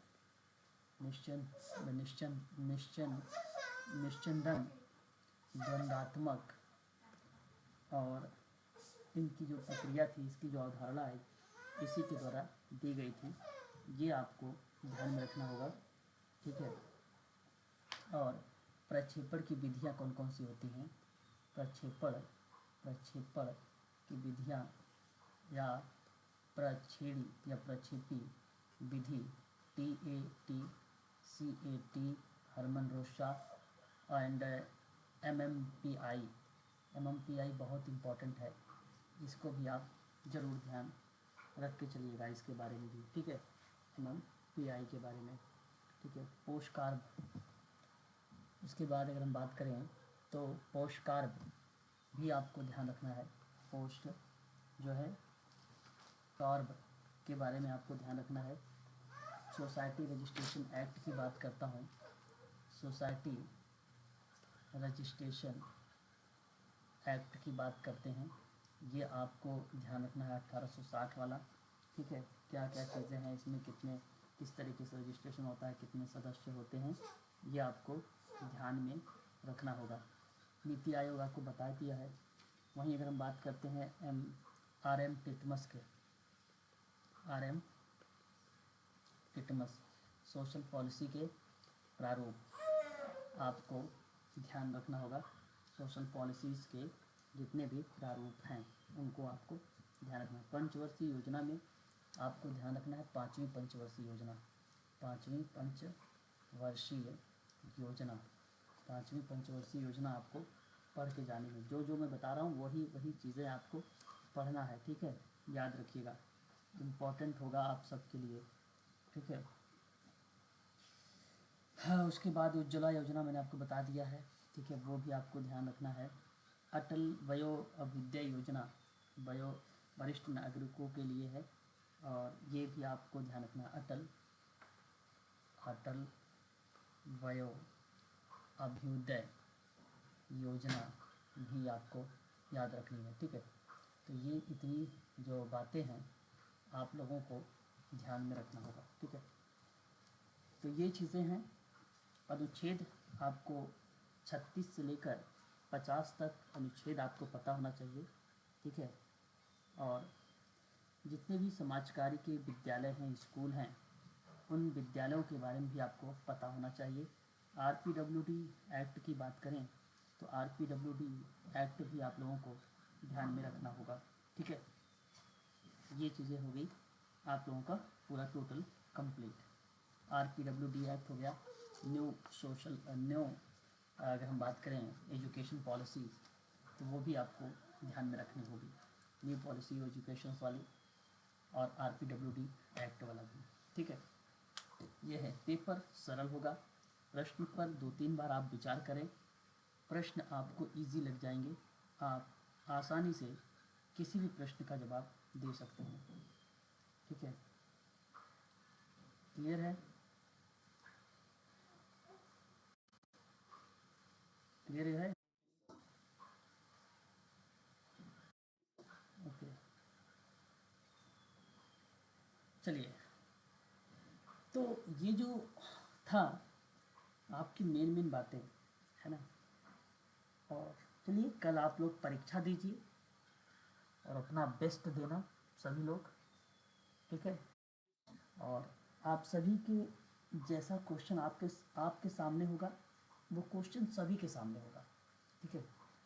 निश्चन निश्चन निश्चन निश्चिंदन, द्वंद्वात्मक, और इनकी जो प्रक्रिया थी, इसकी जो अवधारणा है, इसी के द्वारा दी गई थी, ये आपको ध्यान में रखना होगा, ठीक है। और प्रक्षेपण की विधियाँ कौन कौन सी होती हैं, प्रक्षेपण, प्रक्षेपण की विधियाँ या प्रक्षेणी या प्रक्षेपी विधि, TAT, CAT, Hermann Rorschach and MMPI बहुत इम्पॉर्टेंट है, इसको भी आप ज़रूर ध्यान रख के चलिएगा, इसके बारे में भी, ठीक है, MMPI के बारे में, ठीक है। पोस्ट कार्ब, उसके बाद अगर हम बात करें तो पोस्ट कार्ब भी आपको ध्यान रखना है। पोस्ट जो है कार्ब के बारे में आपको ध्यान रखना है। सोसाइटी रजिस्ट्रेशन एक्ट की बात करता हूँ, सोसाइटी रजिस्ट्रेशन एक्ट की बात करते हैं, ये आपको ध्यान रखना है, 1860 वाला, ठीक है। क्या क्या चीज़ें हैं इसमें, कितने किस तरीके से रजिस्ट्रेशन होता है, कितने सदस्य होते हैं, ये आपको ध्यान में रखना होगा। नीति आयोग आपको बता दिया है। वहीं अगर हम बात करते हैं RM टिटमस के, RM टिटमस सोशल पॉलिसी के प्रारूप आपको ध्यान रखना होगा। सोशल पॉलिसीज़ के जितने भी प्रारूप हैं उनको आपको ध्यान रखना है। पंचवर्षीय योजना में आपको ध्यान रखना है पाँचवीं पंचवर्षीय योजना, पाँचवीं पंचवर्षीय योजना, पाँचवीं पंचवर्षीय योजना आपको पढ़ के जानी है। जो जो मैं बता रहा हूँ वही वही चीज़ें आपको पढ़ना है, ठीक है, याद रखिएगा, इम्पोर्टेंट होगा आप सबके लिए, ठीक है। हाँ, उसके बाद उज्ज्वला योजना मैंने आपको बता दिया है, ठीक है, वो भी आपको ध्यान रखना है। अटल वयो अभ्युदय योजना वयो वरिष्ठ नागरिकों के लिए है और ये भी आपको ध्यान रखना है। अटल वयो अभ्युदय योजना भी आपको याद रखनी है, ठीक है। तो ये इतनी जो बातें हैं आप लोगों को ध्यान में रखना होगा, ठीक है। तो ये चीज़ें हैं। अनुच्छेद आपको 36 से लेकर 50 तक अनुच्छेद आपको पता होना चाहिए, ठीक है। और जितने भी समाज कार्य के विद्यालय हैं, स्कूल हैं, उन विद्यालयों के बारे में भी आपको पता होना चाहिए। आरपीडब्ल्यूडी एक्ट की बात करें तो आरपीडब्ल्यूडी एक्ट भी आप लोगों को ध्यान में रखना होगा, ठीक है। ये चीज़ें हो गई आप लोगों का पूरा टोटल कंप्लीट। आरपीडब्ल्यूडी एक्ट हो गया। न्यू अगर हम बात करें एजुकेशन पॉलिसी तो वो भी आपको ध्यान में रखनी होगी, न्यू पॉलिसी एजुकेशन वाली और आरपीडब्ल्यूडी एक्ट वाला भी, ठीक है। ये है, पेपर सरल होगा, प्रश्न पर 2-3 बार आप विचार करें, प्रश्न आपको इजी लग जाएंगे, आप आसानी से किसी भी प्रश्न का जवाब दे सकते हैं, ठीक है। क्लियर है? क्लियर है? ओके, चलिए। तो ये जो था आपकी मेन बातें, है ना। और चलिए कल आप लोग परीक्षा दीजिए और अपना बेस्ट देना सभी लोग, ठीक है। और आप सभी के जैसा क्वेश्चन आपके सामने होगा वो क्वेश्चन सभी के सामने होगा, ठीक है।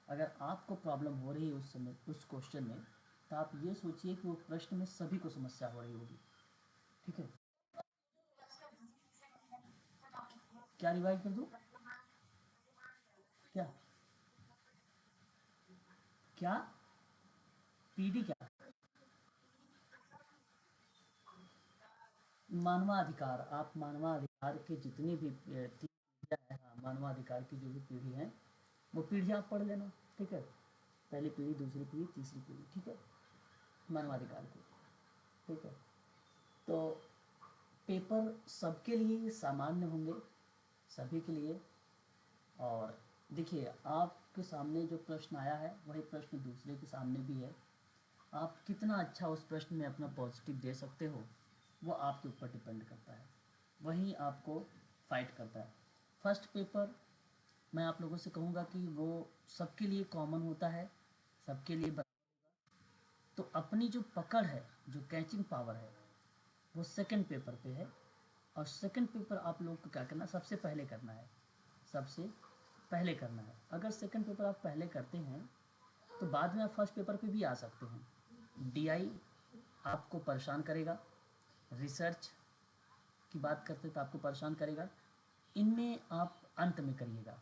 अगर आपको प्रॉब्लम हो रही है उस समय उस क्वेश्चन में तो आप ये सोचिए कि वो प्रश्न में सभी को समस्या हो रही होगी, ठीक है। क्या रिवाइज कर दूँ? क्या क्या पीडी क्या? मानवाधिकार, आप मानवाधिकार के जितनी भी तीन पीढ़ियाँ हैं, हाँ, मानवाधिकार की जो भी पीढ़ी है वो पीढ़ी आप पढ़ लेना, ठीक है। पहली पीढ़ी, दूसरी पीढ़ी, तीसरी पीढ़ी, ठीक है, मानवाधिकार की, ठीक है। तो पेपर सबके लिए सामान्य होंगे, सभी के लिए। और देखिए आपके सामने जो प्रश्न आया है वही प्रश्न दूसरे के सामने भी है, आप कितना अच्छा उस प्रश्न में अपना पॉजिटिव दे सकते हो वो आपके ऊपर डिपेंड करता है, वही आपको फाइट करता है। फर्स्ट पेपर मैं आप लोगों से कहूँगा कि वो सबके लिए कॉमन होता है, सबके लिए तो अपनी जो पकड़ है, जो कैचिंग पावर है, वो सेकंड पेपर पे है। और सेकंड पेपर आप लोग को क्या करना, सबसे पहले करना है, सबसे पहले करना है। अगर सेकंड पेपर आप पहले करते हैं तो बाद में आप फर्स्ट पेपर पे भी आ सकते हैं। डीआई आपको परेशान करेगा, रिसर्च की बात करते तो आपको परेशान करेगा, इनमें आप अंत में करिएगा,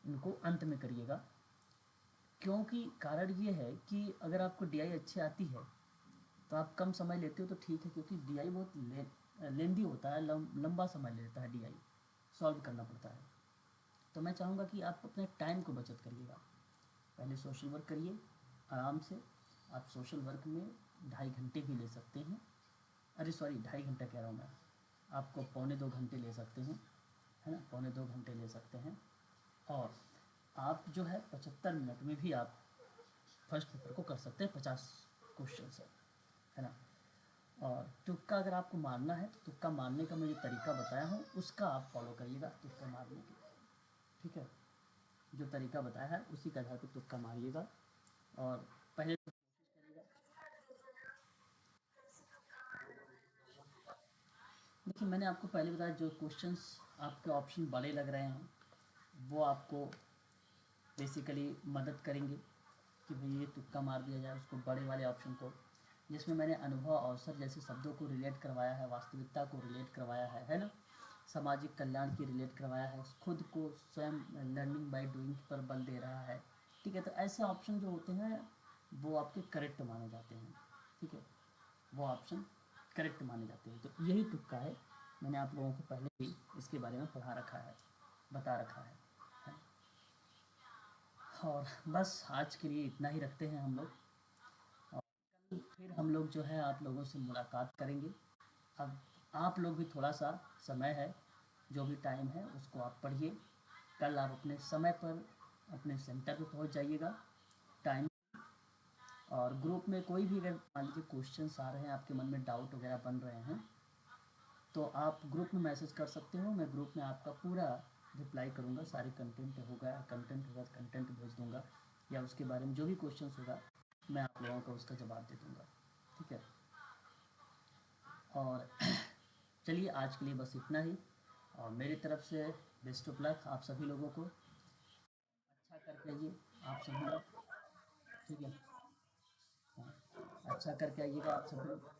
इनको अंत में करिएगा। क्योंकि कारण ये है कि अगर आपको डीआई अच्छी आती है तो आप कम समय लेते हो तो ठीक है, क्योंकि डीआई बहुत लेंदी होता है, लंबा समय लेता है डीआई, सॉल्व करना पड़ता है। तो मैं चाहूँगा कि आप अपने टाइम को बचत करिएगा, पहले सोशल वर्क करिए आराम से। आप सोशल वर्क में 2.5 घंटे भी ले सकते हैं, अरे सॉरी 2.5 घंटा कह रहा हूँ मैं, आपको 1.25-2 घंटे ले सकते हैं, है ना, 1.25-2 घंटे ले सकते हैं। और आप जो है 75 मिनट में भी आप फर्स्ट पेपर को कर सकते हैं, 50 क्वेश्चन है ना। और तुक्का अगर आपको मारना है तो तुक्का मारने का मैं जो तरीका बताया हूँ उसका आप फॉलो करिएगा तुक्का मारने के, ठीक है। जो तरीका बताया है उसी के आधार पर तुक्का मारिएगा। और पहले तो देखिए, मैंने आपको पहले बताया जो क्वेश्चंस आपके ऑप्शन बड़े लग रहे हैं वो आपको बेसिकली मदद करेंगे कि भाई ये तुक्का मार दिया जाए उसको बड़े वाले ऑप्शन को, जिसमें मैंने अनुभव अवसर जैसे शब्दों को रिलेट करवाया है, वास्तविकता को रिलेट करवाया है ना, सामाजिक कल्याण की रिलेट करवाया है, खुद को स्वयं लर्निंग बाय डूइंग पर बल दे रहा है। ठीक है, तो ऐसे ऑप्शन जो होते हैं वो आपके करेक्ट माने जाते हैं। ठीक है, वो ऑप्शन करेक्ट माने जाते हैं, तो यही तुक्का है। मैंने आप लोगों को पहले ही इसके बारे में पढ़ा रखा है, बता रखा है। और बस आज के लिए इतना ही रखते हैं हम लोग, और कल फिर हम लोग जो है आप लोगों से मुलाकात करेंगे। अब आप लोग भी थोड़ा सा समय है, जो भी टाइम है उसको आप पढ़िए। कल आप अपने समय पर अपने सेंटर पे पहुंच जाइएगा टाइम। और ग्रुप में कोई भी अगर मान लीजिए क्वेश्चंस आ रहे हैं, आपके मन में डाउट वगैरह बन रहे हैं, तो आप ग्रुप में मैसेज कर सकते हो। मैं ग्रुप में आपका पूरा रिप्लाई करूँगा, सारे कंटेंट होगा कंटेंट भेज दूँगा, या उसके बारे में जो भी क्वेश्चंस होगा मैं आप लोगों को उसका जवाब दे दूँगा। ठीक है, और चलिए आज के लिए बस इतना ही, और मेरी तरफ से बेस्ट ऑफ लक आप सभी लोगों को। अच्छा करके आइए आप सभी लोग। ठीक है, हाँ, अच्छा करके आइएगा आप सभी लोग।